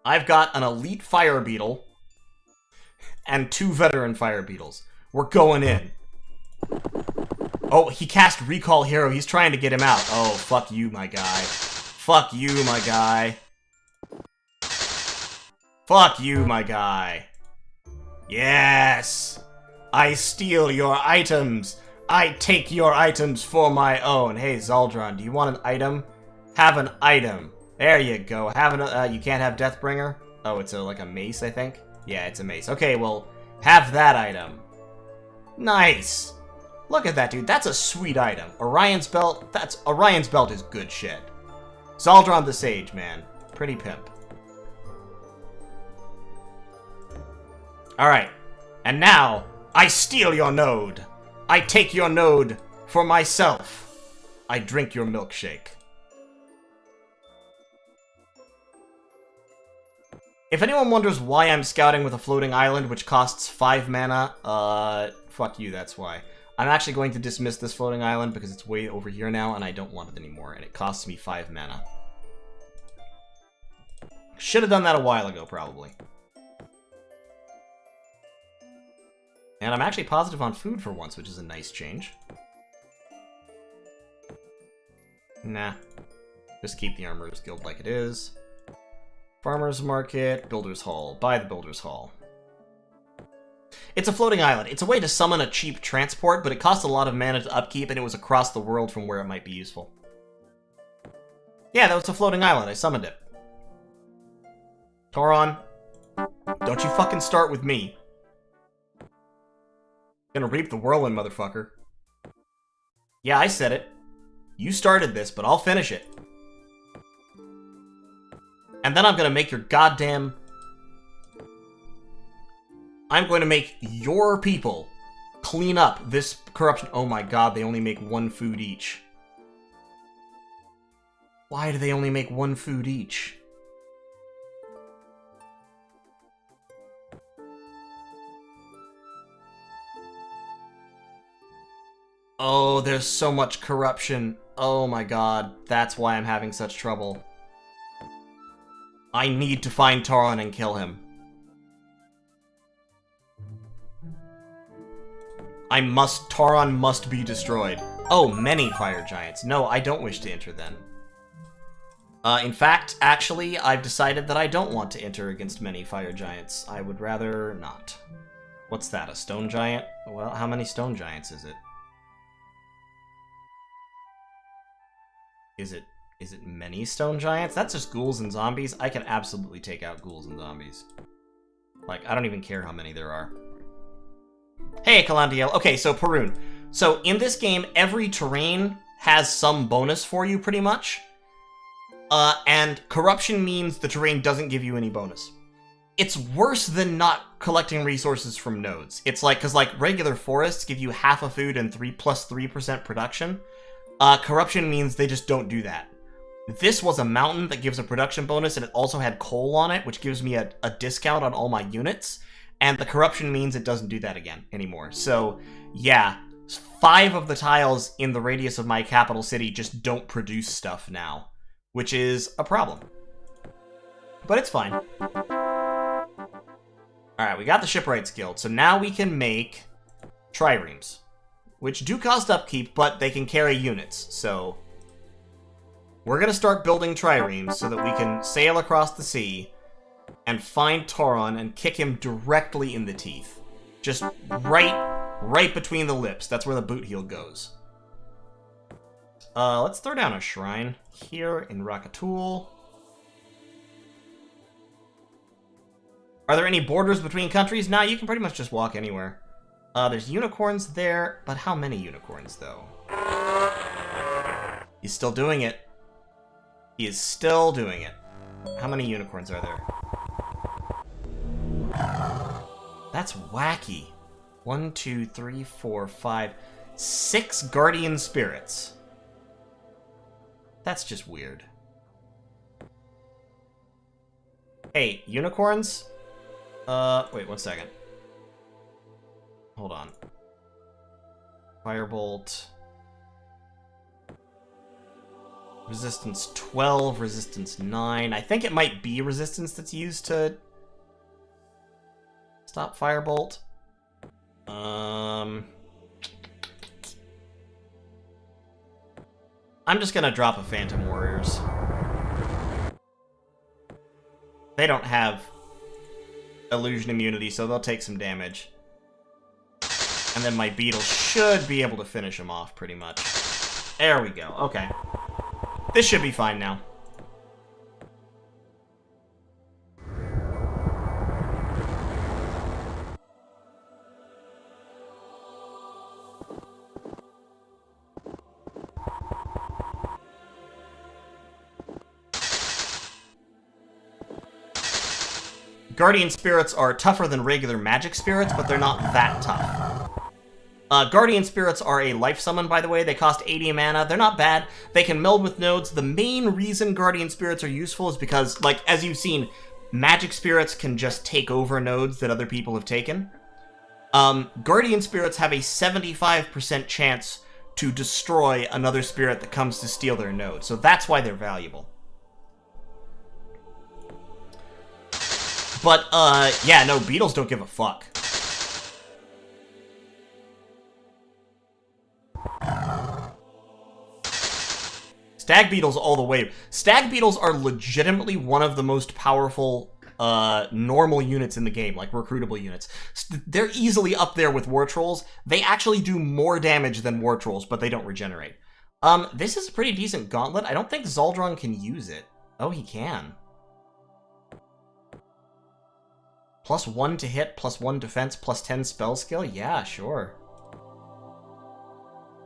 I've got an elite fire beetle and 2 veteran fire beetles. We're going in. Oh, he cast Recall Hero. He's trying to get him out. Oh, fuck you, my guy. Fuck you, my guy. Fuck you, my guy. Yes! I steal your items. I take your items for my own. Hey, Zaldron, do you want an item? Have an item. There you go. Have an, you can't have Deathbringer? Oh, it's like a mace, I think? Yeah, it's a mace. Okay, well, have that item. Nice. Look at that, dude. That's a sweet item. Orion's Belt. Orion's Belt is good shit. Zaldron the Sage, man. Pretty pimp. Alright. And now, I steal your node. I take your node for myself. I drink your milkshake. If anyone wonders why I'm scouting with a floating island which costs 5 mana, fuck you, that's why. I'm actually going to dismiss this floating island because it's way over here now and I don't want it anymore, and it costs me 5 mana. Should have done that a while ago, probably. And I'm actually positive on food for once, which is a nice change. Nah. Just keep the Armorer's Guild like it is. Farmer's Market, Builder's Hall. Buy the Builder's Hall. It's a floating island. It's a way to summon a cheap transport, but it costs a lot of mana to upkeep, and it was across the world from where it might be useful. Yeah, that was a floating island. I summoned it. Tauron, don't you fucking start with me. Gonna reap the whirlwind, motherfucker. Yeah, I said it. You started this, but I'll finish it. And then I'm gonna make your goddamn... I'm going to make your people clean up this corruption. Oh my god, they only make 1 food each. Why do they only make 1 food each? Oh, there's so much corruption. Oh my god, that's why I'm having such trouble. I need to find Tauron and kill him. Tauron must be destroyed. Oh, many fire giants. No, I don't wish to enter then. In fact, actually, I've decided that I don't want to enter against many fire giants. I would rather not. What's that, a stone giant? Well, how many stone giants is it? Is it many stone giants? That's just ghouls and zombies. I can absolutely take out ghouls and zombies. Like, I don't even care how many there are. Hey, Calandiel. Okay, so Perun. So in this game, every terrain has some bonus for you, pretty much. And corruption means the terrain doesn't give you any bonus. It's worse than not collecting resources from nodes. It's like, because like regular forests give you half a food and 3% production. Corruption means they just don't do that. This was a mountain that gives a production bonus, and it also had coal on it, which gives me a discount on all my units. And the corruption means it doesn't do that again anymore. So, yeah, 5 of the tiles in the radius of my capital city just don't produce stuff now, which is a problem. But it's fine. Alright, we got the Shipwrights Guild, so now we can make triremes, which do cost upkeep, but they can carry units, so we're going to start building triremes so that we can sail across the sea and find Tauron and kick him directly in the teeth. Just right between the lips. That's where the boot heel goes. Let's throw down a shrine here in Rakatul. Are there any borders between countries? Nah, you can pretty much just walk anywhere. There's unicorns there, but how many unicorns, though? He's still doing it. He is still doing it. How many unicorns are there? That's wacky. 1, 2, 3, 4, 5, 6 guardian spirits. That's just weird. Hey, unicorns? Wait 1 second. Hold on. Firebolt. Resistance 12, resistance 9. I think it might be resistance that's used to stop Firebolt. I'm just gonna drop a Phantom Warriors. They don't have illusion immunity, so they'll take some damage. And then my beetles should be able to finish him off, pretty much. There we go. Okay. This should be fine now. Guardian spirits are tougher than regular magic spirits, but they're not that tough. Guardian spirits are a life summon, by the way. They cost 80 mana. They're not bad. They can meld with nodes. The main reason guardian spirits are useful is because, like, as you've seen, magic spirits can just take over nodes that other people have taken. Guardian spirits have a 75% chance to destroy another spirit that comes to steal their node, so that's why they're valuable. But, yeah, no, beetles don't give a fuck. Stag beetles all the way. Stag beetles are legitimately one of the most powerful normal units in the game, like recruitable units. They're easily up there with war trolls. They actually do more damage than war trolls, but they don't regenerate. This is a pretty decent gauntlet. I don't think Zaldron can use it. Oh, he can. +1 to hit, +1 defense, +10 spell skill? Yeah, sure.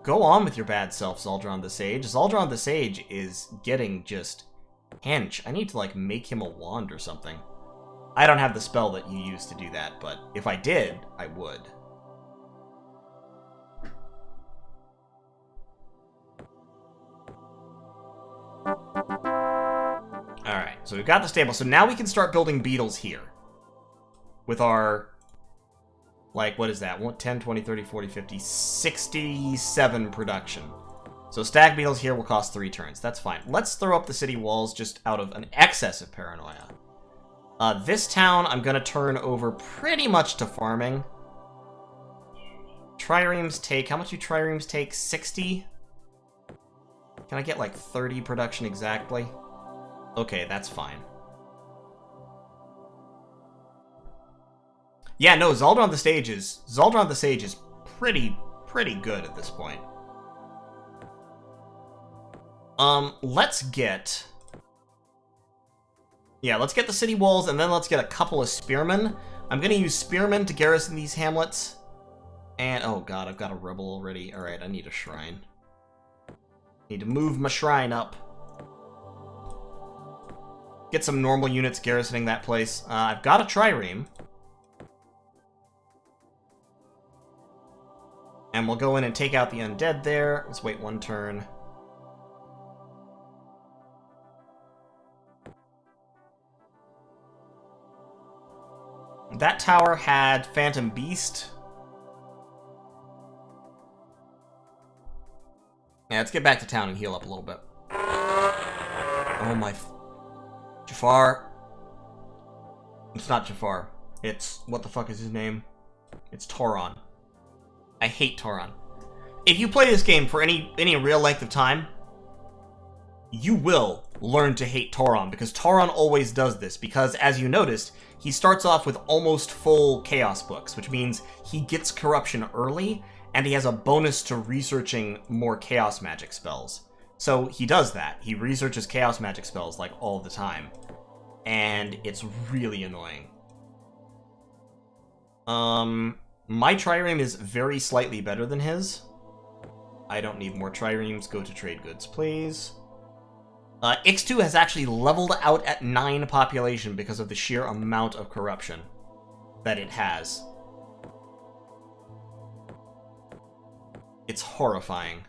Go on with your bad self, Zaldron the Sage. Zaldron the Sage is getting just hench. I need to, like, make him a wand or something. I don't have the spell that you use to do that, but if I did, I would. Alright, so we've got the stable. So now we can start building beetles here. With our, like, what is that? 10, 20, 30, 40, 50, 67 production. So stag beetles here will cost 3 turns. That's fine. Let's throw up the city walls just out of an excess of paranoia. This town I'm going to turn over pretty much to farming. Triremes take, how much do triremes take? 60? Can I get like 30 production exactly? Okay, that's fine. Yeah, no, Zaldron the Sage is pretty good at this point. Let's get the city walls, and then let's get a couple of spearmen. I'm gonna use spearmen to garrison these hamlets. And, oh god, I've got a rebel already. Alright, I need a shrine. Need to move my shrine up. Get some normal units garrisoning that place. I've got a trireme. And we'll go in and take out the undead there. Let's wait 1 turn. That tower had Phantom Beast. Yeah, let's get back to town and heal up a little bit. Oh my... Jafar. It's not Jafar. It's... What the fuck is his name? It's Tauron. I hate Tauron. If you play this game for any real length of time, you will learn to hate Tauron, because Tauron always does this, because, as you noticed, he starts off with almost full Chaos books, which means he gets corruption early, and he has a bonus to researching more Chaos magic spells. So he does that. He researches Chaos magic spells, like, all the time. And it's really annoying. My trireme is very slightly better than his. I don't need more triremes. Go to trade goods, please. X2 has actually leveled out at 9 population because of the sheer amount of corruption that it has. It's horrifying.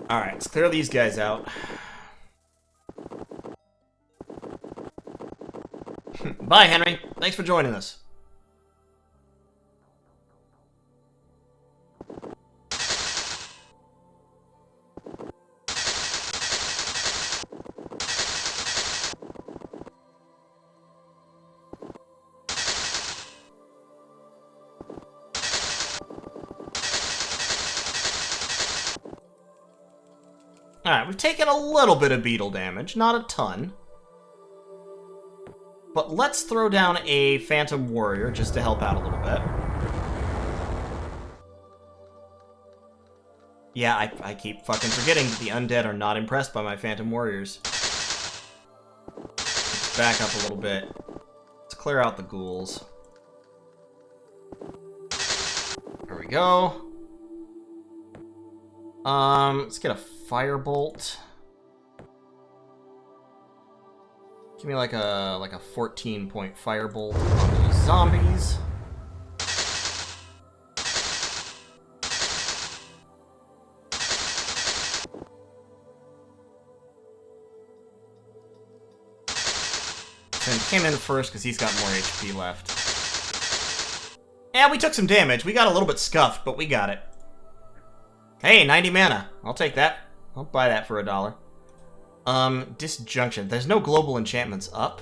Alright, let's clear these guys out. Bye, Henry. Thanks for joining us. Alright, we've taken a little bit of beetle damage, not a ton. But let's throw down a Phantom Warrior just to help out a little bit. Yeah, I keep fucking forgetting that the undead are not impressed by my Phantom Warriors. Let's back up a little bit. Let's clear out the ghouls. There we go. Let's get a Firebolt. Give me like a 14-point Firebolt on those zombies. Send him in first because he's got more HP left. Yeah, we took some damage. We got a little bit scuffed, but we got it. Hey, 90 mana. I'll take that. I'll buy that for $1. Disjunction. There's no global enchantments up.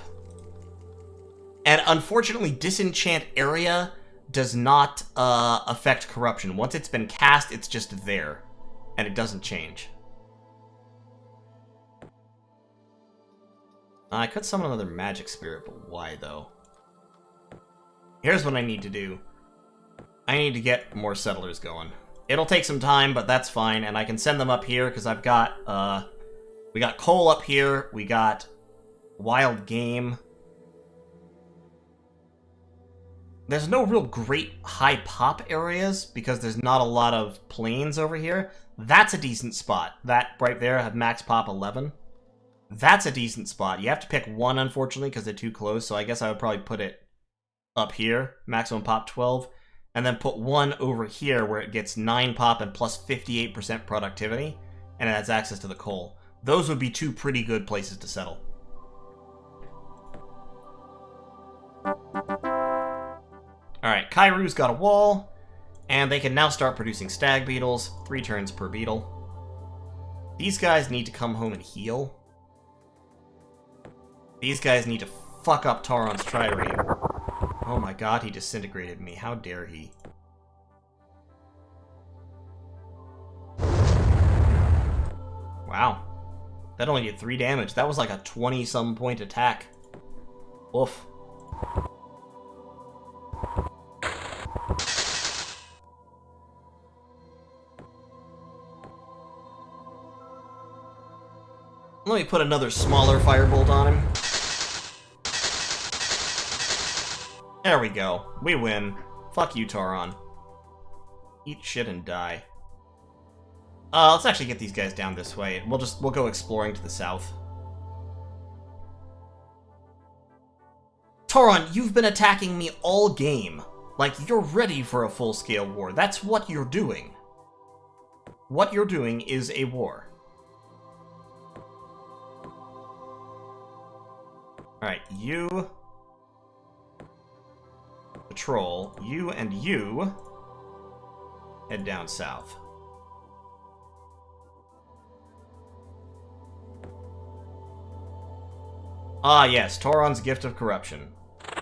And unfortunately, Disenchant Area does not affect corruption. Once it's been cast, it's just there. And it doesn't change. I could summon another magic spirit, but why, though? Here's what I need to do. I need to get more settlers going. It'll take some time, but that's fine, and I can send them up here, because I've got, we got coal up here, we got wild game. There's no real great high pop areas, because there's not a lot of plains over here. That's a decent spot. That right there had max pop 11. That's a decent spot. You have to pick one, unfortunately, because they're too close, so I guess I would probably put it up here, maximum pop 12. And then put one over here where it gets 9 pop and plus 58% productivity, and it has access to the coal. Those would be two pretty good places to settle. Alright, Kairu's got a wall, and they can now start producing stag beetles, 3 turns per beetle. These guys need to come home and heal. These guys need to fuck up Tauron's trireme. Oh my god, he disintegrated me. How dare he? Wow. That only did 3 damage. That was like a 20-some point attack. Oof. Let me put another smaller firebolt on him. There we go. We win. Fuck you, Tauron. Eat shit and die. Let's actually get these guys down this way. We'll go exploring to the south. Tauron, you've been attacking me all game. Like, you're ready for a full-scale war. That's what you're doing. what you're doing is a war. Alright, you... patrol. You and you... head down south. Ah, yes, Tauron's Gift of Corruption.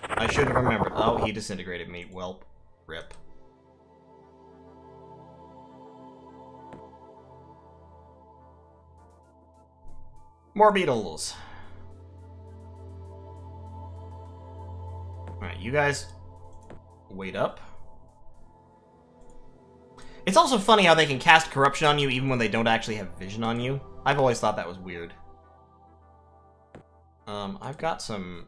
I should have remembered. Oh, he disintegrated me. Welp. Rip. More beetles. Alright, you guys wait up. It's also funny how they can cast Corruption on you even when they don't actually have vision on you. I've always thought that was weird. I've got some...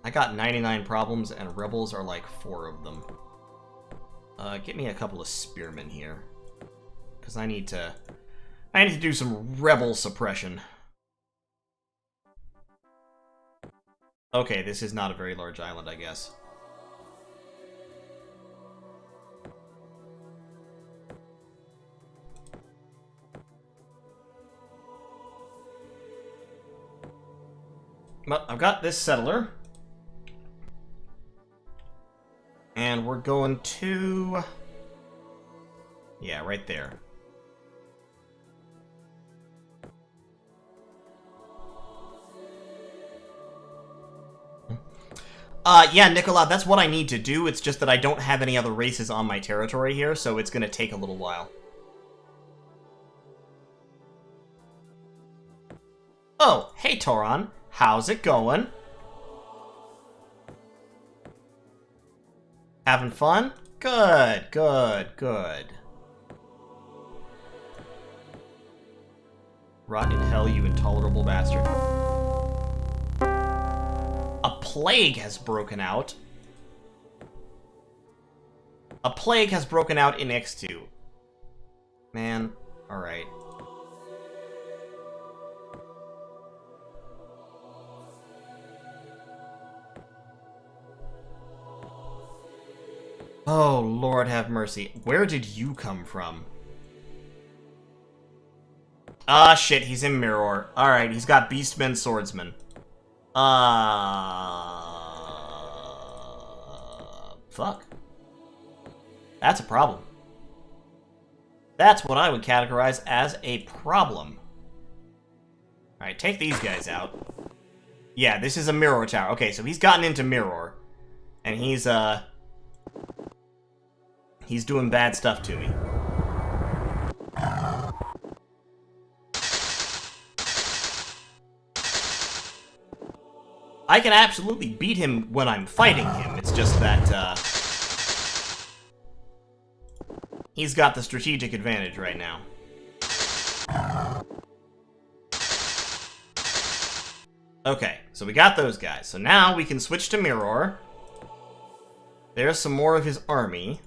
I got 99 problems, and rebels are like 4 of them. Get me a couple of spearmen here. Because I need to do some rebel suppression. Okay, this is not a very large island, I guess. But I've got this settler. And we're going to... yeah, right there. Yeah, Nicola, that's what I need to do. It's just that I don't have any other races on my territory here, so it's gonna take a little while. Oh, hey, Tauron. How's it going? Having fun? Good, good, good. Rot in hell, you intolerable bastard. A plague has broken out. A plague has broken out in X2. Man, alright. Oh, Lord have mercy. Where did you come from? Ah, shit, he's in Mirror. Alright, he's got Beastmen Swordsman. Fuck. That's a problem. That's what I would categorize as a problem. Alright, take these guys out. Yeah, this is a Mirror Tower. Okay, so he's gotten into Mirror. And he's doing bad stuff to me. I can absolutely beat him when I'm fighting him. It's just that, he's got the strategic advantage right now. Okay, so we got those guys. So now we can switch to Mirror. There's some more of his army.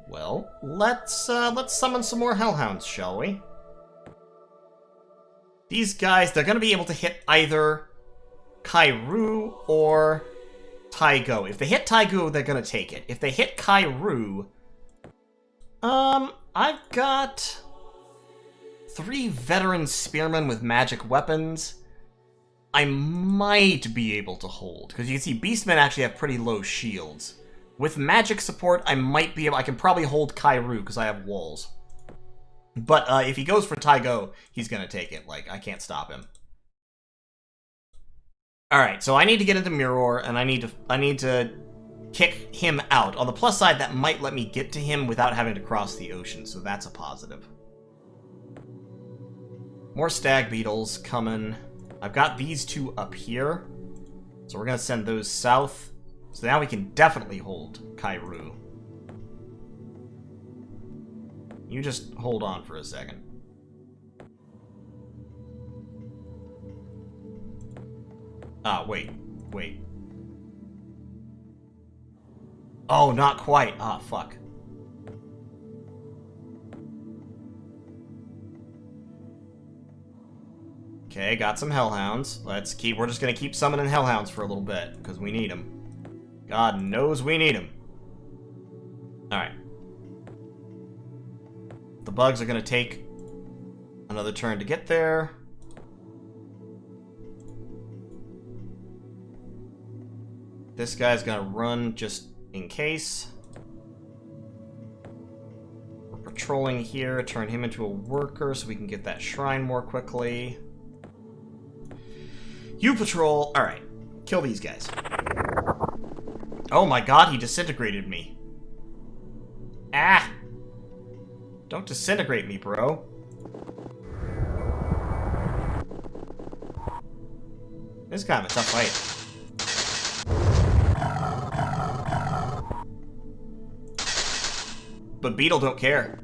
Well, let's summon some more Hellhounds, shall we? These guys, they're gonna be able to hit either Kairu or Taigo. If they hit Taigo, they're gonna take it. If they hit Kairu, I've got 3 veteran spearmen with magic weapons. I might be able to hold, because you can see Beastmen actually have pretty low shields. With magic support, I might be able... I can probably hold Kairu, because I have walls. But if he goes for Taigo, he's gonna take it. Like, I can't stop him. Alright, so I need to get into Mirror, and I need to kick him out. On the plus side, that might let me get to him without having to cross the ocean, so that's a positive. More stag beetles coming. I've got these 2 up here, so we're gonna send those south. So now we can definitely hold Kairu. You just hold on for a second. Ah, wait. Oh, not quite. Ah, fuck. Okay, got some hellhounds. We're just gonna keep summoning hellhounds for a little bit, because we need them. God knows we need them. Alright. The bugs are gonna take another turn to get there. This guy's gonna run just in case. We're patrolling here, turn him into a worker so we can get that shrine more quickly. You patrol. Alright. Kill these guys. Oh my god, he disintegrated me. Ah! Don't disintegrate me, bro. This is kind of a tough fight. But Beetle don't care.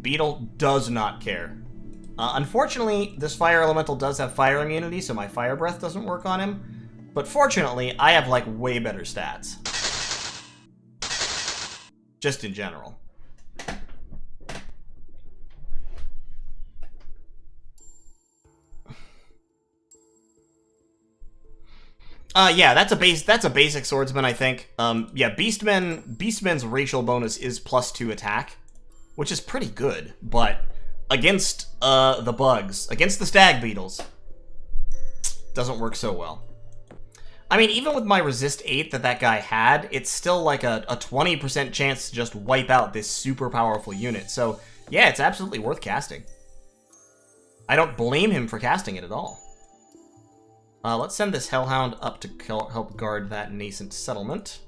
Beetle does not care. Unfortunately, this fire elemental does have fire immunity, so my fire breath doesn't work on him. But fortunately, I have, like, way better stats. Just in general. Yeah, that's a basic swordsman, I think. Yeah, Beastman's racial bonus is +2 attack, which is pretty good, but against the bugs, against the stag beetles, doesn't work so well. I mean, even with my resist 8 that guy had, it's still like a 20% chance to just wipe out this super powerful unit. So, yeah, it's absolutely worth casting. I don't blame him for casting it at all. Let's send this Hellhound up to help guard that nascent settlement.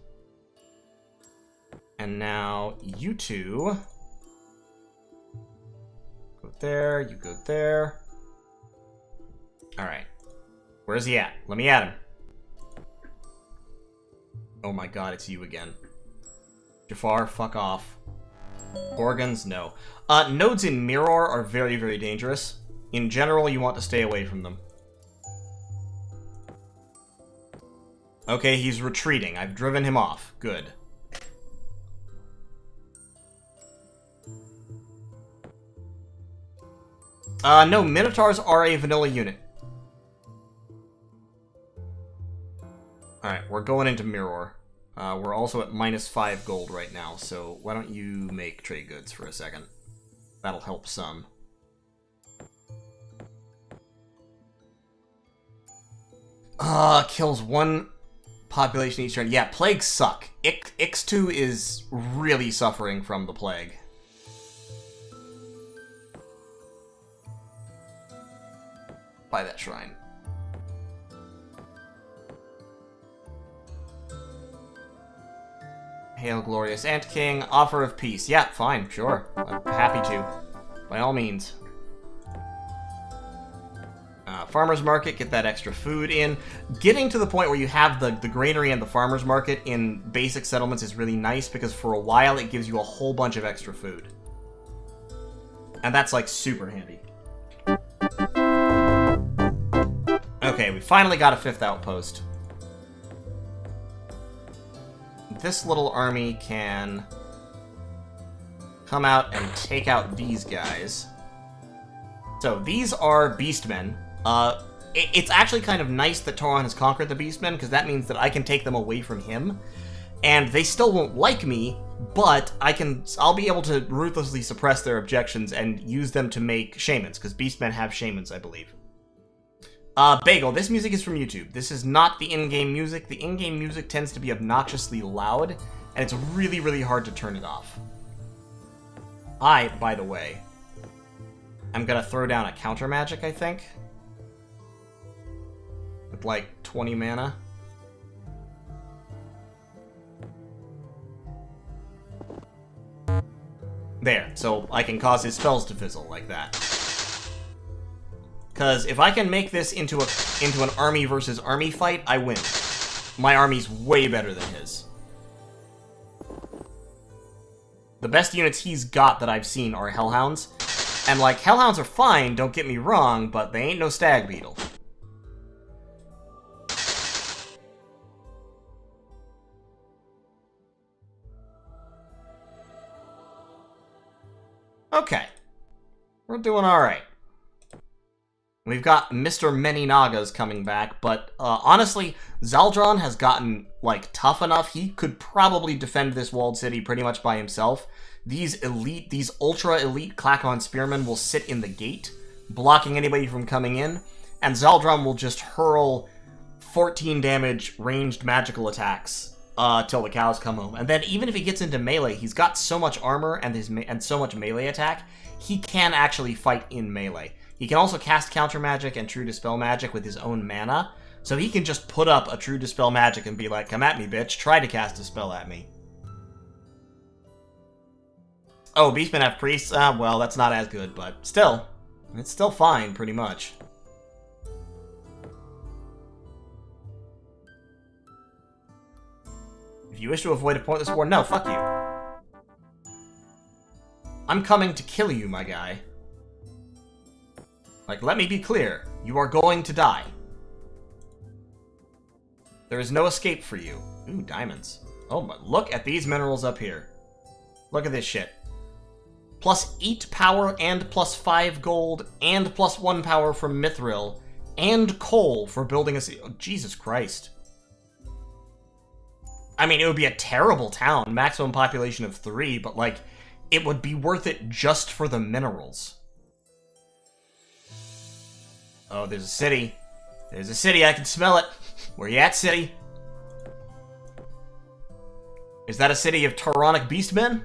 And now, you two... go there, you go there. Alright. Where's he at? Let me at him. Oh my god, it's you again. Jafar, fuck off. Gorgons, no. Nodes in Mirror are very, very dangerous. In general, you want to stay away from them. Okay, he's retreating. I've driven him off. Good. No, Minotaurs are a vanilla unit. Alright, we're going into Mirror. We're also at -5 gold right now, so why don't you make trade goods for a second? That'll help some. Kills one population each turn. Yeah, plagues suck. Ix2 is really suffering from the plague. Buy that shrine. Hail, glorious Ant King. Offer of peace. Yeah, fine, sure. I'm happy to. By all means. Farmer's market, get that extra food in. Getting to the point where you have the granary and the farmer's market in basic settlements is really nice because for a while it gives you a whole bunch of extra food. And that's like super handy. Okay, we finally got a 5th outpost. This little army can come out and take out these guys. So these are beastmen. It's actually kind of nice that Tauron has conquered the beastmen, because that means that I can take them away from him. And they still won't like me, but I'll be able to ruthlessly suppress their objections and use them to make shamans, because beastmen have shamans, I believe. Bagel, this music is from YouTube. This is not the in-game music. The in-game music tends to be obnoxiously loud, and it's really, really hard to turn it off. By the way, I'm gonna throw down a counter magic, I think. With like 20 mana. There, so I can cause his spells to fizzle like that. Because if I can make this into an army versus army fight, I win. My army's way better than his. The best units he's got that I've seen are Hellhounds. And, like, Hellhounds are fine, don't get me wrong, but they ain't no Stag Beetle. Okay. We're doing alright. We've got Mr. Many Nagas coming back, but honestly, Zaldron has gotten, like, tough enough. He could probably defend this walled city pretty much by himself. These ultra-elite Klackon spearmen will sit in the gate, blocking anybody from coming in, and Zaldron will just hurl 14 damage ranged magical attacks till the cows come home. And then even if he gets into melee, he's got so much armor and so much melee attack, he can actually fight in melee. He can also cast counter magic and true dispel magic with his own mana, so he can just put up a true dispel magic and be like, come at me, bitch, try to cast a spell at me. Oh, beastmen have priests? Well, that's not as good, but still, it's still fine, pretty much. If you wish to avoid a pointless war, no, fuck you. I'm coming to kill you, my guy. Like, let me be clear. You are going to die. There is no escape for you. Ooh, diamonds. Oh, but look at these minerals up here. Look at this shit. Plus 8 power and plus 5 gold and plus 1 power from mithril and coal for building a city. Oh, Jesus Christ. I mean, it would be a terrible town. Maximum population of 3, but, like, it would be worth it just for the minerals. Oh, there's a city. There's a city. I can smell it. Where you at, city? Is that a city of Tauronic beastmen?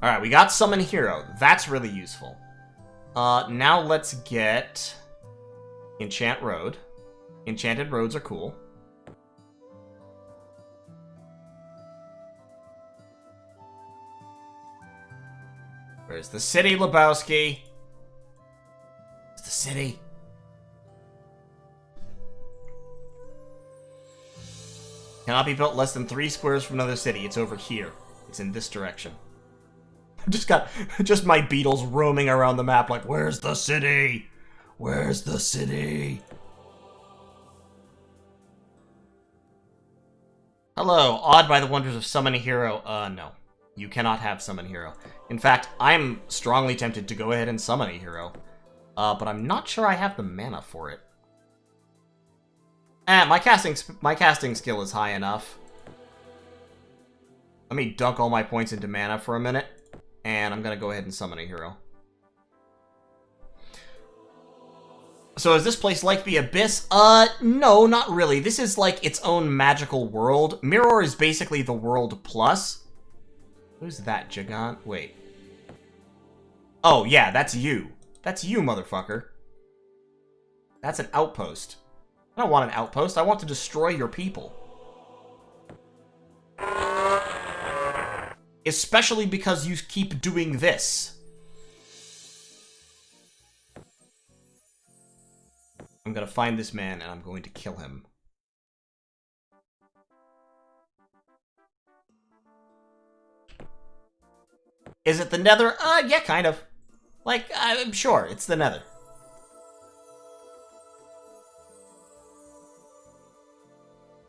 Alright, we got Summon Hero. That's really useful. Now let's get Enchant Road. Enchanted roads are cool. Where's the city, Lebowski? It's the city. Cannot be built less than 3 squares from another city. It's over here. It's in this direction. I've just got my beetles roaming around the map like, where's the city? Where's the city? Hello, awed by the wonders of Summon a Hero. No. You cannot have Summon Hero. In fact, I'm strongly tempted to go ahead and Summon a Hero. But I'm not sure I have the mana for it. My casting skill is high enough. Let me dunk all my points into mana for a minute. And I'm gonna go ahead and Summon a Hero. So is this place like the Abyss? No, not really. This is like its own magical world. Mirror is basically the world plus. Who's that, Gigant? Wait. Oh, yeah, that's you. That's you, motherfucker. That's an outpost. I don't want an outpost. I want to destroy your people. Especially because you keep doing this. I'm gonna find this man and I'm going to kill him. Is it the Nether? Yeah, kind of. Like, I'm sure, it's the Nether.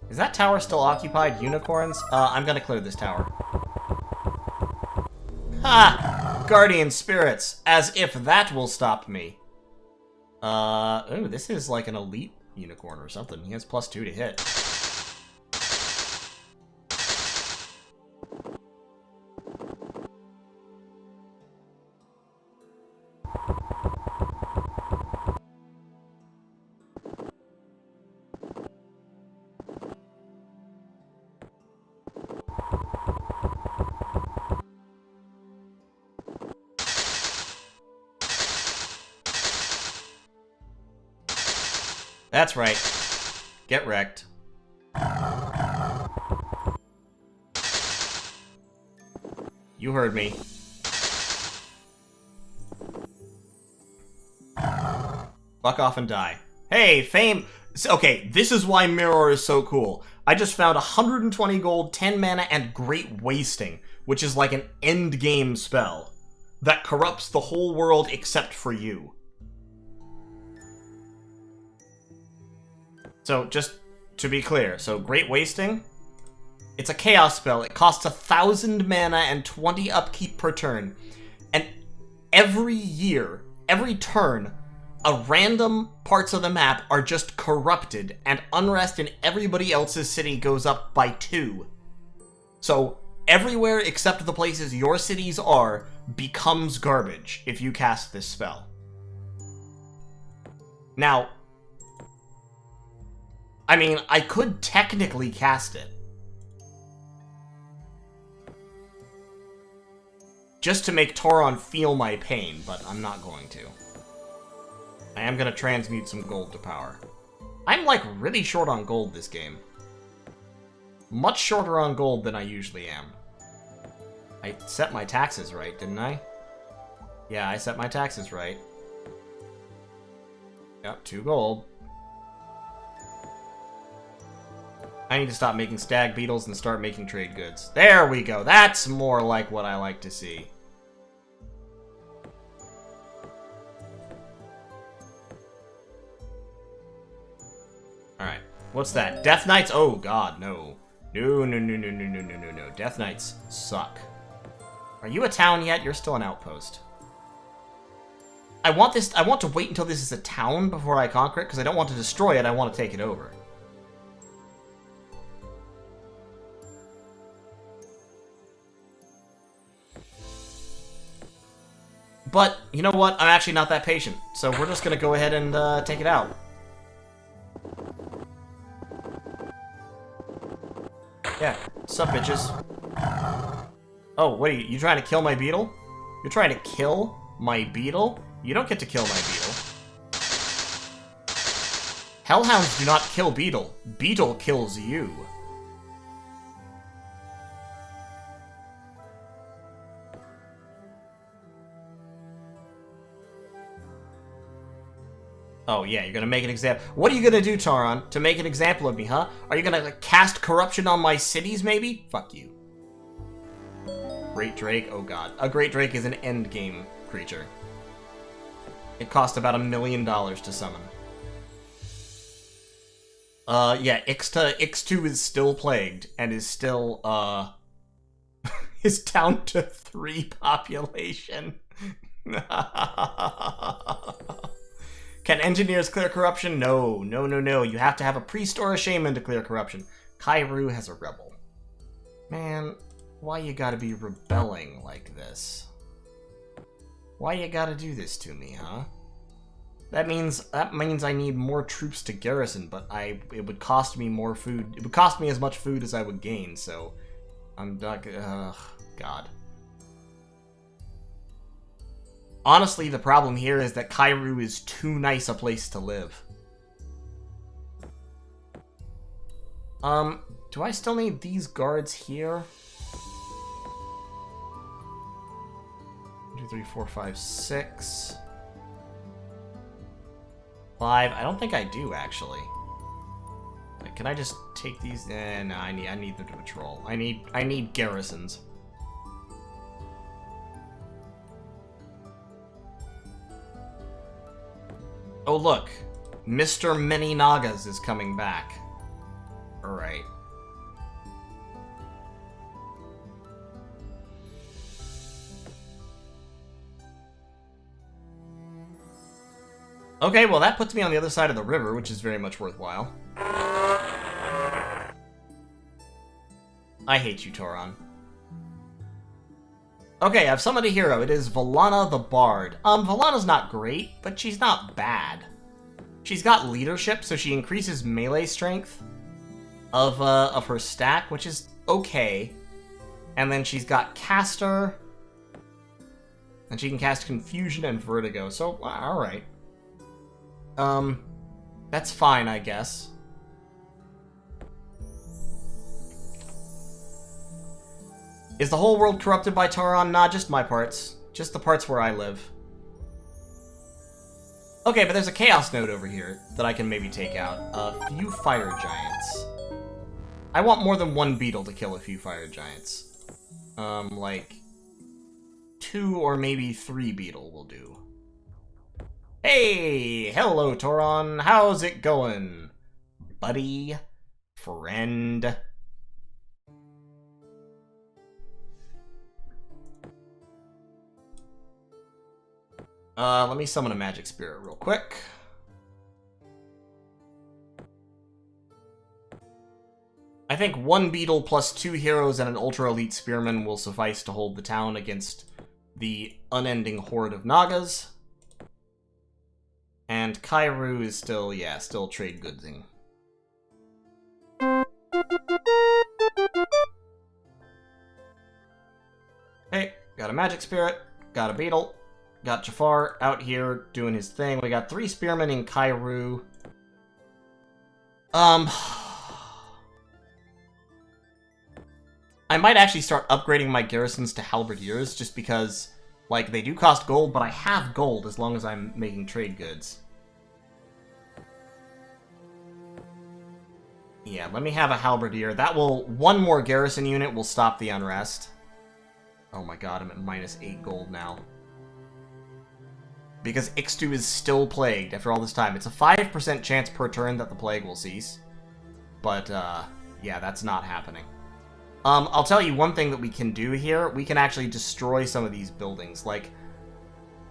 Is that tower still occupied? Unicorns? I'm gonna clear this tower. Ha! Guardian spirits! As if that will stop me. Oh, this is like an elite unicorn or something. He has +2 to hit. That's right. Get wrecked. You heard me. Fuck off and die. Hey, fame! Okay, this is why Mirror is so cool. I just found 120 gold, 10 mana, and Great Wasting, which is like an endgame spell that corrupts the whole world except for you. So, just to be clear, so Great Wasting, it's a chaos spell. It costs 1,000 mana and 20 upkeep per turn. And every year, every turn, random parts of the map are just corrupted, and unrest in everybody else's city goes up by 2. So, everywhere except the places your cities are becomes garbage if you cast this spell. Now, I mean, I could technically cast it. Just to make Tauron feel my pain, but I'm not going to. I am going to transmute some gold to power. I'm, like, really short on gold this game. Much shorter on gold than I usually am. I set my taxes right, didn't I? Yeah, I set my taxes right. Yep, 2 gold. I need to stop making stag beetles and start making trade goods. There we go. That's more like what I like to see. Alright. What's that? Death Knights? Oh, God, no. No, no, no, no, no, no, no, no, no. Death Knights suck. Are you a town yet? You're still an outpost. I want to wait until this is a town before I conquer it, because I don't want to destroy it, I want to take it over. But, you know what? I'm actually not that patient. So we're just going to go ahead and take it out. Yeah. Sup, bitches? Oh, what are you trying to kill my beetle? You're trying to kill my beetle? You don't get to kill my beetle. Hellhounds do not kill beetle. Beetle kills you. Oh, yeah, you're gonna make an example. What are you gonna do, Tauron, to make an example of me, huh? Are you gonna cast corruption on my cities, maybe? Fuck you. Great Drake? Oh, God. A Great Drake is an endgame creature. It cost about $1 million to summon. Yeah, Ix2 is still plagued, and is still, is down to 3 population. Can engineers clear corruption? No, no, no, no. You have to have a priest or a shaman to clear corruption. Kairu has a rebel. Man, why you gotta be rebelling like this? Why you gotta do this to me, huh? That means I need more troops to garrison, but it would cost me more food. It would cost me as much food as I would gain, so I'm not. God. Honestly, the problem here is that Kairu is too nice a place to live. Do I still need these guards here? 1, 2, 3, 4, 5, 6. 5. I don't think I do, actually. Like, can I just take these? No, I need them to patrol. I need garrisons. Oh, look. Mr. Many Nagas is coming back. Alright. Okay, well that puts me on the other side of the river, which is very much worthwhile. I hate you, Tauron. Okay, I've summoned a hero. It is Valana the Bard. Valana's not great, but she's not bad. She's got leadership, so she increases melee strength of her stack, which is okay. And then she's got Caster, and she can cast Confusion and Vertigo, so alright. That's fine, I guess. Is the whole world corrupted by Tauron? Nah, just my parts. Just the parts where I live. Okay, but there's a Chaos Node over here that I can maybe take out. A few Fire Giants. I want more than 1 beetle to kill a few Fire Giants. Like 2 or maybe 3 beetle will do. Hey! Hello, Tauron. How's it going? Buddy? Friend? Let me summon a magic spirit real quick. I think 1 beetle plus 2 heroes and an ultra elite spearman will suffice to hold the town against the unending horde of Nagas. And Kairu is still, yeah, still trade goodsing. Hey, got a magic spirit, got a beetle, got Jafar out here doing his thing. We got 3 spearmen in Kairu. I might actually start upgrading my garrisons to halberdiers, just because, like, they do cost gold, but I have gold as long as I'm making trade goods. Yeah, let me have a halberdier. That will... 1 more garrison unit will stop the unrest. Oh my god, I'm at minus 8 gold now. Because Ixtu is still plagued after all this time. It's a 5% chance per turn that the plague will cease. But, yeah, that's not happening. I'll tell you one thing that we can do here. We can actually destroy some of these buildings. Like,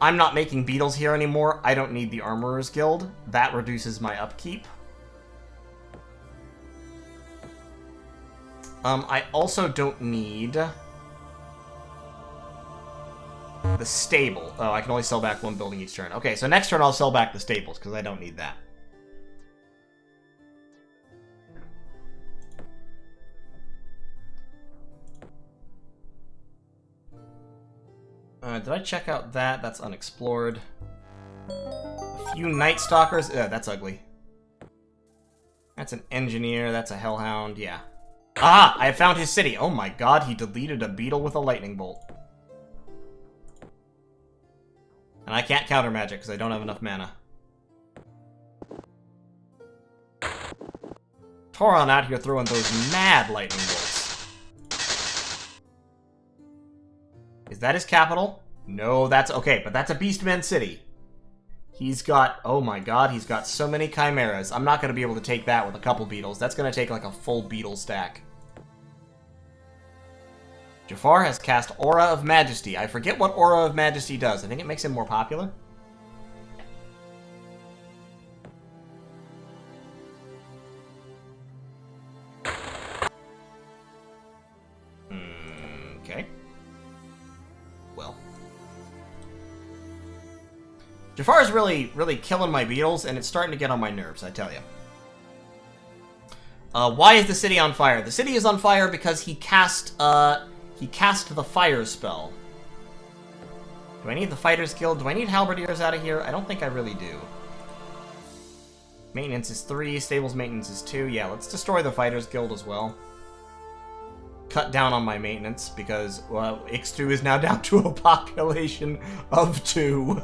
I'm not making beetles here anymore. I don't need the Armorer's Guild. That reduces my upkeep. I also don't need the stable. Oh, I can only sell back 1 building each turn. Okay, so next turn I'll sell back the stables, because I don't need that. Did I check out that? That's unexplored. A few Night Stalkers. That's ugly. That's an engineer. That's a hellhound. Yeah. Ah! I found his city. Oh my god, he deleted a beetle with a lightning bolt. And I can't counter magic because I don't have enough mana. Tauron out here throwing those mad lightning bolts. Is that his capital? No, that's... Okay, but that's a Beastman city. He's got... Oh my god, he's got so many chimeras. I'm not going to be able to take that with a couple beetles. That's going to take like a full beetle stack. Jafar has cast Aura of Majesty. I forget what Aura of Majesty does. I think it makes him more popular. Okay. Well. Jafar's really killing my beetles, and it's starting to get on my nerves, I tell you. Why is the city on fire? The city is on fire because he cast the fire spell. Do I need the Fighters Guild? Do I need halberdiers out of here? I don't think I really do. Maintenance is 3, stables maintenance is 2. Yeah, let's destroy the Fighters Guild as well. Cut down on my maintenance because, well, Ixtu is now down to a population of 2.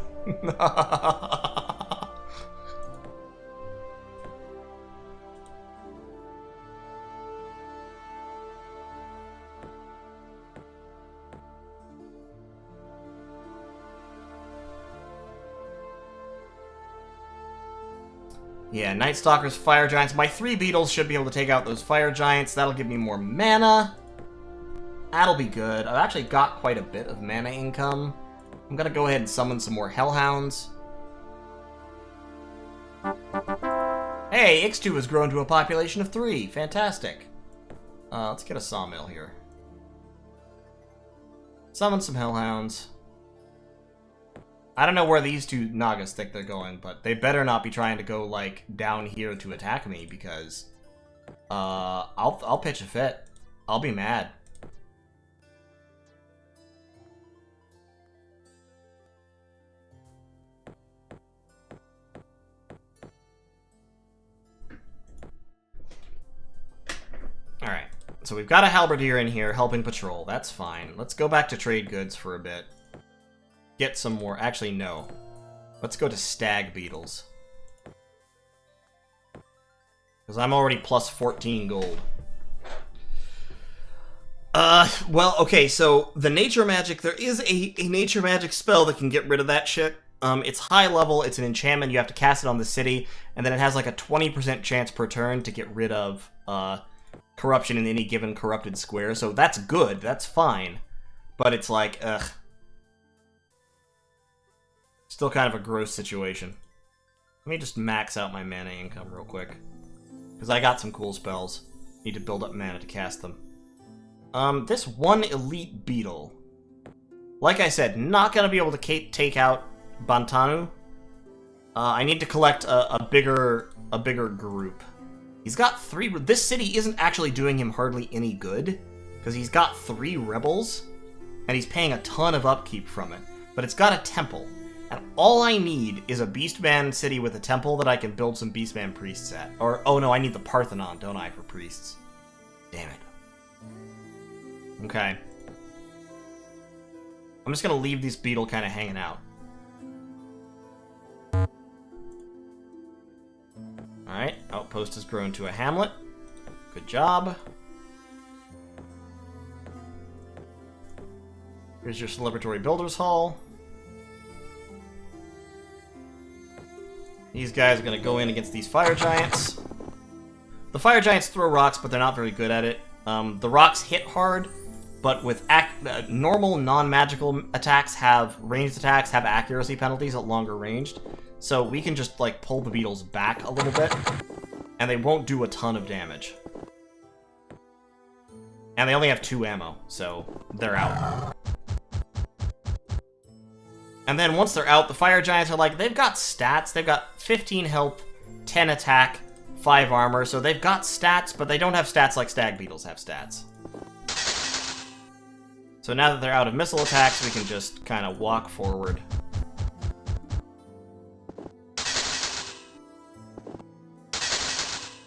Yeah, Night Stalkers, Fire Giants. My 3 beetles should be able to take out those Fire Giants. That'll give me more mana. That'll be good. I've actually got quite a bit of mana income. I'm gonna go ahead and summon some more Hellhounds. Hey, Ixtu has grown to a population of 3. Fantastic. Let's get a Sawmill here. Summon some Hellhounds. I don't know where these 2 Nagas think they're going, but they better not be trying to go, like, down here to attack me, because, I'll pitch a fit. I'll be mad. Alright, so we've got a halberdier in here helping patrol. That's fine. Let's go back to trade goods for a bit. Get some more. Actually, no. Let's go to stag beetles. Because I'm already plus 14 gold. Well, okay, so the nature magic, there is a nature magic spell that can get rid of that shit. It's high level, it's an enchantment, you have to cast it on the city, and then it has like a 20% chance per turn to get rid of, corruption in any given corrupted square, so that's good, that's fine. But it's like, ugh. Still kind of a gross situation. Let me just max out my mana income real quick. Because I got some cool spells. Need to build up mana to cast them. This one elite beetle. Like I said, not going to be able to take out Bantanu. I need to collect a bigger group. He's got 3... This city isn't actually doing him hardly any good. Because he's got 3 rebels. And he's paying a ton of upkeep from it. But it's got a temple. And all I need is a Beastman city with a temple that I can build some Beastman priests at. Or, oh no, I need the Parthenon, don't I, for priests? Damn it. Okay. I'm just gonna leave this beetle kind of hanging out. Alright, outpost has grown to a hamlet. Good job. Here's your celebratory builder's hall. These guys are going to go in against these fire giants. The fire giants throw rocks, but they're not very good at it. The rocks hit hard, but with normal non-magical attacks ranged attacks have accuracy penalties at longer ranged. So we can just like pull the beetles back a little bit, and they won't do a ton of damage. And they only have 2 ammo, so they're out. And then once they're out, the fire giants are like, they've got stats. They've got 15 health, 10 attack, 5 armor. So they've got stats, but they don't have stats like stag beetles have stats. So now that they're out of missile attacks, we can just kind of walk forward.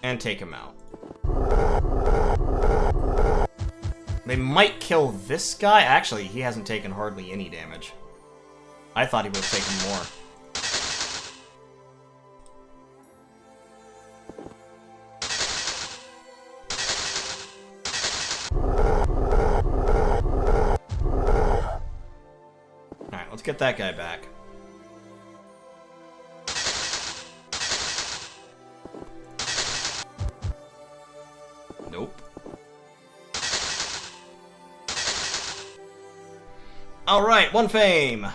And take him out. They might kill this guy. Actually, he hasn't taken hardly any damage. I thought he would have taken more. Alright, let's get that guy back. Nope. Alright, 1 fame!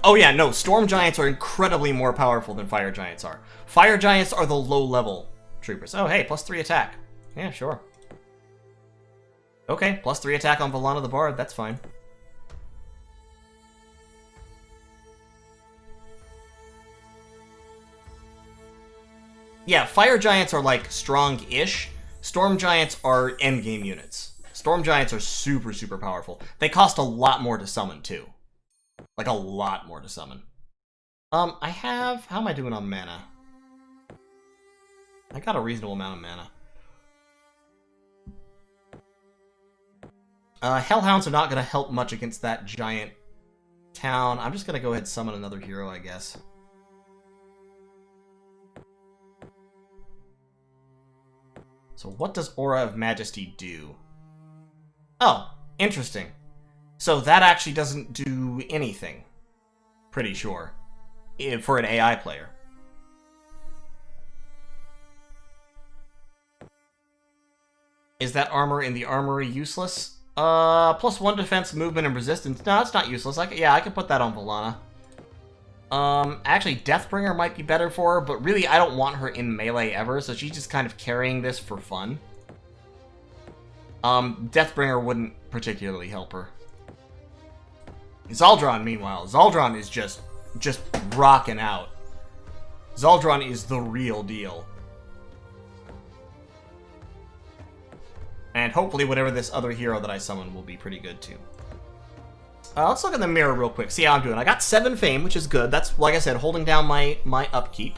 Oh yeah, no, storm giants are incredibly more powerful than fire giants are. Fire giants are the low-level troopers. Oh hey, +3 attack. Yeah, sure. Okay, +3 attack on Valana the Bard, that's fine. Yeah, fire giants are like strong-ish. Storm giants are endgame units. Storm giants are super, super powerful. They cost a lot more to summon, too. Like, a lot more to summon. How am I doing on mana? I got a reasonable amount of mana. Hellhounds are not going to help much against that giant town. I'm just going to go ahead and summon another hero, I guess. So what does Aura of Majesty do? Oh, interesting. So that actually doesn't do anything. Pretty sure. For an AI player. Is that armor in the armory useless? +1 defense, movement, and resistance. No, it's not useless. Yeah, I could put that on Valana. Actually, Deathbringer might be better for her, but really I don't want her in melee ever, so she's just kind of carrying this for fun. Deathbringer wouldn't particularly help her. Zaldron, meanwhile, Zaldron is just rocking out. Zaldron is the real deal. And hopefully whatever this other hero that I summon will be pretty good too. Let's look in the mirror real quick, see how I'm doing. I got 7 fame, which is good. That's, like I said, holding down my upkeep.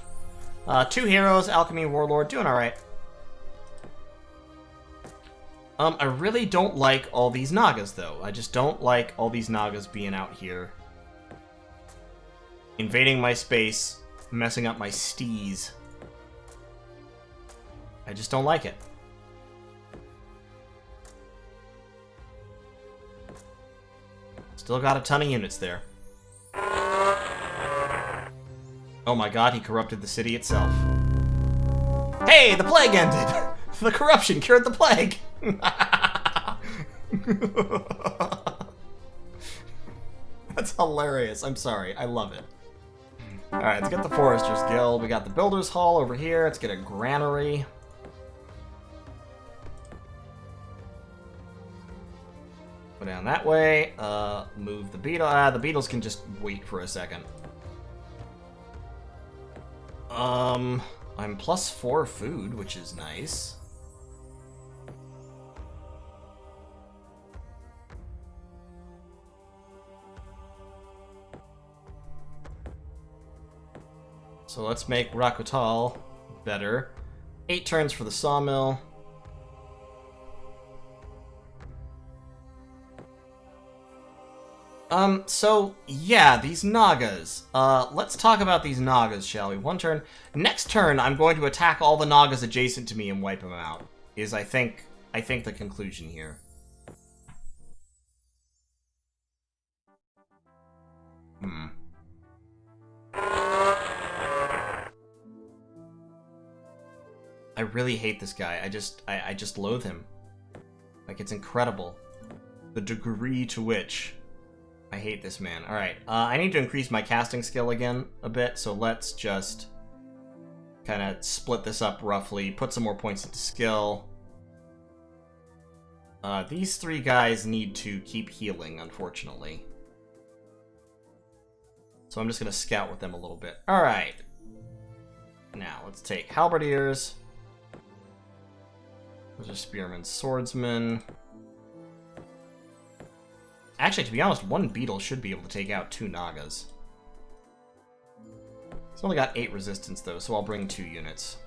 2 heroes, Alchemy, Warlord, doing alright. I really don't like all these Nagas, though. I just don't like all these Nagas being out here. Invading my space, messing up my stees. I just don't like it. Still got a ton of units there. Oh my god, he corrupted the city itself. Hey, the plague ended! The corruption cured the plague! That's hilarious. I'm sorry. I love it. Alright, let's get the Foresters Guild. We got the Builders Hall over here. Let's get a granary. Go down that way. Move the beetle. The beetles can just wait for a second. I'm +4 food, which is nice. So let's make Rakutal better. 8 turns for the sawmill. So, yeah, these Nagas. Let's talk about these Nagas, shall we? 1 turn. Next turn, I'm going to attack all the Nagas adjacent to me and wipe them out. Is, I think the conclusion here. I really hate this guy. I just loathe him. Like, it's incredible. The degree to which I hate this man. Alright, I need to increase my casting skill again a bit, so let's just kind of split this up roughly, put some more points into skill. These 3 guys need to keep healing, unfortunately. So I'm just going to scout with them a little bit. Alright. Now, let's take Halberdiers. Those are Spearmen, Swordsmen. Actually, to be honest, 1 beetle should be able to take out 2 Nagas. It's only got 8 resistance, though, so I'll bring 2 units.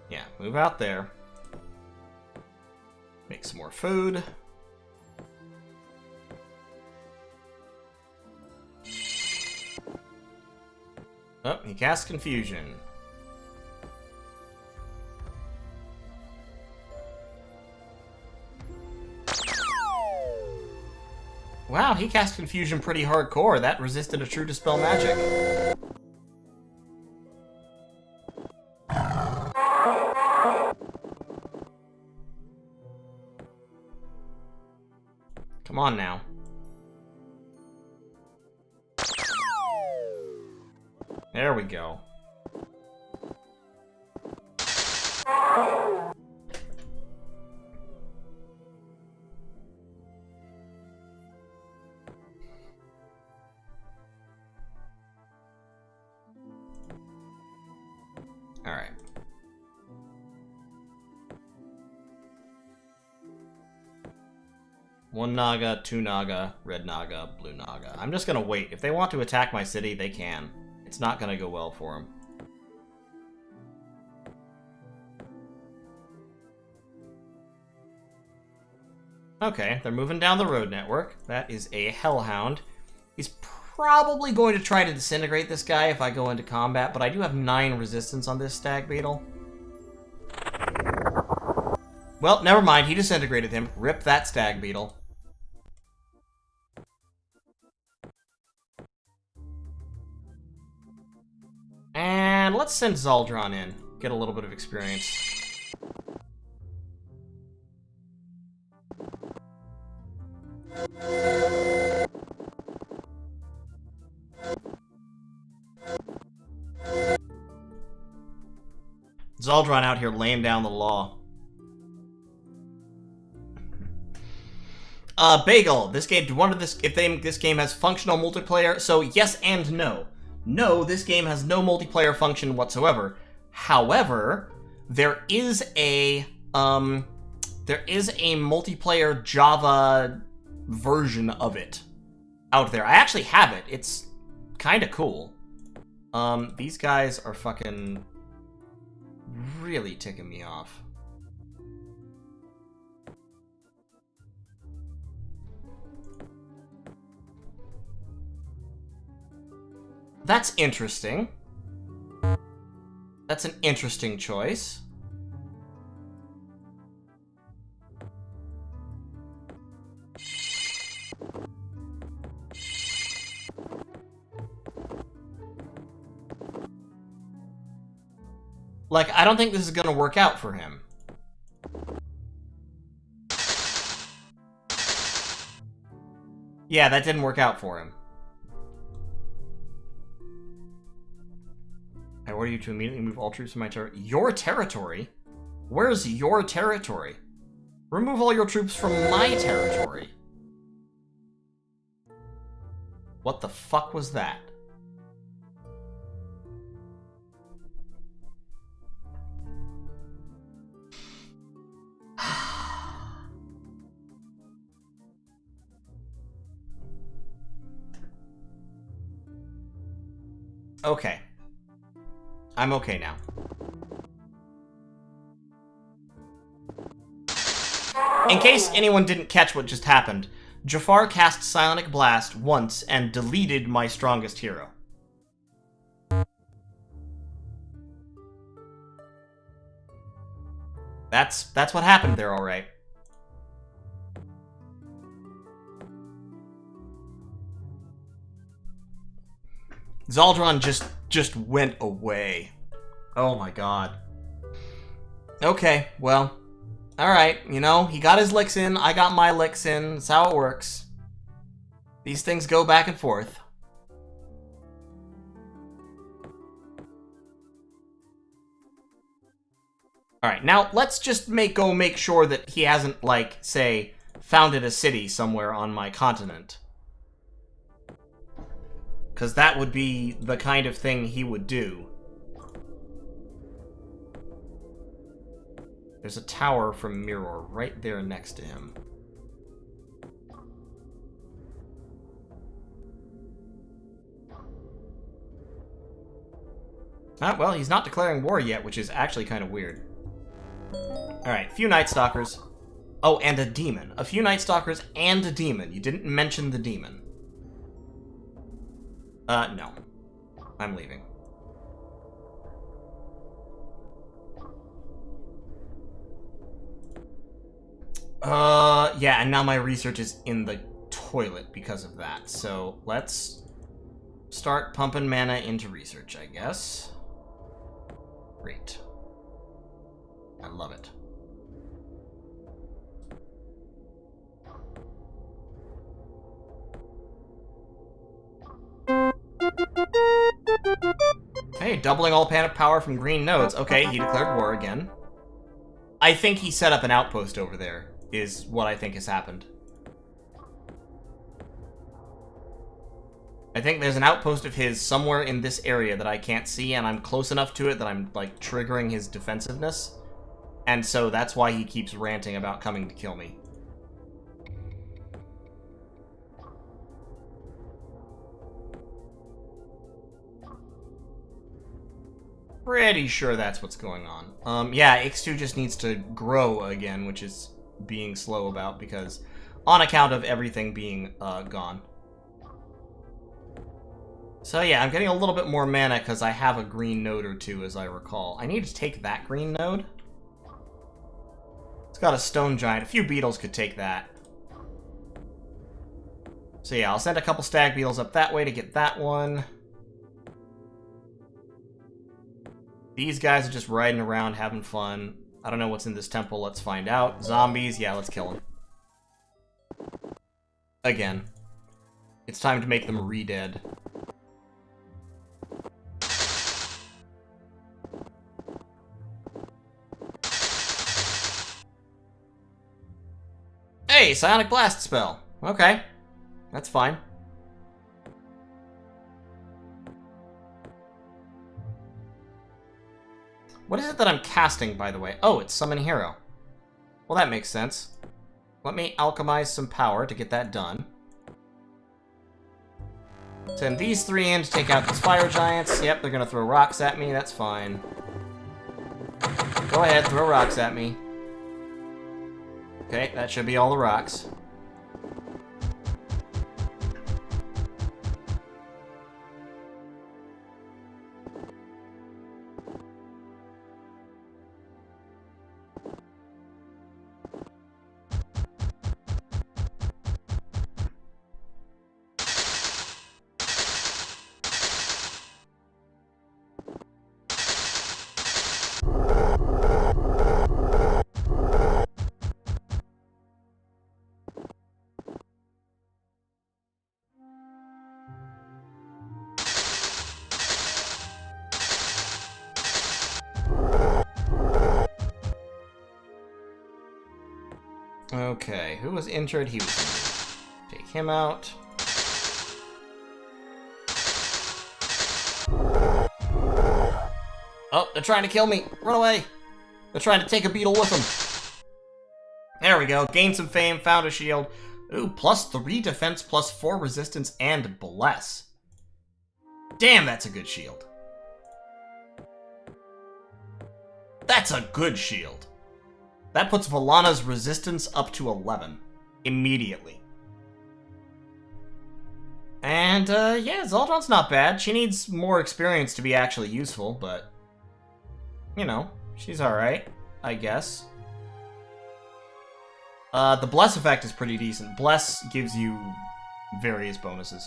Yeah, move out there. Make some more food. Oh, he casts Confusion. Wow, he cast Confusion pretty hardcore. That resisted a true Dispel magic. Come on now. There we go. Alright. One Naga, 2 Naga, red Naga, blue Naga. I'm just gonna wait. If they want to attack my city, they can. It's not gonna go well for them. Okay, they're moving down the road network. That is a Hellhound. He's probably going to try to disintegrate this guy if I go into combat, but I do have 9 resistance on this Stag Beetle. Well, never mind. He disintegrated him. Rip that Stag Beetle. And let's send Zaldron in. Get a little bit of experience. Zaldron out here laying down the law. Bagel, this game, this game has functional multiplayer, so yes and no. No, this game has no multiplayer function whatsoever. However, there is a multiplayer Java version of it out there. I actually have it. It's kind of cool. These guys are fucking really ticking me off. That's interesting. That's an interesting choice. Like, I don't think this is gonna work out for him. Yeah, that didn't work out for him. I order you to immediately move all troops from my territory. Your territory? Where's your territory? Remove all your troops from my territory. What the fuck was that? Okay. I'm okay now. In case anyone didn't catch what just happened, Jafar cast Psionic Blast once and deleted my strongest hero. That's what happened there, alright. Zaldron just went away. Oh my god. Okay, well. Alright, you know, he got his licks in, I got my licks in, that's how it works. These things go back and forth. Alright, now let's just go make sure that he hasn't, like, say, founded a city somewhere on my continent. Because that would be the kind of thing he would do. There's a tower from Mirror right there next to him. Ah, well, he's not declaring war yet, which is actually kind of weird. Alright, few Night Stalkers. Oh, and a demon. A few Night Stalkers and a demon. You didn't mention the demon. No. I'm leaving. Yeah, and now my research is in the toilet because of that. So, let's start pumping mana into research, I guess. Great. I love it. Hey, doubling all power from green nodes. Okay, he declared war again. I think he set up an outpost over there, is what I think has happened. I think there's an outpost of his somewhere in this area that I can't see, and I'm close enough to it that I'm, like, triggering his defensiveness. And so that's why he keeps ranting about coming to kill me. Pretty sure that's what's going on. Yeah, X2 just needs to grow again, which is being slow about because on account of everything being gone. So yeah, I'm getting a little bit more mana because I have a green node or two, as I recall. I need to take that green node. It's got a stone giant. A few beetles could take that. So yeah, I'll send a couple stag beetles up that way to get that one. These guys are just riding around, having fun. I don't know what's in this temple. Let's find out. Zombies. Yeah, let's kill them. Again. It's time to make them re-dead. Hey, Psionic Blast spell. Okay. That's fine. What is it that I'm casting, by the way? Oh, it's Summon Hero. Well, that makes sense. Let me alchemize some power to get that done. Send these three in to take out these fire giants. Yep, they're gonna throw rocks at me. That's fine. Go ahead, throw rocks at me. Okay, that should be all the rocks. Okay, who was injured? He was injured. Take him out. Oh, they're trying to kill me. Run away. They're trying to take a beetle with them. There we go. Gained some fame, found a shield. Ooh, +3 defense, +4 resistance, and bless. Damn, that's a good shield. That's a good shield. That puts Valana's resistance up to 11. Immediately. And, yeah, Zaldron's not bad. She needs more experience to be actually useful, but... you know, she's alright, I guess. The Bless effect is pretty decent. Bless gives you various bonuses.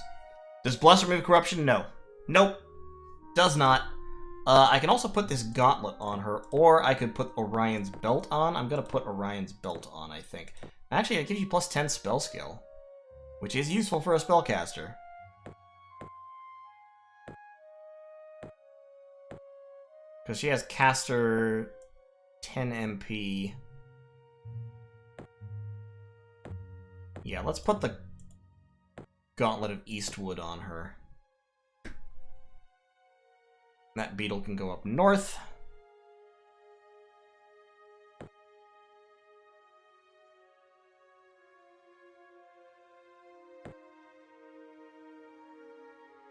Does Bless remove corruption? No. Nope. Does not. I can also put this gauntlet on her, or I could put Orion's belt on. I'm gonna put Orion's belt on, I think. Actually, it gives you +10 spell skill, which is useful for a spellcaster. Because she has caster 10 MP. Yeah, let's put the Gauntlet of Eastwood on her. That beetle can go up north.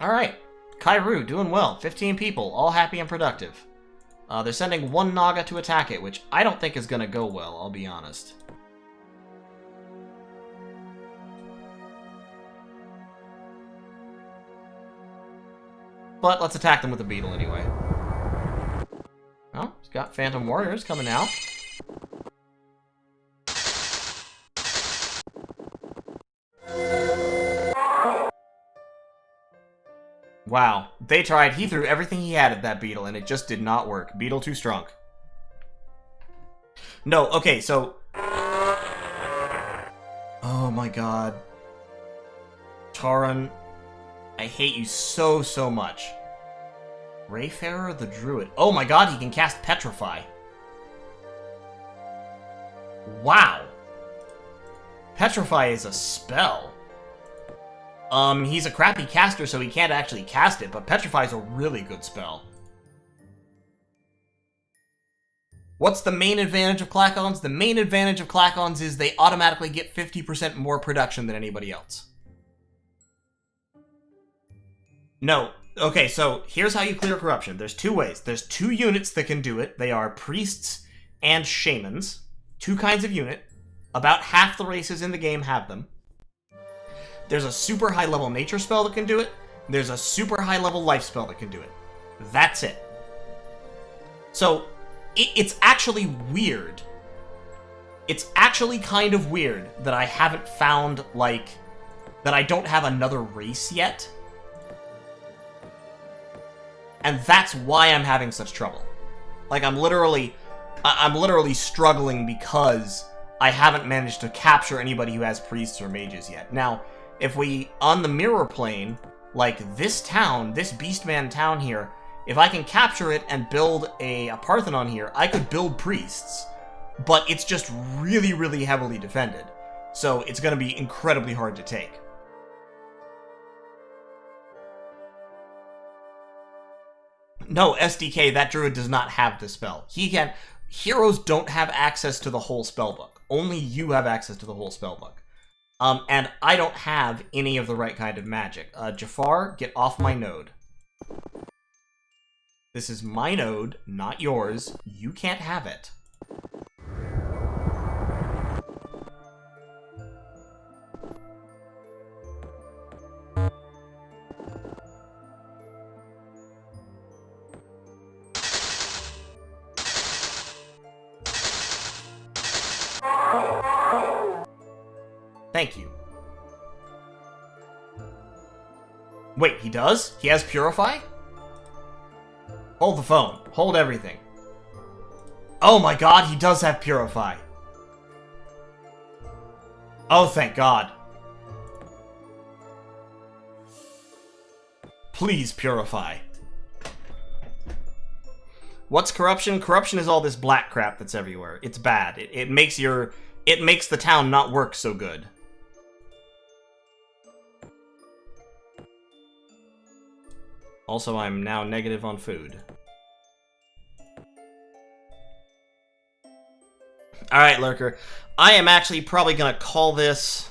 Alright, Kairu doing well. 15 people, all happy and productive. They're sending one Naga to attack it, which I don't think is going to go well, I'll be honest. But let's attack them with a beetle anyway. Oh, it's got Phantom Warriors coming out. Wow, they tried. He threw everything he had at that beetle, and it just did not work. Beetle too strong. No, okay, so... oh my god. Taran, I hate you so, so much. Rayfarer the Druid. Oh my god, he can cast Petrify. Wow. Petrify is a spell. He's a crappy caster, so he can't actually cast it, but Petrify is a really good spell. What's the main advantage of Klackons? The main advantage of Klackons is they automatically get 50% more production than anybody else. No. Okay, so here's how you clear corruption. There's two ways. There's two units that can do it. They are priests and shamans. Two kinds of unit. About half the races in the game have them. There's a super high level nature spell that can do it. There's a super high level life spell that can do it. That's it. So, it's actually weird. It's actually kind of weird that I haven't found, like, that I don't have another race yet. And that's why I'm having such trouble. Like, I'm literally struggling because I haven't managed to capture anybody who has priests or mages yet. Now, if we, on the mirror plane, like this town, this Beastman town here, if I can capture it and build a Parthenon here, I could build priests. But it's just really, really heavily defended. So it's going to be incredibly hard to take. No, SDK, that druid does not have the spell. He can... heroes don't have access to the whole spellbook. Only you have access to the whole spellbook. And I don't have any of the right kind of magic. Jafar, get off my node. This is my node, not yours. You can't have it. Thank you. Wait, he does? He has Purify? Hold the phone. Hold everything. Oh my god, he does have Purify. Oh, thank god. Please Purify. What's corruption? Corruption is all this black crap that's everywhere. It's bad. It makes your it makes the town not work so good. Also, I'm now negative on food. Alright, Lurker. I am actually probably gonna call this...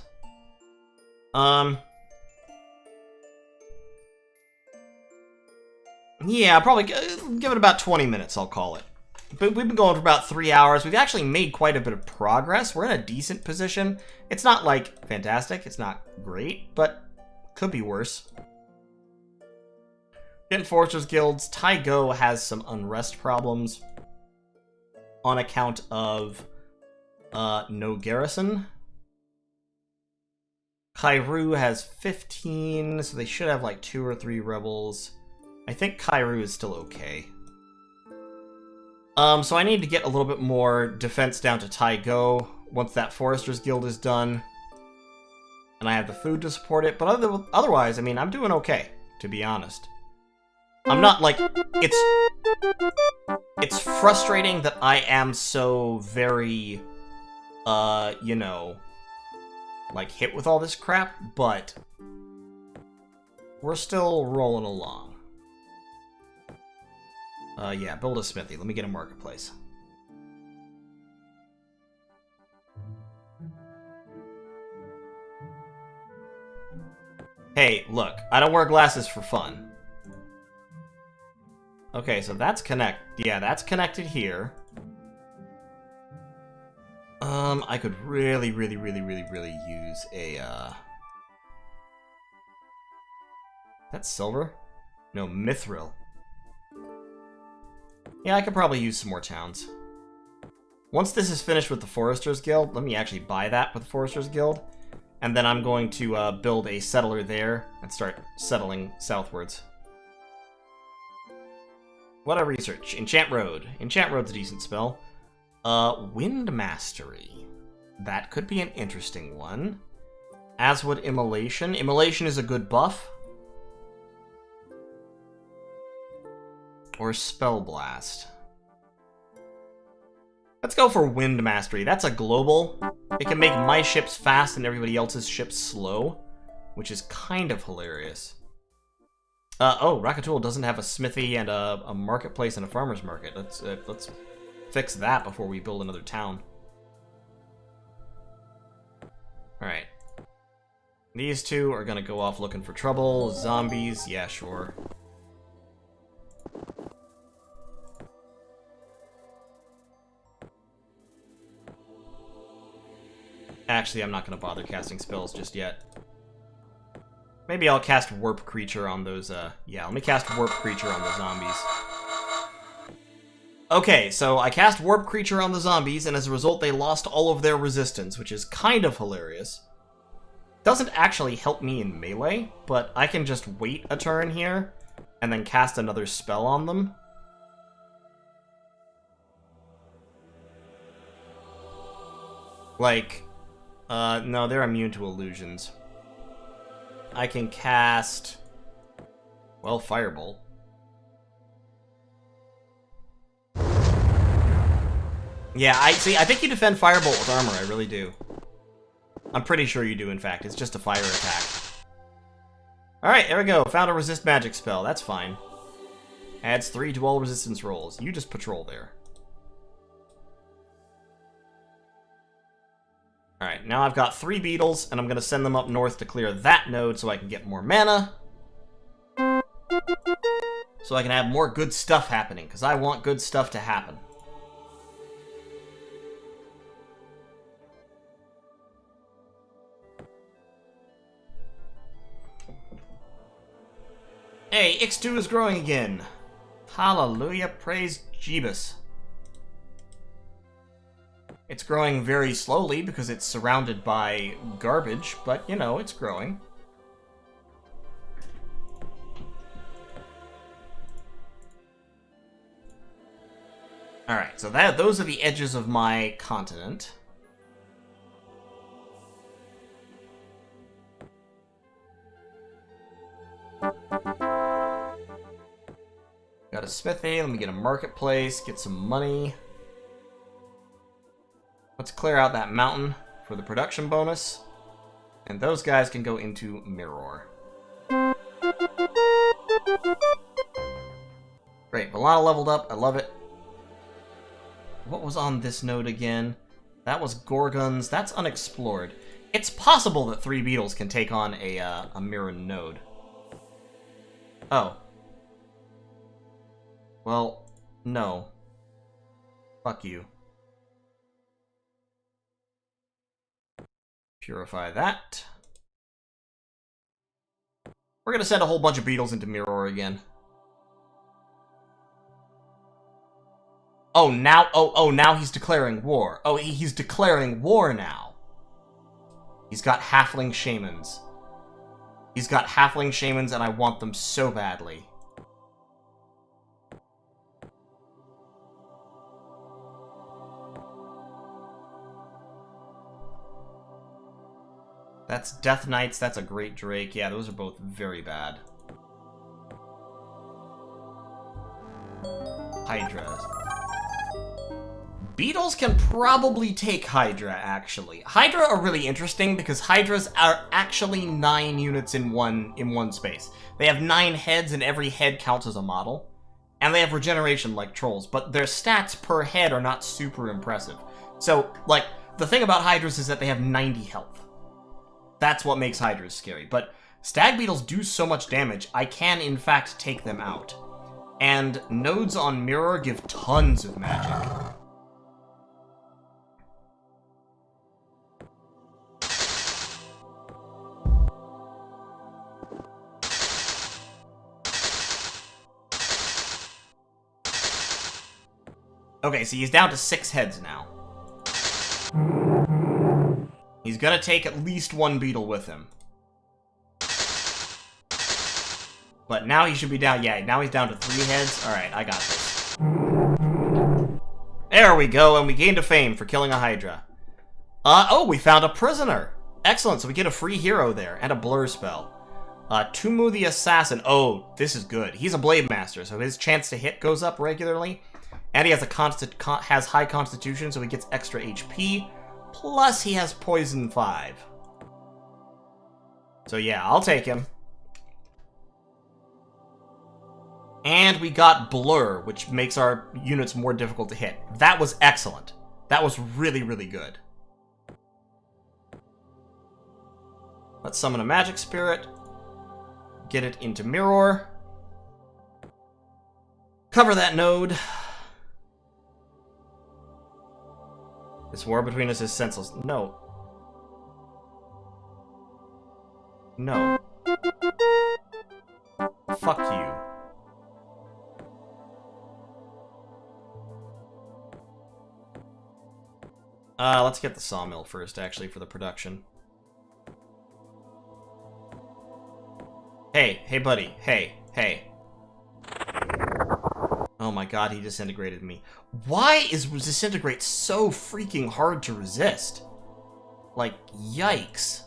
Yeah, probably give it about 20 minutes, I'll call it. But we've been going for about 3 hours. We've actually made quite a bit of progress. We're in a decent position. It's not, like, fantastic. It's not great, but could be worse. Getting Foresters Guilds. Taigo has some unrest problems on account of no garrison. Kairu has 15, so they should have like 2 or 3 rebels. I think Kairu is still okay. So I need to get a little bit more defense down to Taigo once that Foresters Guild is done. And I have the food to support it, but otherwise, I mean, I'm doing okay, to be honest. I'm not, like, it's frustrating that I am so very, you know, like, hit with all this crap, but we're still rolling along. Yeah, build a smithy. Let me get a marketplace. Hey, look, I don't wear glasses for fun. Okay, so that's that's connected here. I could really use a, That's silver? No, mithril. Yeah, I could probably use some more towns. Once this is finished with the Foresters Guild, let me actually buy that with the Foresters Guild. And then I'm going to build a settler there and start settling southwards. What I research? Enchant Road. Enchant Road's a decent spell. Wind Mastery. That could be an interesting one. As would Immolation. Immolation is a good buff. Or Spell Blast. Let's go for Wind Mastery. That's a global. It can make my ships fast and everybody else's ships slow, which is kind of hilarious. Oh, Rakatool doesn't have a smithy and a marketplace and a farmer's market. Let's fix that before we build another town. Alright. These two are gonna go off looking for trouble. Zombies, yeah, sure. Actually, I'm not going to bother casting spells just yet. Maybe I'll cast Warp Creature on those, yeah, let me cast Warp Creature on the zombies. Okay, so I cast Warp Creature on the zombies, and as a result, they lost all of their resistance, which is kind of hilarious. Doesn't actually help me in melee, but I can just wait a turn here, and then cast another spell on them. Like... no, they're immune to illusions. I can cast... well, Firebolt. Yeah, I think you defend Firebolt with armor, I really do. I'm pretty sure you do, in fact. It's just a fire attack. Alright, there we go. Found a resist magic spell. That's fine. Adds 3 to all resistance rolls. You just patrol there. Alright, now I've got 3 beetles, and I'm going to send them up north to clear that node so I can get more mana. So I can have more good stuff happening, because I want good stuff to happen. Hey, X2 is growing again. Hallelujah, praise Jeebus. It's growing very slowly because it's surrounded by garbage, but, you know, it's growing. Alright, so those are the edges of my continent. Got a smithy, let me get a marketplace, get some money. Let's clear out that mountain for the production bonus. And those guys can go into Mirror. Great, Valana leveled up. I love it. What was on this node again? That was Gorgons. That's unexplored. It's possible that 3 beetles can take on a Mirror node. Oh. Well, no. Fuck you. Purify that. We're gonna send a whole bunch of beetles into Mirror again. Oh, now, now he's declaring war. Oh, he's declaring war now. He's got halfling shamans. He's got halfling shamans, and I want them so badly. That's Death Knights, that's a Great Drake. Yeah, those are both very bad. Hydras. Beetles can probably take Hydra, actually. Hydra are really interesting because Hydras are actually 9 units in one space. They have 9 heads, and every head counts as a model. And they have regeneration like trolls, but their stats per head are not super impressive. So, like, the thing about Hydras is that they have 90 health. That's what makes Hydras scary. But Stag Beetles do so much damage, I can, in fact, take them out. And nodes on Mirror give tons of magic. Okay, so he's down to 6 heads now. He's gonna take at least 1 beetle with him. But now he should be down, yeah, now he's down to 3 heads. Alright, I got this. There we go, and we gained a fame for killing a Hydra. Oh, we found a prisoner! Excellent, so we get a free hero there, and a blur spell. Tumu the Assassin. Oh, this is good. He's a Blade Master, so his chance to hit goes up regularly. And he has has high constitution, so he gets extra HP. Plus, he has Poison 5. So yeah, I'll take him. And we got Blur, which makes our units more difficult to hit. That was excellent. That was really, really good. Let's summon a Magic Spirit. Get it into Mirror. Cover that node. This war between us is senseless. No. No. Fuck you. Let's get the sawmill first, actually, for the production. Hey, buddy. Hey. Oh my god, he disintegrated me. Why is disintegrate so freaking hard to resist? Like, yikes.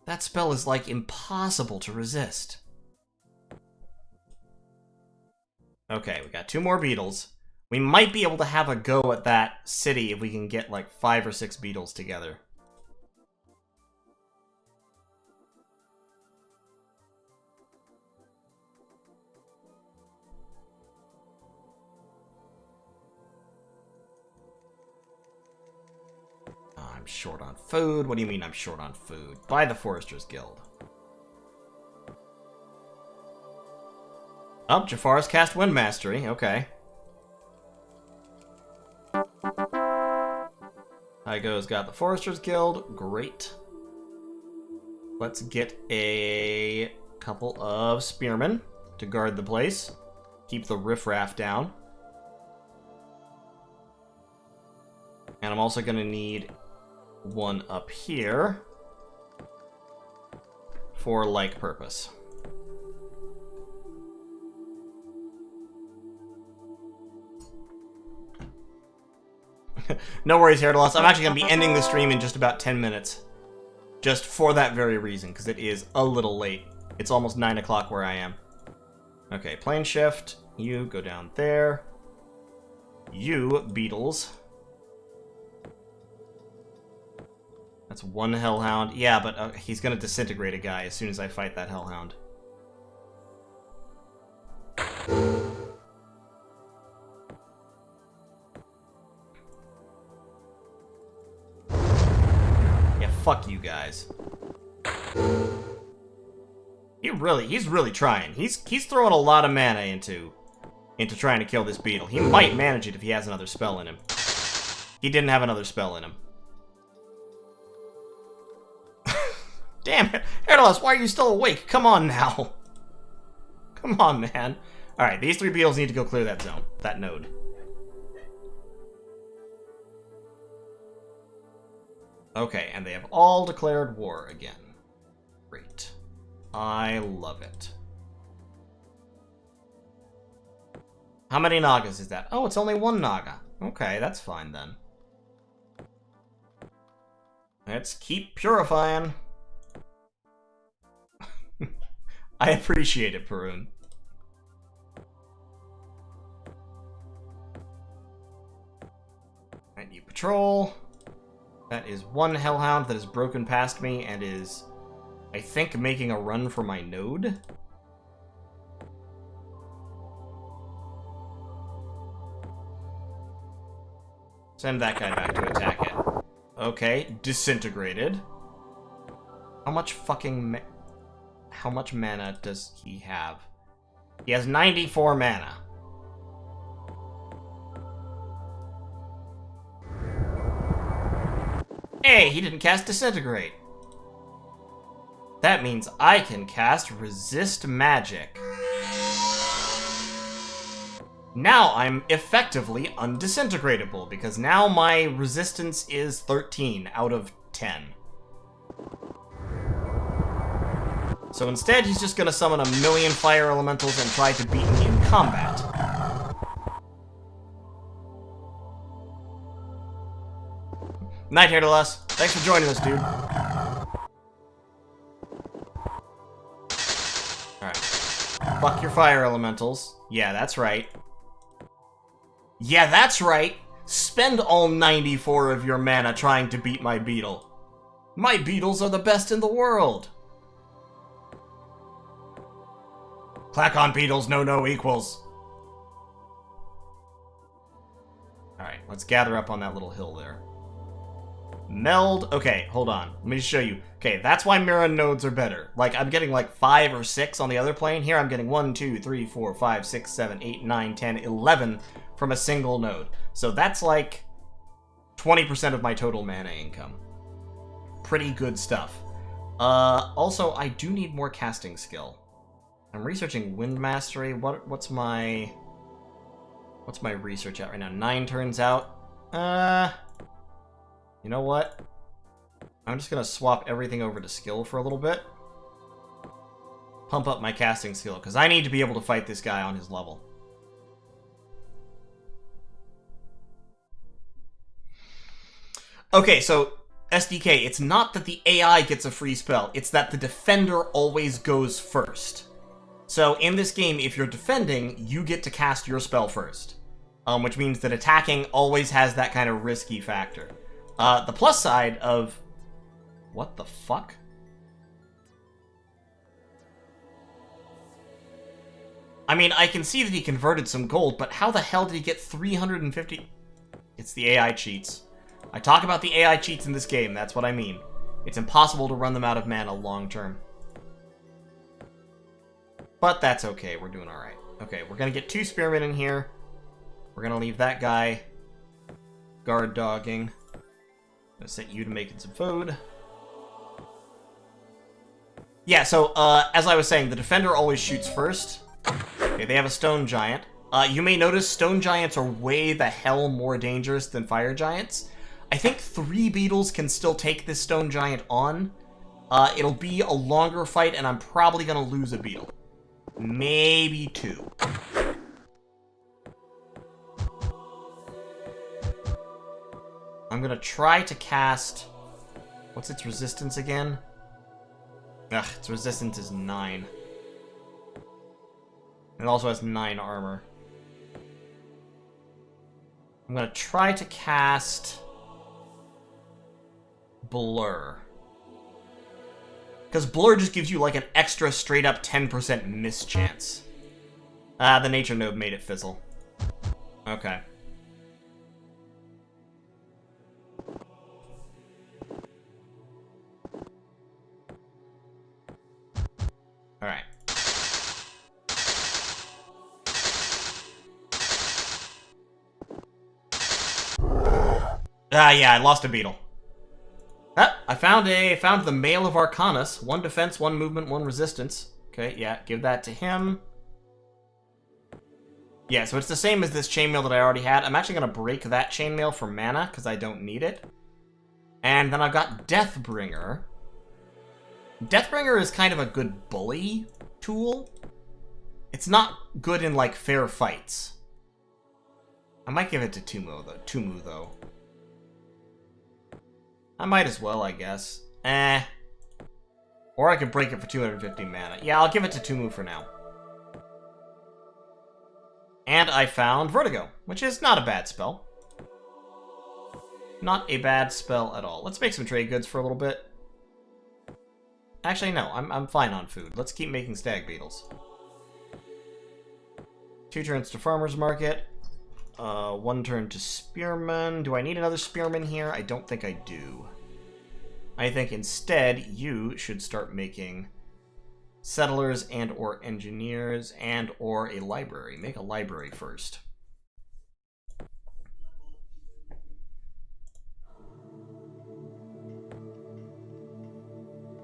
That spell is, like, impossible to resist. Okay, we got 2 more beetles. We might be able to have a go at that city if we can get, like, 5 or 6 beetles together. I'm short on food. What do you mean I'm short on food? Buy the Forester's Guild. Oh, Jafar's cast Wind Mastery. Okay. Igo's got the Forester's Guild. Great. Let's get a couple of spearmen to guard the place. Keep the riffraff down. And I'm also going to need one up here for like purpose. No worries, Herdalos. I'm actually going to be ending the stream in just about 10 minutes. Just for that very reason, because it is a little late. It's almost 9 o'clock where I am. Okay, plane shift. You go down there. You, beetles. That's one hellhound. Yeah, but he's gonna disintegrate a guy as soon as I fight that hellhound. Yeah, fuck you guys. He's really trying. He's throwing a lot of mana into trying to kill this beetle. He might manage it if he has another spell in him. He didn't have another spell in him. Damn it! Herdalos, why are you still awake? Come on now. Come on, man. Alright, these 3 beetles need to go clear that zone. That node. Okay, and they have all declared war again. Great. I love it. How many Nagas is that? Oh, it's only 1 Naga. Okay, that's fine then. Let's keep purifying. I appreciate it, Perun. Alright, you patrol. That is 1 hellhound that has broken past me and is, I think, making a run for my node. Send that guy back to attack it. Okay, disintegrated. How much fucking how much mana does he have? He has 94 mana. Hey, he didn't cast Disintegrate. That means I can cast Resist Magic. Now I'm effectively undisintegratable, because now my resistance is 13 out of 10. So instead, he's just gonna summon a million fire elementals and try to beat me in combat. Night, Herdalos. Thanks for joining us, dude. Alright. Fuck your fire elementals. Yeah, that's right. Yeah, that's right! Spend all 94 of your mana trying to beat my beetle. My beetles are the best in the world! Klackon beetles know no equals. Alright, let's gather up on that little hill there. Meld. Okay, hold on. Let me just show you. Okay, that's why mirror nodes are better. Like, I'm getting like 5 or 6 on the other plane. Here I'm getting 1, 2, 3, 4, 5, 6, 7, 8, 9, 10, 11 from a single node. So that's like 20% of my total mana income. Pretty good stuff. Also, I do need more casting skill. I'm researching Wind Mastery. What's my research at right now? 9 turns out. You know what? I'm just gonna swap everything over to skill for a little bit. Pump up my casting skill, because I need to be able to fight this guy on his level. Okay, so SDK, it's not that the AI gets a free spell, it's that the defender always goes first. So in this game, if you're defending, you get to cast your spell first. Which means that attacking always has that kind of risky factor. The plus side of... What the fuck? I mean, I can see that he converted some gold, but how the hell did he get 350... It's the AI cheats. I talk about the AI cheats in this game, that's what I mean. It's impossible to run them out of mana long term. But that's okay, we're doing alright. Okay, we're gonna get 2 spearmen in here. We're gonna leave that guy guard dogging. I'm gonna set you to making some food. Yeah, so, as I was saying, the defender always shoots first. Okay, they have a stone giant. You may notice stone giants are way the hell more dangerous than fire giants. I think 3 beetles can still take this stone giant on. It'll be a longer fight, and I'm probably gonna lose a beetle. Maybe 2. I'm gonna try to cast... What's its resistance again? Ugh, its resistance is 9. It also has 9 armor. I'm gonna try to cast Blur. Because Blur just gives you like an extra straight up 10% miss chance. Ah, the nature node made it fizzle. Okay. Alright. Ah, yeah, I lost a beetle. Ah, I found the Mail of Arcanus. 1 defense, 1 movement, 1 resistance. Okay, yeah, give that to him. Yeah, so it's the same as this chainmail that I already had. I'm actually going to break that chainmail for mana, because I don't need it. And then I've got Deathbringer. Deathbringer is kind of a good bully tool. It's not good in, like, fair fights. I might give it to Tumu, though. I might as well, I guess. Or I could break it for 250 mana. Yeah, I'll give it to Tumu for now. And I found Vertigo, which is not a bad spell. Not a bad spell at all. Let's make some trade goods for a little bit. Actually, no, I'm fine on food. Let's keep making stag beetles. 2 turns to Farmer's Market. 1 turn to Spearman. Do I need another Spearman here? I don't think I do. I think instead you should start making settlers and or engineers and or a library. Make a library first.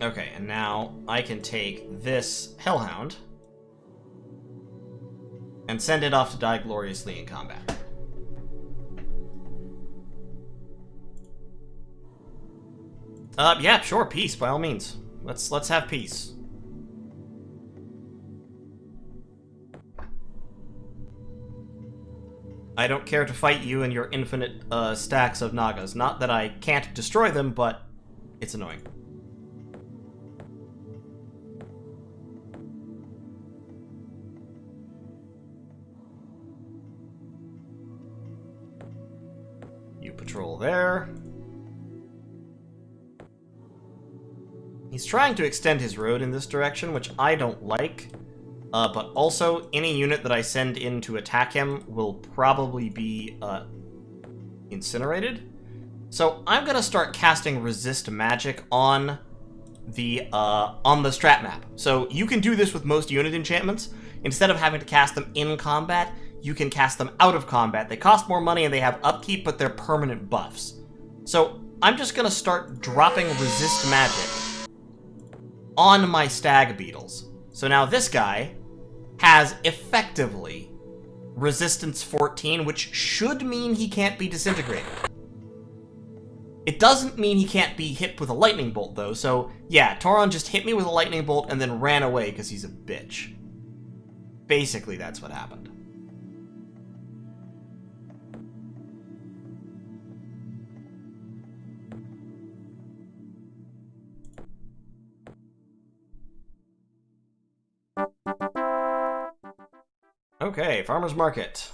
Okay, and now I can take this Hellhound and send it off to die gloriously in combat. Yeah, sure, peace, by all means. Let's have peace. I don't care to fight you and your infinite stacks of Nagas. Not that I can't destroy them, but it's annoying. You patrol there. He's trying to extend his road in this direction, which I don't like. But also, any unit that I send in to attack him will probably be incinerated. So I'm gonna start casting resist magic on the strat map. So you can do this with most unit enchantments. Instead of having to cast them in combat, you can cast them out of combat. They cost more money and they have upkeep, but they're permanent buffs. So I'm just gonna start dropping resist magic on my stag beetles. So now this guy has effectively resistance 14, which should mean he can't be disintegrated. It doesn't mean he can't be hit with a lightning bolt, though, so yeah, Tauron just hit me with a lightning bolt and then ran away because he's a bitch. Basically, that's what happened. Okay, Farmer's Market.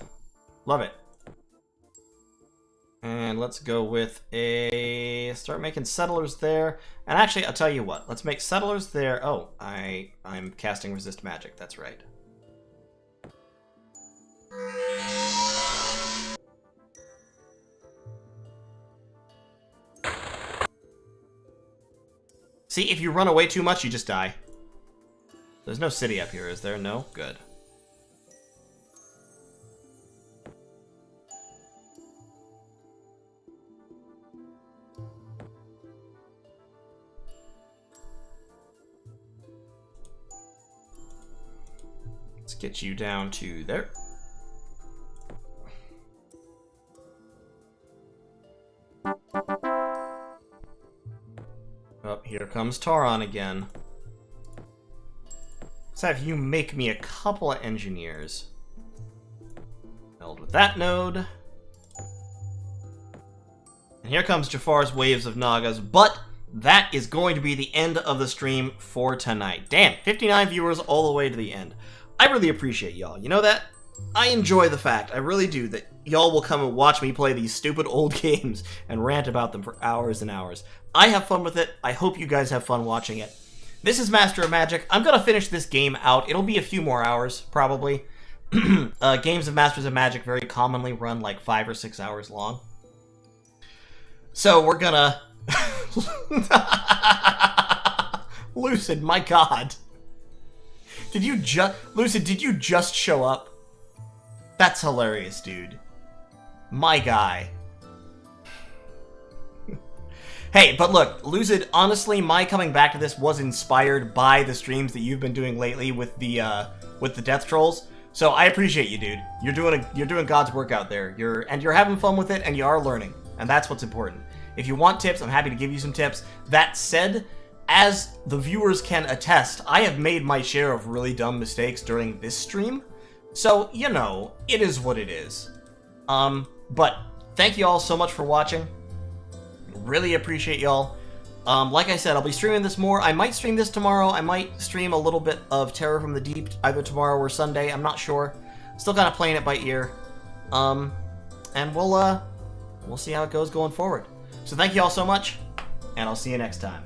Love it. And let's go with start making settlers there. And actually, I'll tell you what. Let's make settlers there. Oh, I'm casting resist magic. That's right. See, if you run away too much, you just die. There's no city up here, is there? No? Good. Let's get you down to there. Oh, here comes Tauron again. Let's have you make me a couple of engineers. Meld with that node. And here comes Jafar's waves of Nagas, but that is going to be the end of the stream for tonight. Damn, 59 viewers all the way to the end. I really appreciate y'all. You know that? I enjoy the fact, I really do, that y'all will come and watch me play these stupid old games and rant about them for hours and hours. I have fun with it. I hope you guys have fun watching it. This is Master of Magic. I'm going to finish this game out. It'll be a few more hours, probably. Games of Masters of Magic very commonly run like 5 or 6 hours long. So we're gonna... Lucid, my god. Lucid, did you just show up? That's hilarious, dude. My guy. Hey, but look, Lucid, honestly, my coming back to this was inspired by the streams that you've been doing lately with the Death Trolls. So I appreciate you, dude. You're doing God's work out there. You're having fun with it, and you are learning, and that's what's important. If you want tips, I'm happy to give you some tips. That said, as the viewers can attest, I have made my share of really dumb mistakes during this stream. So, you know, it is what it is. But thank you all so much for watching. Really appreciate y'all. Like I said, I'll be streaming this more. I might stream this tomorrow. I might stream a little bit of Terror from the Deep either tomorrow or Sunday. I'm not sure. Still kind of playing it by ear. And we'll see how it goes going forward. So thank you all so much, and I'll see you next time.